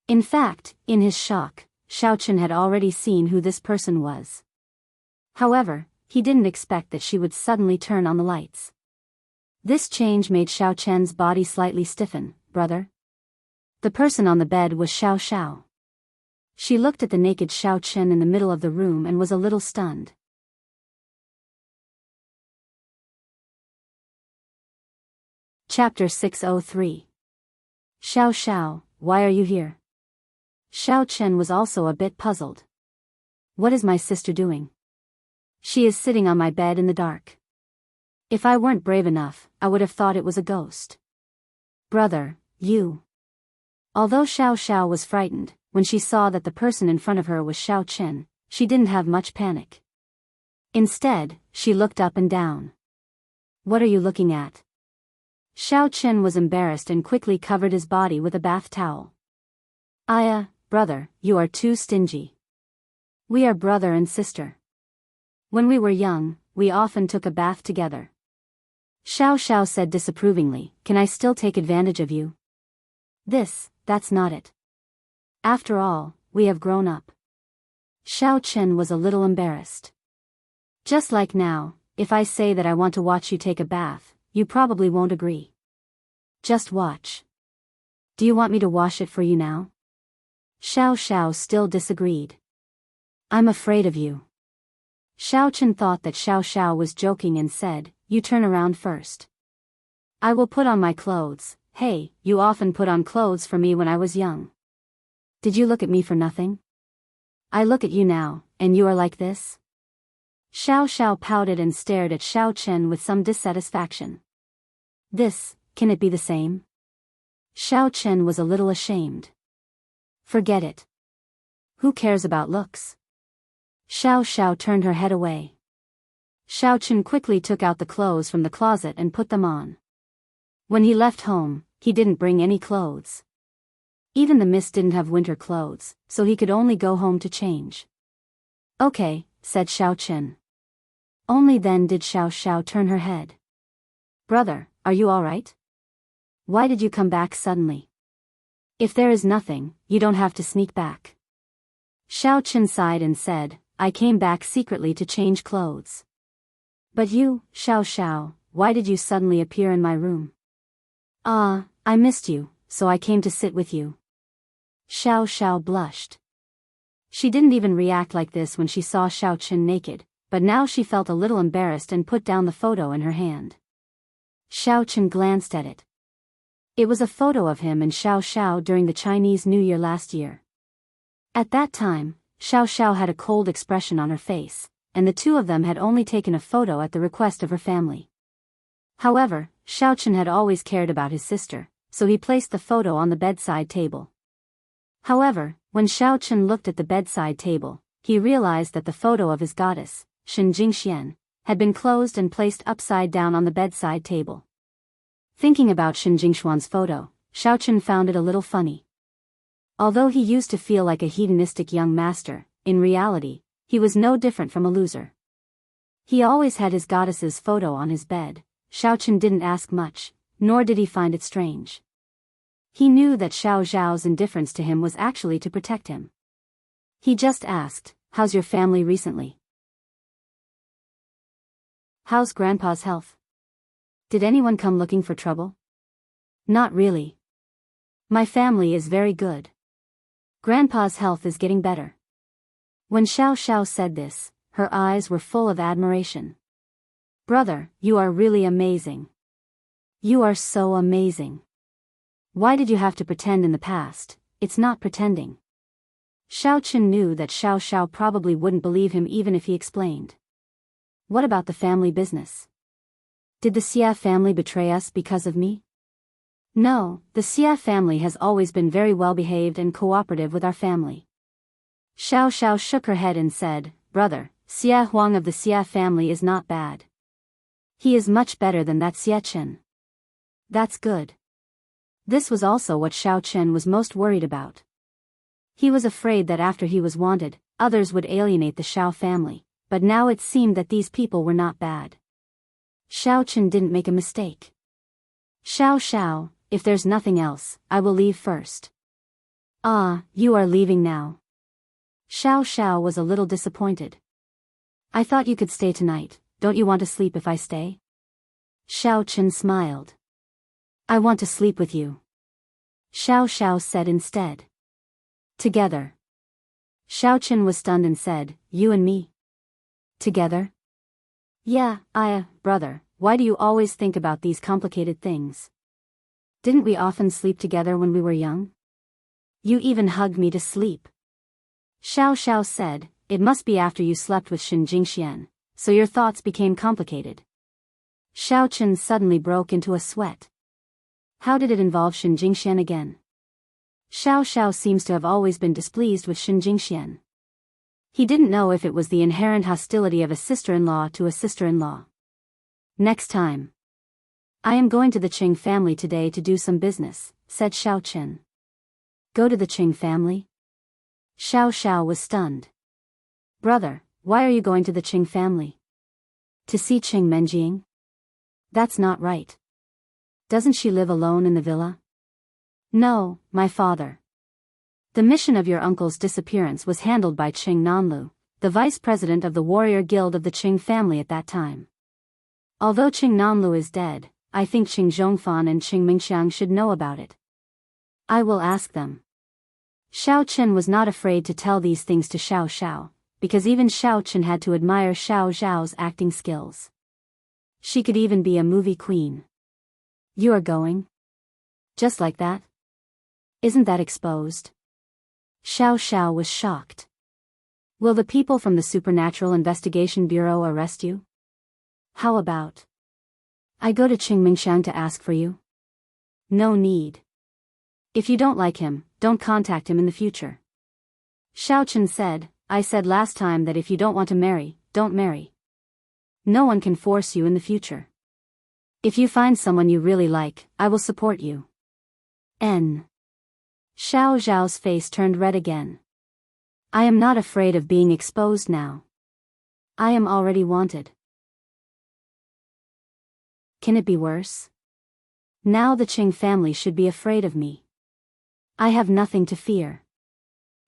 A: In fact, in his shock, Xiao Chen had already seen who this person was. However, he didn't expect that she would suddenly turn on the lights. This change made Xiao Chen's body slightly stiffen. Brother? The person on the bed was Xiao Xiao. She looked at the naked Xiao Chen in the middle of the room and was a little stunned. Chapter 603. Xiao Xiao, why are you here? Xiao Chen was also a bit puzzled. What is my sister doing? She is sitting on my bed in the dark. If I weren't brave enough, I would have thought it was a ghost. Brother, you. Although Xiao Xiao was frightened, when she saw that the person in front of her was Xiao Chen, she didn't have much panic. Instead, she looked up and down. What are you looking at? Xiao Chen was embarrassed and quickly covered his body with a bath towel. Brother, you are too stingy. We are brother and sister. When we were young, we often took a bath together. Xiao Xiao said disapprovingly, can I still take advantage of you? That's not it. After all, we have grown up. Xiao Chen was a little embarrassed. Just like now, if I say that I want to watch you take a bath, you probably won't agree. Just watch. Do you want me to wash it for you now? Xiao Xiao still disagreed. I'm afraid of you. Xiao Chen thought that Xiao Xiao was joking and said, you turn around first. I will put on my clothes. Hey, you often put on clothes for me when I was young. Did you look at me for nothing? I look at you now, and you are like this? Xiao Xiao pouted and stared at Xiao Chen with some dissatisfaction. Can it be the same? Xiao Chen was a little ashamed. Forget it. Who cares about looks? Xiao Xiao turned her head away. Xiao Chen quickly took out the clothes from the closet and put them on. When he left home, he didn't bring any clothes. Even the miss didn't have winter clothes, so he could only go home to change. Okay, said Xiao Chen. Only then did Xiao Xiao turn her head. Brother, are you all right? Why did you come back suddenly? If there is nothing, you don't have to sneak back. Xiao Chen sighed and said, I came back secretly to change clothes. But you, Xiao Xiao, why did you suddenly appear in my room? I missed you, so I came to sit with you. Xiao Xiao blushed. She didn't even react like this when she saw Xiao Chen naked, but now she felt a little embarrassed and put down the photo in her hand. Xiao Chen glanced at it. It was a photo of him and Xiao Xiao during the Chinese New Year last year. At that time, Xiao Xiao had a cold expression on her face, and the two of them had only taken a photo at the request of her family. However, Xiao Chen had always cared about his sister, so he placed the photo on the bedside table. However, when Xiao Chen looked at the bedside table, he realized that the photo of his goddess, Shen Jingxian, had been closed and placed upside down on the bedside table. Thinking about Shen Jingxuan's photo, Xiao Chen found it a little funny. Although he used to feel like a hedonistic young master, in reality, he was no different from a loser. He always had his goddess's photo on his bed. Xiao Chen didn't ask much, nor did he find it strange. He knew that Xiao Zhao's indifference to him was actually to protect him. He just asked, "How's your family recently? How's Grandpa's health? Did anyone come looking for trouble?" "Not really. My family is very good. Grandpa's health is getting better." When Xiao Xiao said this, her eyes were full of admiration. "Brother, you are really amazing. You are so amazing. Why did you have to pretend in the past? It's not pretending." Xiao Chen knew that Xiao Xiao probably wouldn't believe him even if he explained. "What about the family business? Did the Xia family betray us because of me?" "No, the Xia family has always been very well behaved and cooperative with our family." Xiao Xiao shook her head and said, "Brother, Xia Huang of the Xia family is not bad. He is much better than that Xia Chen." "That's good." This was also what Xiao Chen was most worried about. He was afraid that after he was wanted, others would alienate the Xiao family, but now it seemed that these people were not bad. Xiao Chen didn't make a mistake. "Xiao Xiao, if there's nothing else, I will leave first." "Ah, you are leaving now." Xiao Xiao was a little disappointed. "I thought you could stay tonight. Don't you want to sleep if I stay?" Xiao Chen smiled. "I want to sleep with you," Xiao Xiao said instead. "Together." Xiao Chen was stunned and said, "You and me? Together?" "Yeah, brother, why do you always think about these complicated things? Didn't we often sleep together when we were young? You even hugged me to sleep." Xiao Xiao said, "It must be after you slept with Shen Jingxian, so your thoughts became complicated." Xiao Chen suddenly broke into a sweat. How did it involve Shen Jingxian again? Xiao Xiao seems to have always been displeased with Shen Jingxian. He didn't know if it was the inherent hostility of a sister-in-law to a sister-in-law. "Next time. I am going to the Qing family today to do some business," said Xiao Chen. "Go to the Qing family?" Xiao Xiao was stunned. "Brother, why are you going to the Qing family? To see Qing Menjing? That's not right. Doesn't she live alone in the villa?" "No, my father. The mission of your uncle's disappearance was handled by Qing Nanlu, the vice president of the warrior guild of the Qing family at that time. Although Qing Nanlu is dead, I think Qing Zhongfan and Qing Mingxiang should know about it. I will ask them." Xiao Chen was not afraid to tell these things to Xiao Xiao, because even Xiao Chen had to admire Xiao Zhao's acting skills. She could even be a movie queen. "You are going? Just like that? Isn't that exposed?" Xiao Xiao was shocked. "Will the people from the Supernatural Investigation Bureau arrest you? How about I go to Qing Mingxiang to ask for you?" "No need. If you don't like him, don't contact him in the future." Xiao Chen said, "I said last time that if you don't want to marry, don't marry. No one can force you in the future. If you find someone you really like, I will support you." Xiao Zhao's face turned red again. "I am not afraid of being exposed now. I am already wanted. Can it be worse? Now the Qing family should be afraid of me. I have nothing to fear.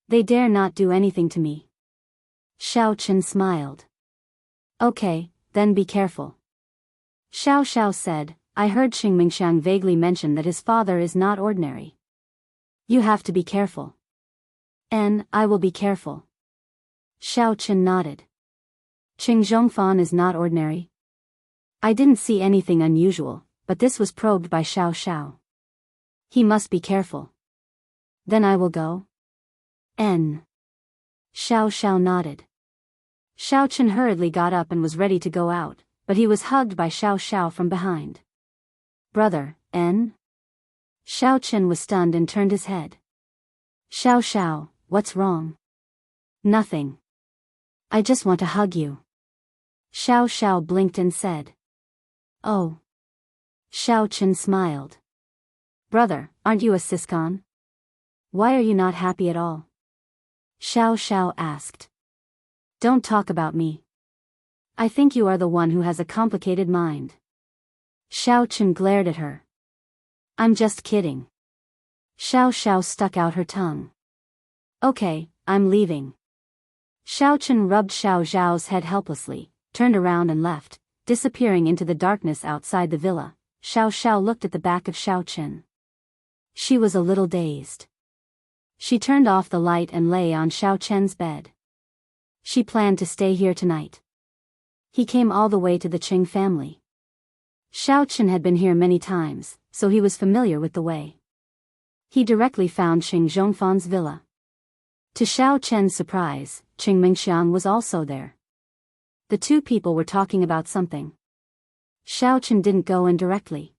A: They dare not do anything to me." Xiao Chen smiled. "Okay, then be careful." Xiao Xiao said, "I heard Qing Mingxiang vaguely mention that his father is not ordinary. You have to be careful." "I will be careful." Xiao Chen nodded. Qing Zhongfan is not ordinary. I didn't see anything unusual, but this was probed by Xiao Xiao. He must be careful. Then I will go. Xiao Xiao nodded. Xiao Chen hurriedly got up and was ready to go out, but he was hugged by Xiao Xiao from behind. Brother, Xiao Chen was stunned and turned his head. Xiao Xiao, what's wrong? Nothing. I just want to hug you. Xiao Xiao blinked and said. Oh. Xiao Chen smiled. Brother, aren't you a siscon? Why are you not happy at all? Xiao Xiao asked. Don't talk about me. I think you are the one who has a complicated mind. Xiao Chen glared at her. I'm just kidding. Xiao Xiao stuck out her tongue. Okay, I'm leaving. Xiao Chen rubbed Xiao Zhao's head helplessly, turned around and left, disappearing into the darkness outside the villa. Xiao Xiao looked at the back of Xiao Chen. She was a little dazed. She turned off the light and lay on Xiao Chen's bed. She planned to stay here tonight. He came all the way to the Qing family. Xiao Chen had been here many times, so he was familiar with the way. He directly found Qing Zhongfan's villa. To Xiao Chen's surprise, Qing Mingxiang was also there. The two people were talking about something. Xiao Chen didn't go in directly.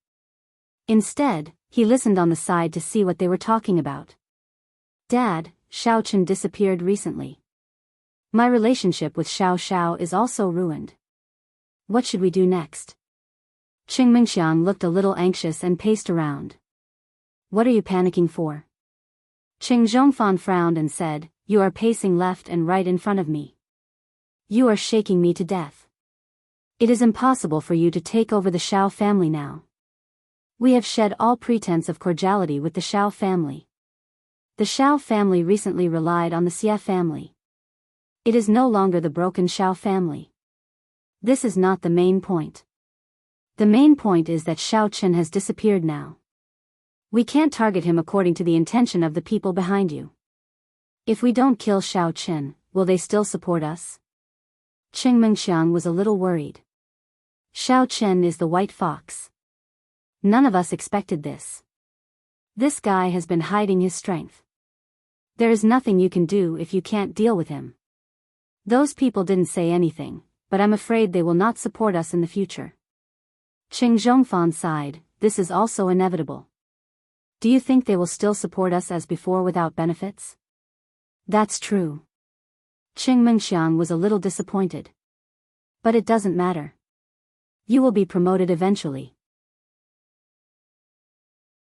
A: Instead, he listened on the side to see what they were talking about. Dad, Xiao Chen disappeared recently. My relationship with Xiao Xiao is also ruined. What should we do next? Qing Mingxiang looked a little anxious and paced around. What are you panicking for? Qing Zhongfan frowned and said, You are pacing left and right in front of me. You are shaking me to death. It is impossible for you to take over the Xiao family now. We have shed all pretense of cordiality with the Xiao family. The Xiao family recently relied on the Xia family. It is no longer the broken Xiao family. This is not the main point. The main point is that Xiao Chen has disappeared now. We can't target him according to the intention of the people behind you. If we don't kill Xiao Chen, will they still support us? Qing Mingxiang was a little worried. Xiao Chen is the white fox. None of us expected this. This guy has been hiding his strength. There is nothing you can do if you can't deal with him. Those people didn't say anything, but I'm afraid they will not support us in the future. Qing Zhongfan sighed, this is also inevitable. Do you think they will still support us as before without benefits? That's true. Qing Mingxiang was a little disappointed. But it doesn't matter. You will be promoted eventually.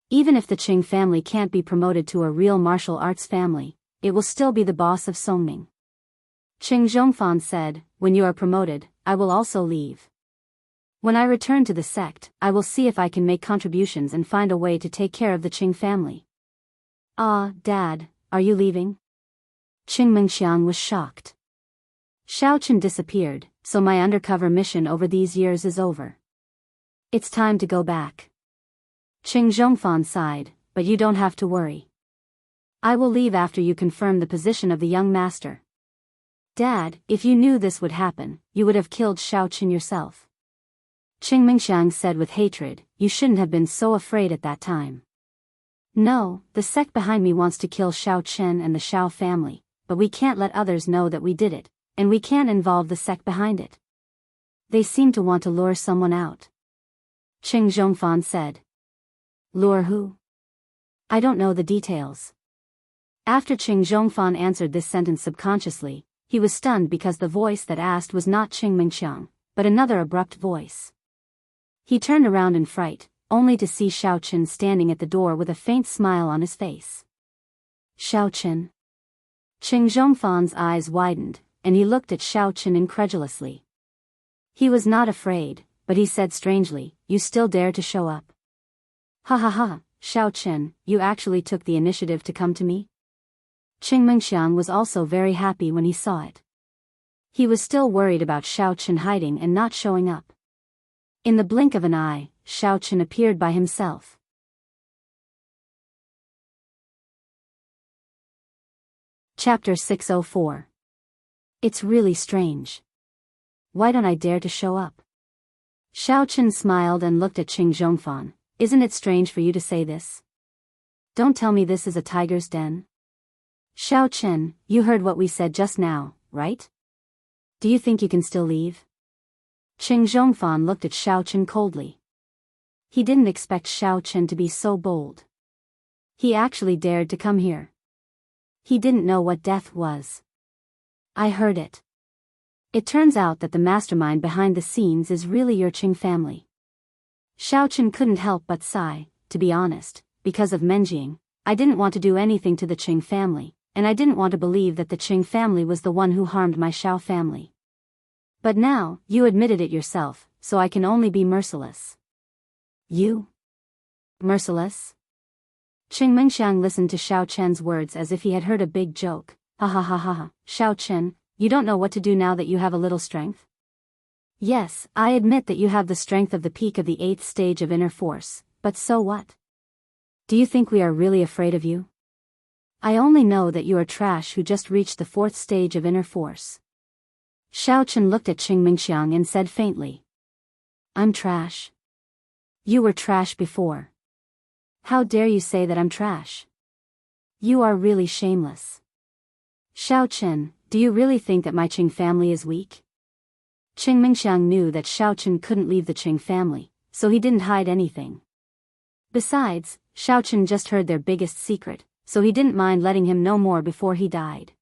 A: Even if the Qing family can't be promoted to a real martial arts family, it will still be the boss of Songming. Qing Zhongfan said, when you are promoted, I will also leave. When I return to the sect, I will see if I can make contributions and find a way to take care of the Qing family. Ah, Dad, are you leaving? Qing Mingxiang was shocked. Xiao Chen disappeared, so my undercover mission over these years is over. It's time to go back. Qing Zhongfan sighed, but you don't have to worry. I will leave after you confirm the position of the young master. Dad, if you knew this would happen, you would have killed Xiao Chen yourself. Qing Mingxiang said with hatred, you shouldn't have been so afraid at that time. No, the sect behind me wants to kill Xiao Chen and the Xiao family, but we can't let others know that we did it, and we can't involve the sect behind it. They seem to want to lure someone out. Qing Zhongfan said. Lure who? I don't know the details. After Qing Zhongfan answered this sentence subconsciously, he was stunned because the voice that asked was not Qing Mingxiang, but another abrupt voice. He turned around in fright, only to see Xiao Chen standing at the door with a faint smile on his face. Xiao Chen? Qing Zhongfan's eyes widened, and he looked at Xiao Chen incredulously. He was not afraid, but he said strangely, you still dare to show up? Ha ha ha, Xiao Chen, you actually took the initiative to come to me? Qing Mingxiang was also very happy when he saw it. He was still worried about Xiao Chen hiding and not showing up. In the blink of an eye, Xiao Chen appeared by himself. Chapter 604. It's really strange. Why don't I dare to show up? Xiao Chen smiled and looked at Qing Zhongfan. Isn't it strange for you to say this? Don't tell me this is a tiger's den. Xiao Chen, you heard what we said just now, right? Do you think you can still leave? Qing Zhongfan looked at Xiao Chen coldly. He didn't expect Xiao Chen to be so bold. He actually dared to come here. He didn't know what death was. I heard it. It turns out that the mastermind behind the scenes is really your Qing family. Xiao Chen couldn't help but sigh. To be honest, because of Menjing, I didn't want to do anything to the Qing family, and I didn't want to believe that the Qing family was the one who harmed my Xiao family. But now, you admitted it yourself, so I can only be merciless. You? Merciless? Qing Mengxiang listened to Xiao Chen's words as if he had heard a big joke. Ha ha ha ha ha, Xiao Chen, you don't know what to do now that you have a little strength? Yes, I admit that you have the strength of the peak of the 8th stage of inner force, but so what? Do you think we are really afraid of you? I only know that you are trash who just reached the 4th stage of inner force. Xiao Chen looked at Qing Mengxiang and said faintly. I'm trash. You were trash before. How dare you say that I'm trash? You are really shameless. Xiao Chen, do you really think that my Qing family is weak? Qing Mengxiang knew that Xiao Chen couldn't leave the Qing family, so he didn't hide anything. Besides, Xiao Chen just heard their biggest secret, so he didn't mind letting him know more before he died.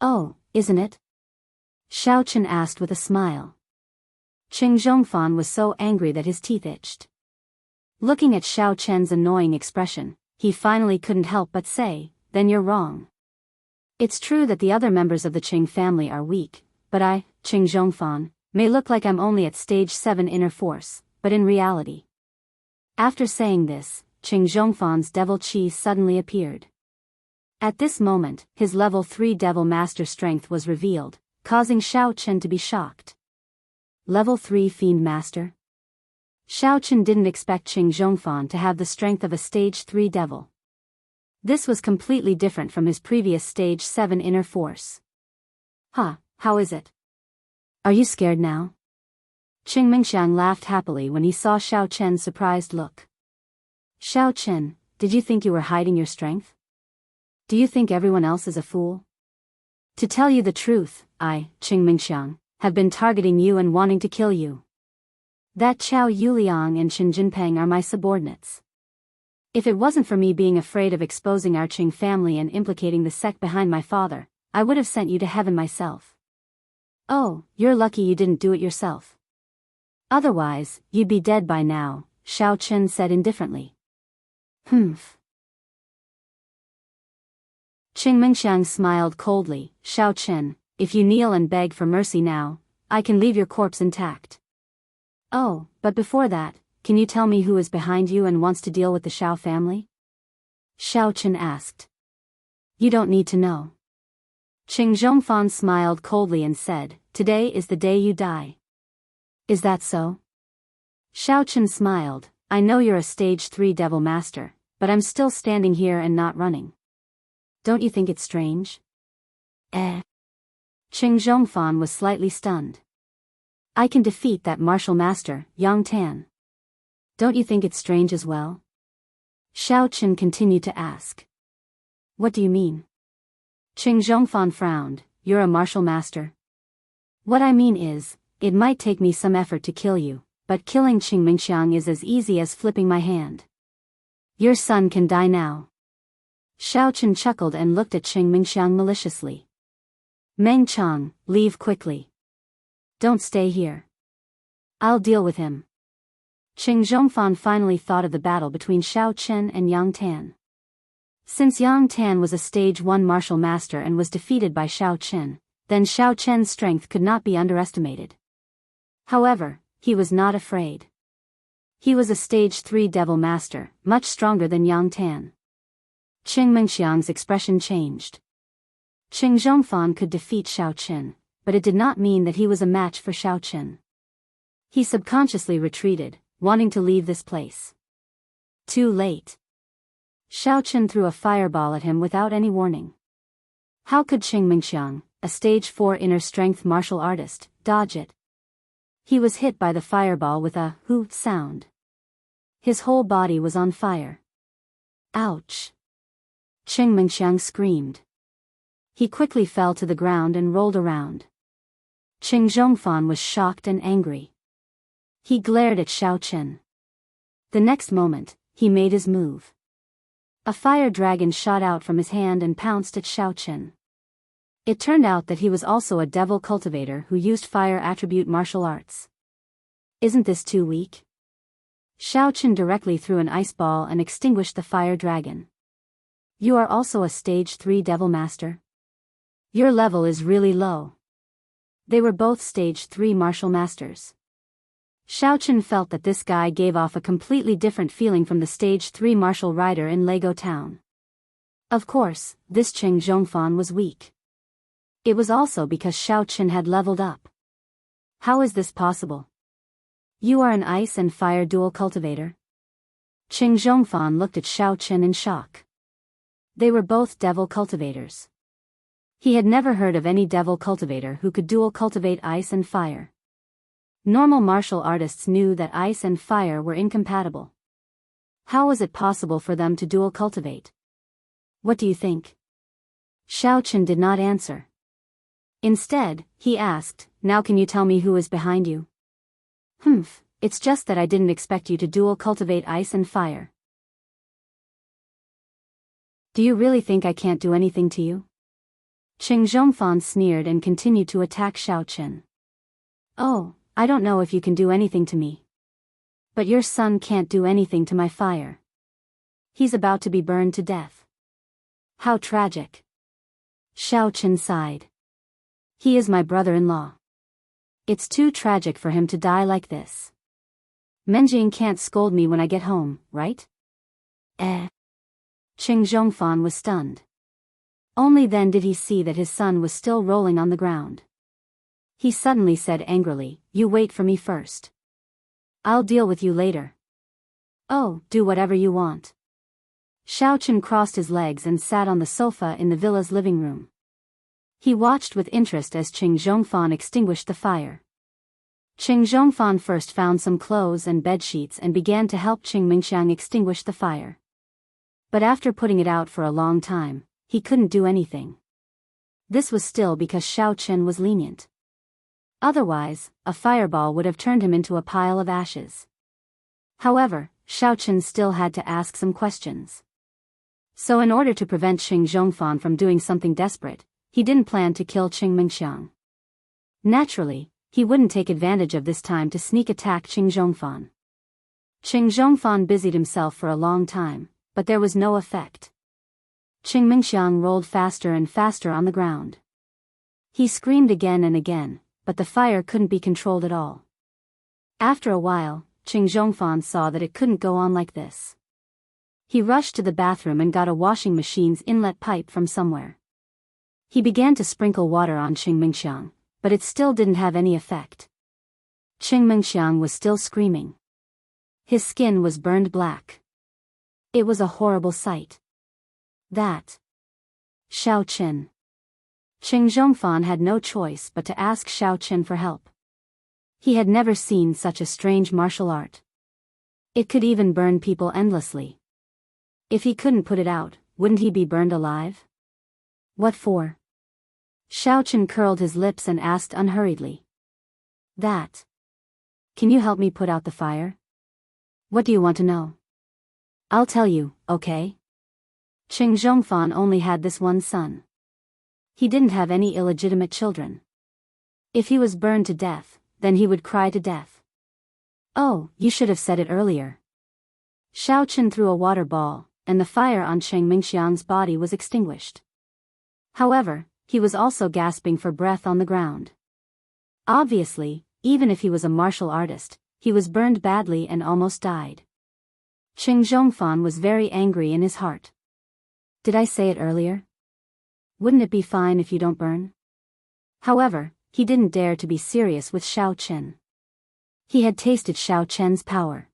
A: Oh, isn't it? Xiao Chen asked with a smile. Qing Zhongfan was so angry that his teeth itched. Looking at Xiao Chen's annoying expression, he finally couldn't help but say, then you're wrong. It's true that the other members of the Qing family are weak, but I, Qing Zhongfan, may look like I'm only at stage 7 inner force, but in reality. After saying this, Qing Zhongfan's devil chi suddenly appeared. At this moment, his level 3 devil master strength was revealed, causing Xiao Chen to be shocked. Level 3 fiend master? Xiao Chen didn't expect Qing Zhongfan to have the strength of a stage 3 devil. This was completely different from his previous stage 7 inner force. Huh, how is it? Are you scared now? Qing Mengxiang laughed happily when he saw Xiao Chen's surprised look. Xiao Chen, did you think you were hiding your strength? Do you think everyone else is a fool? To tell you the truth, I, Qing Mengxiang, have been targeting you and wanting to kill you. That Chao Yuliang and Qin Jinpeng are my subordinates. If it wasn't for me being afraid of exposing our Qing family and implicating the sect behind my father, I would have sent you to heaven myself. Oh, you're lucky you didn't do it yourself. Otherwise, you'd be dead by now, Xiao Chen said indifferently. Humph. Qing Mengxiang smiled coldly. Xiao Chen, if you kneel and beg for mercy now, I can leave your corpse intact. Oh, but before that, can you tell me who is behind you and wants to deal with the Xiao family? Xiao Chen asked. You don't need to know. Qing Zhongfan smiled coldly and said, today is the day you die. Is that so? Xiao Chen smiled. I know you're a stage 3 devil master, but I'm still standing here and not running. Don't you think it's strange? Qing Zhongfan was slightly stunned. I can defeat that martial master, Yang Tan. Don't you think it's strange as well? Xiao Chen continued to ask. What do you mean? Qing Zhongfan frowned. You're a martial master? What I mean is, it might take me some effort to kill you, but killing Qing Mengxiang is as easy as flipping my hand. Your son can die now. Xiao Chen chuckled and looked at Qing Mengxiang maliciously. Meng Chang, leave quickly. Don't stay here. I'll deal with him. Qing Zhongfan finally thought of the battle between Xiao Chen and Yang Tan. Since Yang Tan was a stage 1 martial master and was defeated by Xiao Chen, then Xiao Chen's strength could not be underestimated. However, he was not afraid. He was a stage 3 devil master, much stronger than Yang Tan. Qing Mengxiang's expression changed. Qing Zhongfan could defeat Xiao Chen, but it did not mean that he was a match for Xiao Chen. He subconsciously retreated, wanting to leave this place. Too late. Xiao Chen threw a fireball at him without any warning. How could Qing Mengxiang, a stage 4 inner strength martial artist, dodge it. He was hit by the fireball with a "hoo" sound. His whole body was on fire. Ouch! Qing Mengxiang screamed. He quickly fell to the ground and rolled around. Qing Zhongfan was shocked and angry. He glared at Xiao Chen. The next moment, he made his move. A fire dragon shot out from his hand and pounced at Xiao Chen. It turned out that he was also a devil cultivator who used fire attribute martial arts. Isn't this too weak? Xiao Chen directly threw an ice ball and extinguished the fire dragon. You are also a stage 3 devil master? Your level is really low. They were both stage 3 martial masters. Xiao Chen felt that this guy gave off a completely different feeling from the stage 3 martial rider in Lego Town. Of course, this Qing Zhongfan was weak. It was also because Xiao Chen had leveled up. How is this possible? You are an ice and fire dual cultivator? Qing Zhongfan looked at Xiao Chen in shock. They were both devil cultivators. He had never heard of any devil cultivator who could dual cultivate ice and fire. Normal martial artists knew that ice and fire were incompatible. How was it possible for them to dual cultivate? What do you think? Xiao Chen did not answer. Instead, he asked, now can you tell me who is behind you? It's just that I didn't expect you to dual cultivate ice and fire. Do you really think I can't do anything to you? Qing Zhongfan sneered and continued to attack Xiao Chen. Oh, I don't know if you can do anything to me. But your son can't do anything to my fire. He's about to be burned to death. How tragic. Xiao Chen sighed. He is my brother-in-law. It's too tragic for him to die like this. Menjing can't scold me when I get home, right? Qing Zhongfan was stunned. Only then did he see that his son was still rolling on the ground. He suddenly said angrily, you wait for me first. I'll deal with you later. Oh, do whatever you want. Xiao Chen crossed his legs and sat on the sofa in the villa's living room. He watched with interest as Qing Zhongfan extinguished the fire. Qing Zhongfan first found some clothes and bedsheets and began to help Qing Mengxiang extinguish the fire. But after putting it out for a long time, he couldn't do anything. This was still because Xiao Chen was lenient. Otherwise, a fireball would have turned him into a pile of ashes. However, Xiao Chen still had to ask some questions. So in order to prevent Qing Zhongfan from doing something desperate, he didn't plan to kill Qing Mengxiang. Naturally, he wouldn't take advantage of this time to sneak attack Qing Zhongfan. Qing Zhongfan busied himself for a long time, but there was no effect. Qing Mengxiang rolled faster and faster on the ground. He screamed again and again, but the fire couldn't be controlled at all. After a while, Qing Zhongfan saw that it couldn't go on like this. He rushed to the bathroom and got a washing machine's inlet pipe from somewhere. He began to sprinkle water on Qing Mengxiang, but it still didn't have any effect. Qing Mengxiang was still screaming. His skin was burned black. It was a horrible sight. That. Xiao Chen. Qing Zhongfan had no choice but to ask Xiao Chen for help. He had never seen such a strange martial art. It could even burn people endlessly. If he couldn't put it out, wouldn't he be burned alive? What for? Xiao Chen curled his lips and asked unhurriedly. That. Can you help me put out the fire? What do you want to know? I'll tell you, okay? Qing Zhongfan only had this one son. He didn't have any illegitimate children. If he was burned to death, then he would cry to death. Oh, you should have said it earlier. Xiao Chen threw a water ball, and the fire on Qing Mengxiang's body was extinguished. However, he was also gasping for breath on the ground. Obviously, even if he was a martial artist, he was burned badly and almost died. Qing Zhongfan was very angry in his heart. Did I say it earlier? Wouldn't it be fine if you don't burn? However, he didn't dare to be serious with Xiao Chen. He had tasted Xiao Chen's power.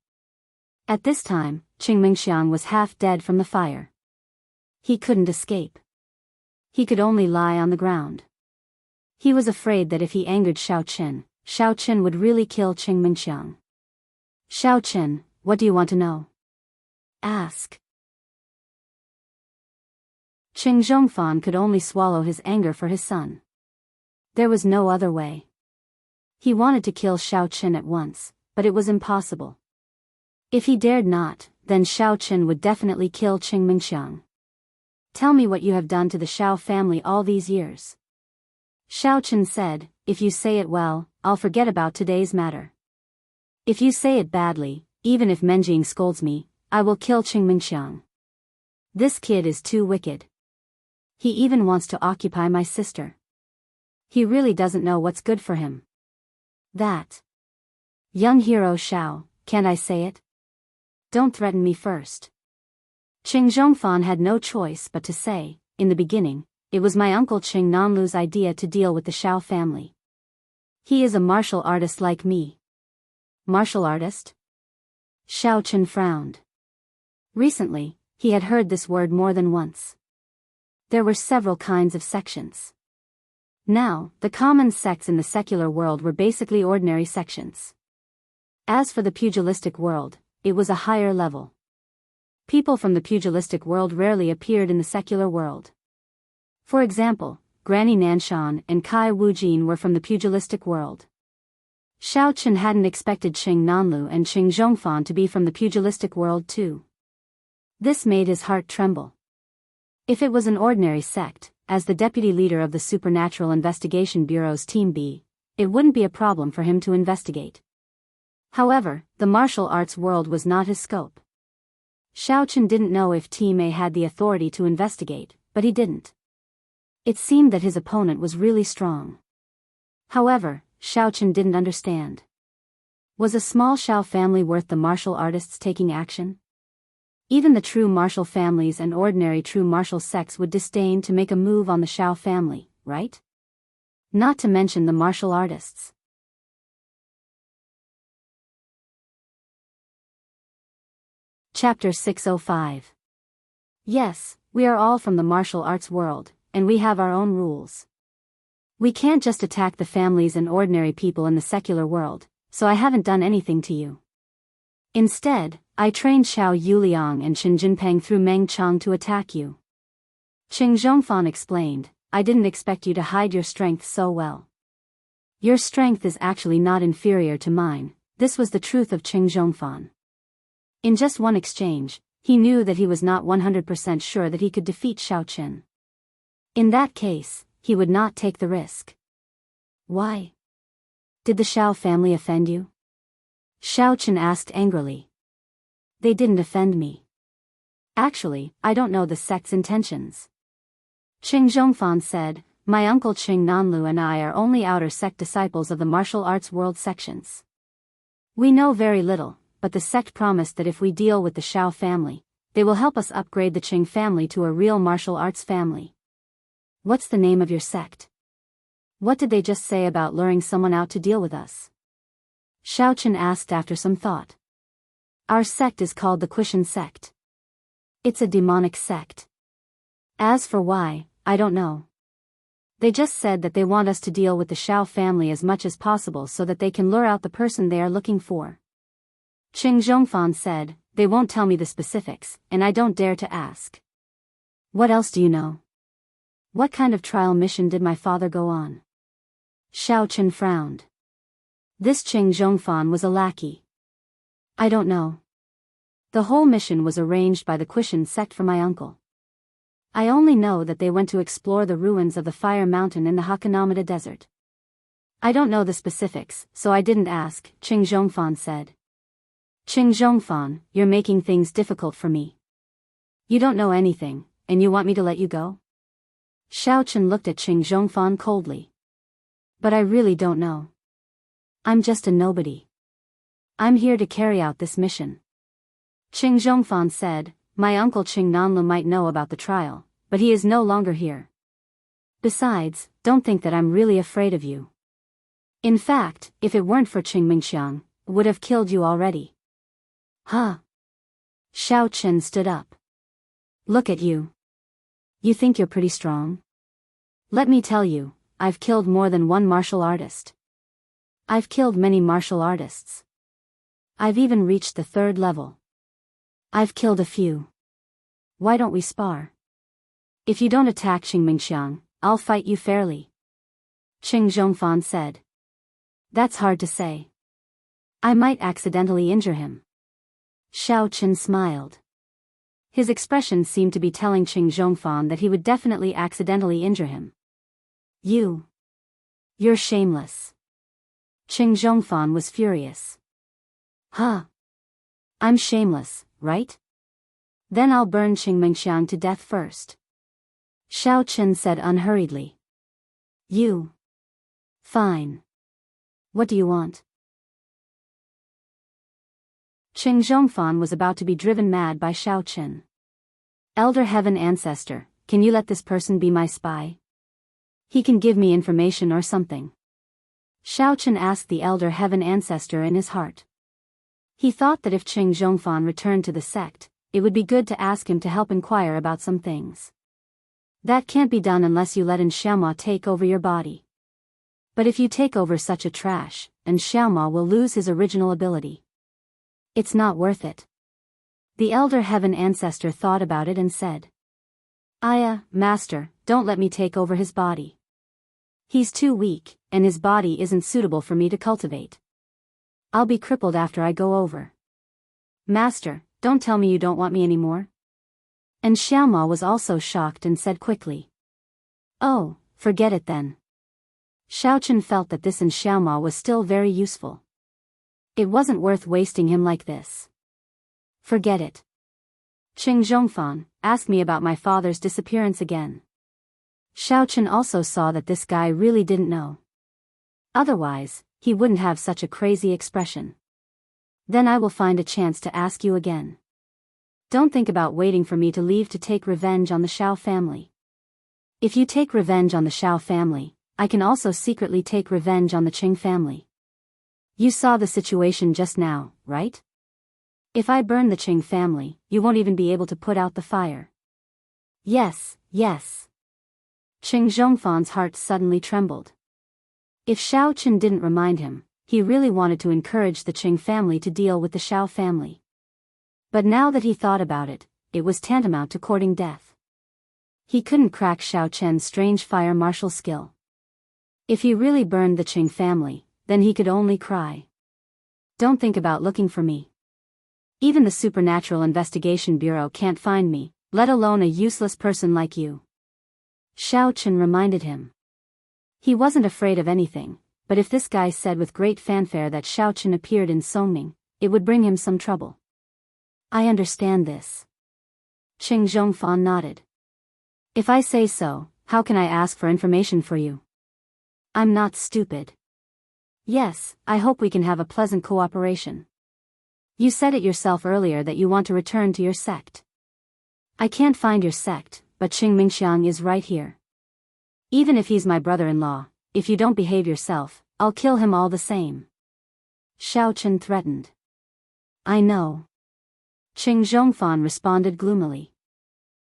A: At this time, Qing Mengxiang was half dead from the fire. He couldn't escape. He could only lie on the ground. He was afraid that if he angered Xiao Qin would really kill Qing Mingqiang. Xiao Qin, what do you want to know? Ask. Qing Zhongfan could only swallow his anger for his son. There was no other way. He wanted to kill Xiao Qin at once, but it was impossible. If he dared not, then Xiao Qin would definitely kill Qing Mingqiang. Tell me what you have done to the Xiao family all these years. Xiao Qin said, if you say it well, I'll forget about today's matter. If you say it badly, even if Menjing scolds me, I will kill Qing Mingqiang. This kid is too wicked. He even wants to occupy my sister. He really doesn't know what's good for him. That. Young hero Xiao, can't I say it? Don't threaten me first. Qing Zhongfan had no choice but to say, in the beginning, it was my uncle Qing Nanlu's idea to deal with the Xiao family. He is a martial artist like me. Martial artist? Xiao Qin frowned. Recently, he had heard this word more than once. There were several kinds of sections. Now, the common sects in the secular world were basically ordinary sections. As for the pugilistic world, it was a higher level. People from the pugilistic world rarely appeared in the secular world. For example, Granny Nanshan and Kai Wujin were from the pugilistic world. Xiao Qin hadn't expected Qing Nanlu and Qing Zhongfan to be from the pugilistic world too. This made his heart tremble. If it was an ordinary sect, as the deputy leader of the Supernatural Investigation Bureau's Team B, it wouldn't be a problem for him to investigate. However, the martial arts world was not his scope. Xiao Qin didn't know if Team A had the authority to investigate, but he didn't. It seemed that his opponent was really strong. However, Xiao Qin didn't understand. Was a small Xiao family worth the martial artists taking action? Even the true martial families and ordinary true martial sects would disdain to make a move on the Xiao family, right? Not to mention the martial artists. Chapter 605. Yes, we are all from the martial arts world, and we have our own rules. We can't just attack the families and ordinary people in the secular world, so I haven't done anything to you. Instead, I trained Xiao Yuliang and Qin Jinpeng through Meng Chang to attack you. Qing Zhongfan explained, I didn't expect you to hide your strength so well. Your strength is actually not inferior to mine, this was the truth of Qing Zhongfan. In just one exchange, he knew that he was not 100% sure that he could defeat Xiao Qin. In that case, he would not take the risk. Why? Did the Xiao family offend you? Xiao Qin asked angrily. They didn't offend me. Actually, I don't know the sect's intentions. Qing Zhongfan said, my uncle Qing Nanlu and I are only outer sect disciples of the martial arts world sections. We know very little, but the sect promised that if we deal with the Xiao family, they will help us upgrade the Qing family to a real martial arts family. What's the name of your sect? What did they just say about luring someone out to deal with us? Xiao Qin asked after some thought. Our sect is called the Quishan sect. It's a demonic sect. As for why, I don't know. They just said that they want us to deal with the Xiao family as much as possible so that they can lure out the person they are looking for. Qing Zhongfan said, they won't tell me the specifics, and I don't dare to ask. What else do you know? What kind of trial mission did my father go on? Xiao Qin frowned. This Qing Zhongfan was a lackey. I don't know. The whole mission was arranged by the Quishan sect for my uncle. I only know that they went to explore the ruins of the Fire Mountain in the Hakanamada Desert. I don't know the specifics, so I didn't ask, Qing Zhongfan said. Qing Zhongfan, you're making things difficult for me. You don't know anything, and you want me to let you go? Xiao Qin looked at Qing Zhongfan coldly. But I really don't know. I'm just a nobody. I'm here to carry out this mission. Qing Zhongfan said, my uncle Qing Nanlu might know about the trial, but he is no longer here. Besides, don't think that I'm really afraid of you. In fact, if it weren't for Qing Mingqiang, would have killed you already. Huh? Xiao Qin stood up. Look at you. You think you're pretty strong? Let me tell you, I've killed more than one martial artist. I've killed many martial artists. I've even reached the 3rd level. I've killed a few. Why don't we spar? If you don't attack Qing Mingxiang, I'll fight you fairly. Qing Zhongfan said. That's hard to say. I might accidentally injure him. Xiao Qin smiled. His expression seemed to be telling Qing Zhongfan that he would definitely accidentally injure him. You're shameless. Qing Zhongfan was furious. Huh? I'm shameless, right? Then I'll burn Qing Mingxiang to death first. Xiao Qin said unhurriedly. Fine. What do you want? Qing Zhongfan was about to be driven mad by Xiao Qin. Elder Heaven Ancestor, can you let this person be my spy? He can give me information or something. Xiao Qin asked the Elder Heaven Ancestor in his heart. He thought that if Qing Zhongfan returned to the sect, it would be good to ask him to help inquire about some things. That can't be done unless you let Xiaoma take over your body. But if you take over such a trash, Xiaoma will lose his original ability. It's not worth it. The Elder Heaven Ancestor thought about it and said. Master, don't let me take over his body. He's too weak, and his body isn't suitable for me to cultivate. I'll be crippled after I go over. Master, don't tell me you don't want me anymore. And Xiaoma was also shocked and said quickly. Oh, forget it then. Xiao Qin felt that this Xiaoma was still very useful. It wasn't worth wasting him like this. Forget it. Qing Zhongfan, ask me about my father's disappearance again. Xiao Qin also saw that this guy really didn't know. Otherwise, he wouldn't have such a crazy expression. Then I will find a chance to ask you again. Don't think about waiting for me to leave to take revenge on the Xiao family. If you take revenge on the Xiao family, I can also secretly take revenge on the Qing family. You saw the situation just now, right? If I burn the Qing family, you won't even be able to put out the fire. Yes. Qing Zhongfan's heart suddenly trembled. If Xiao Qin didn't remind him, he really wanted to encourage the Qing family to deal with the Xiao family. But now that he thought about it, it was tantamount to courting death. He couldn't crack Xiao Qian's strange fire martial skill. If he really burned the Qing family, then he could only cry. Don't think about looking for me. Even the Supernatural Investigation Bureau can't find me, let alone a useless person like you. Xiao Qin reminded him. He wasn't afraid of anything, but if this guy said with great fanfare that Xiao Qin appeared in Songming, it would bring him some trouble. I understand this. Qing Zhongfan nodded. If I say so, how can I ask for information for you? I'm not stupid. Yes, I hope we can have a pleasant cooperation. You said it yourself earlier that you want to return to your sect. I can't find your sect, but Qing Mingxiang is right here. Even if he's my brother-in-law, if you don't behave yourself, I'll kill him all the same. Xiao Qin threatened. I know. Qing Zhongfan responded gloomily.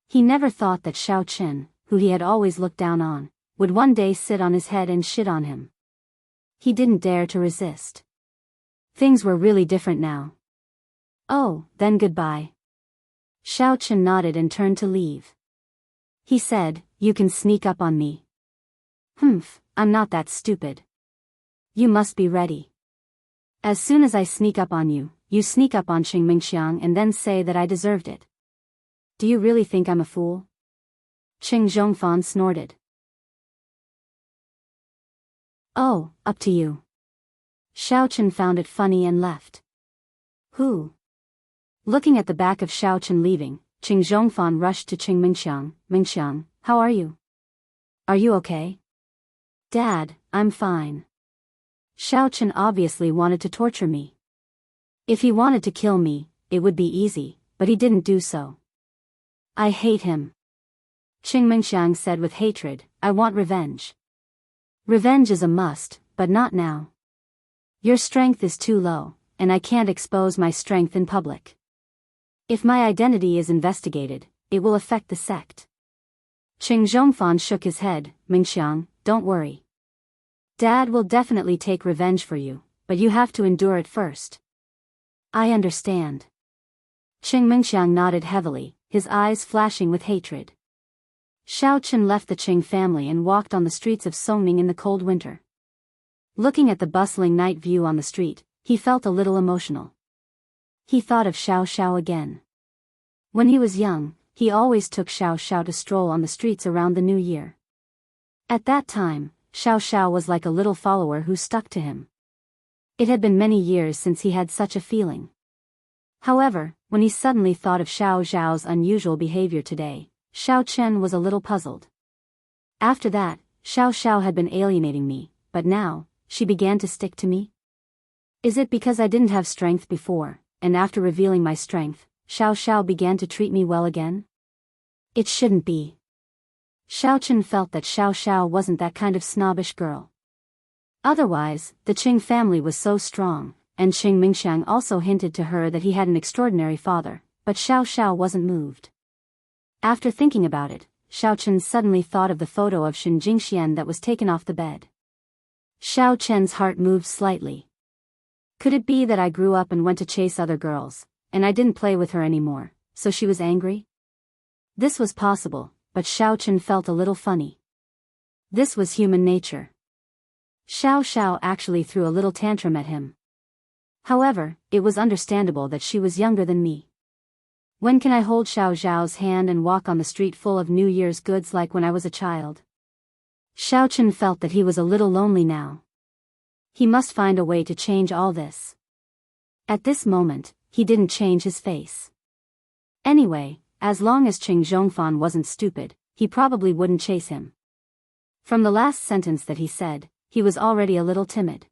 A: He never thought that Xiao Qin, who he had always looked down on, would one day sit on his head and shit on him. He didn't dare to resist. Things were really different now. Oh, then goodbye. Xiao Qin nodded and turned to leave. He said, you can sneak up on me. I'm not that stupid. You must be ready. As soon as I sneak up on you, you sneak up on Qing Mingxiang and then say that I deserved it. Do you really think I'm a fool? Qing Zhongfan snorted. Oh, up to you. Xiao Qin found it funny and left. Who? Looking at the back of Xiao Qin leaving, Qing Zhongfan rushed to Qing Mingxiang. Mingxiang, how are you? Are you okay? Dad, I'm fine. Xiao Qin obviously wanted to torture me. If he wanted to kill me, it would be easy, but he didn't do so. I hate him. Qing Mingxiang said with hatred, I want revenge. Revenge is a must, but not now. Your strength is too low, and I can't expose my strength in public. If my identity is investigated, it will affect the sect. Qing Zhongfan shook his head. Mingxiang, don't worry. Dad will definitely take revenge for you, but you have to endure it first. I understand. Qing Mingxiang nodded heavily, his eyes flashing with hatred. Xiao Chen left the Qing family and walked on the streets of Songning in the cold winter. Looking at the bustling night view on the street, he felt a little emotional. He thought of Xiao Xiao again. When he was young, he always took Xiao Xiao to stroll on the streets around the New Year. At that time, Xiao Xiao was like a little follower who stuck to him. It had been many years since he had such a feeling. However, when he suddenly thought of Xiao Xiao's unusual behavior today, Xiao Chen was a little puzzled. After that, Xiao Xiao had been alienating me, but now, she began to stick to me? Is it because I didn't have strength before, and after revealing my strength, Xiao Xiao began to treat me well again? It shouldn't be. Xiao Chen felt that Xiao Xiao wasn't that kind of snobbish girl. Otherwise, the Qing family was so strong, and Qing Mingxiang also hinted to her that he had an extraordinary father, but Xiao Xiao wasn't moved. After thinking about it, Xiao Chen suddenly thought of the photo of Shen Jingxian that was taken off the bed. Xiao Chen's heart moved slightly. Could it be that I grew up and went to chase other girls, and I didn't play with her anymore, so she was angry? This was possible, but Xiao Chen felt a little funny. This was human nature. Xiao Xiao actually threw a little tantrum at him. However, it was understandable that she was younger than me. When can I hold Xiao Xiao's hand and walk on the street full of New Year's goods like when I was a child? Xiao Chen felt that he was a little lonely now. He must find a way to change all this. At this moment, he didn't change his face. Anyway, as long as Qing Zhongfan wasn't stupid, he probably wouldn't chase him. From the last sentence that he said, he was already a little timid.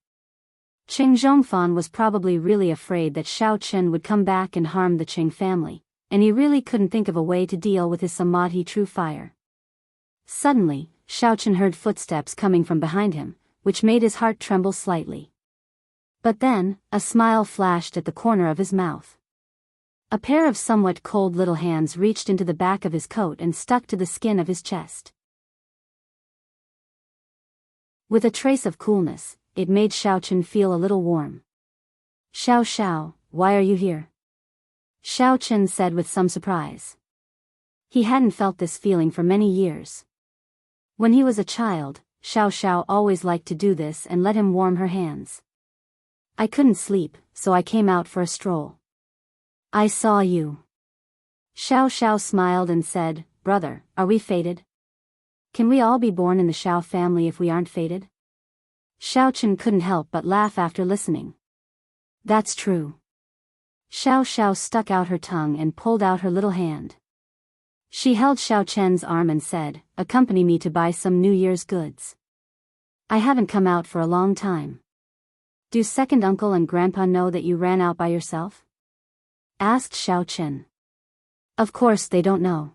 A: Qing Zhongfan was probably really afraid that Xiao Chen would come back and harm the Qing family, and he really couldn't think of a way to deal with his samadhi true fire. Suddenly, Xiao Chen heard footsteps coming from behind him, which made his heart tremble slightly. But then, a smile flashed at the corner of his mouth. A pair of somewhat cold little hands reached into the back of his coat and stuck to the skin of his chest. With a trace of coolness, it made Xiao Chen feel a little warm. "Xiao Xiao, why are you here?" Xiao Chen said with some surprise. He hadn't felt this feeling for many years. When he was a child, Xiao Xiao always liked to do this and let him warm her hands. "I couldn't sleep, so I came out for a stroll." "I saw you." Xiao Xiao smiled and said, "Brother, are we fated? Can we all be born in the Xiao family if we aren't fated?" Xiao Chen couldn't help but laugh after listening. "That's true." Xiao Xiao stuck out her tongue and pulled out her little hand. She held Xiao Chen's arm and said, "Accompany me to buy some New Year's goods. I haven't come out for a long time." "Do second uncle and grandpa know that you ran out by yourself?" asked Xiao Chen. "Of course they don't know.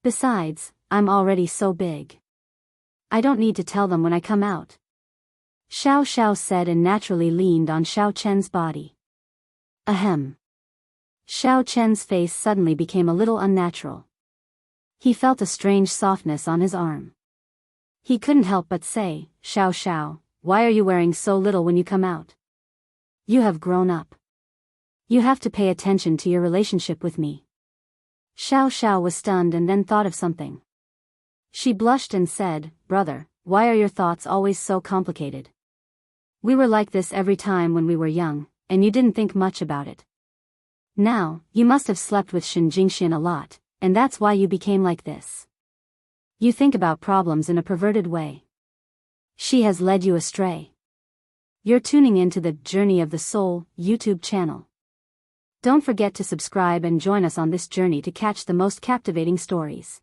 A: Besides, I'm already so big. I don't need to tell them when I come out." Xiao Xiao said and naturally leaned on Xiao Chen's body. Ahem. Xiao Chen's face suddenly became a little unnatural. He felt a strange softness on his arm. He couldn't help but say, "Xiao Xiao, why are you wearing so little when you come out? You have grown up. You have to pay attention to your relationship with me." Xiao Xiao was stunned and then thought of something. She blushed and said, "Brother, why are your thoughts always so complicated? We were like this every time when we were young, and you didn't think much about it. Now, you must have slept with Shen Jingxian a lot, and that's why you became like this. You think about problems in a perverted way. She has led you astray. You're tuning into the Journey of the Soul YouTube channel. Don't forget to subscribe and join us on this journey to catch the most captivating stories.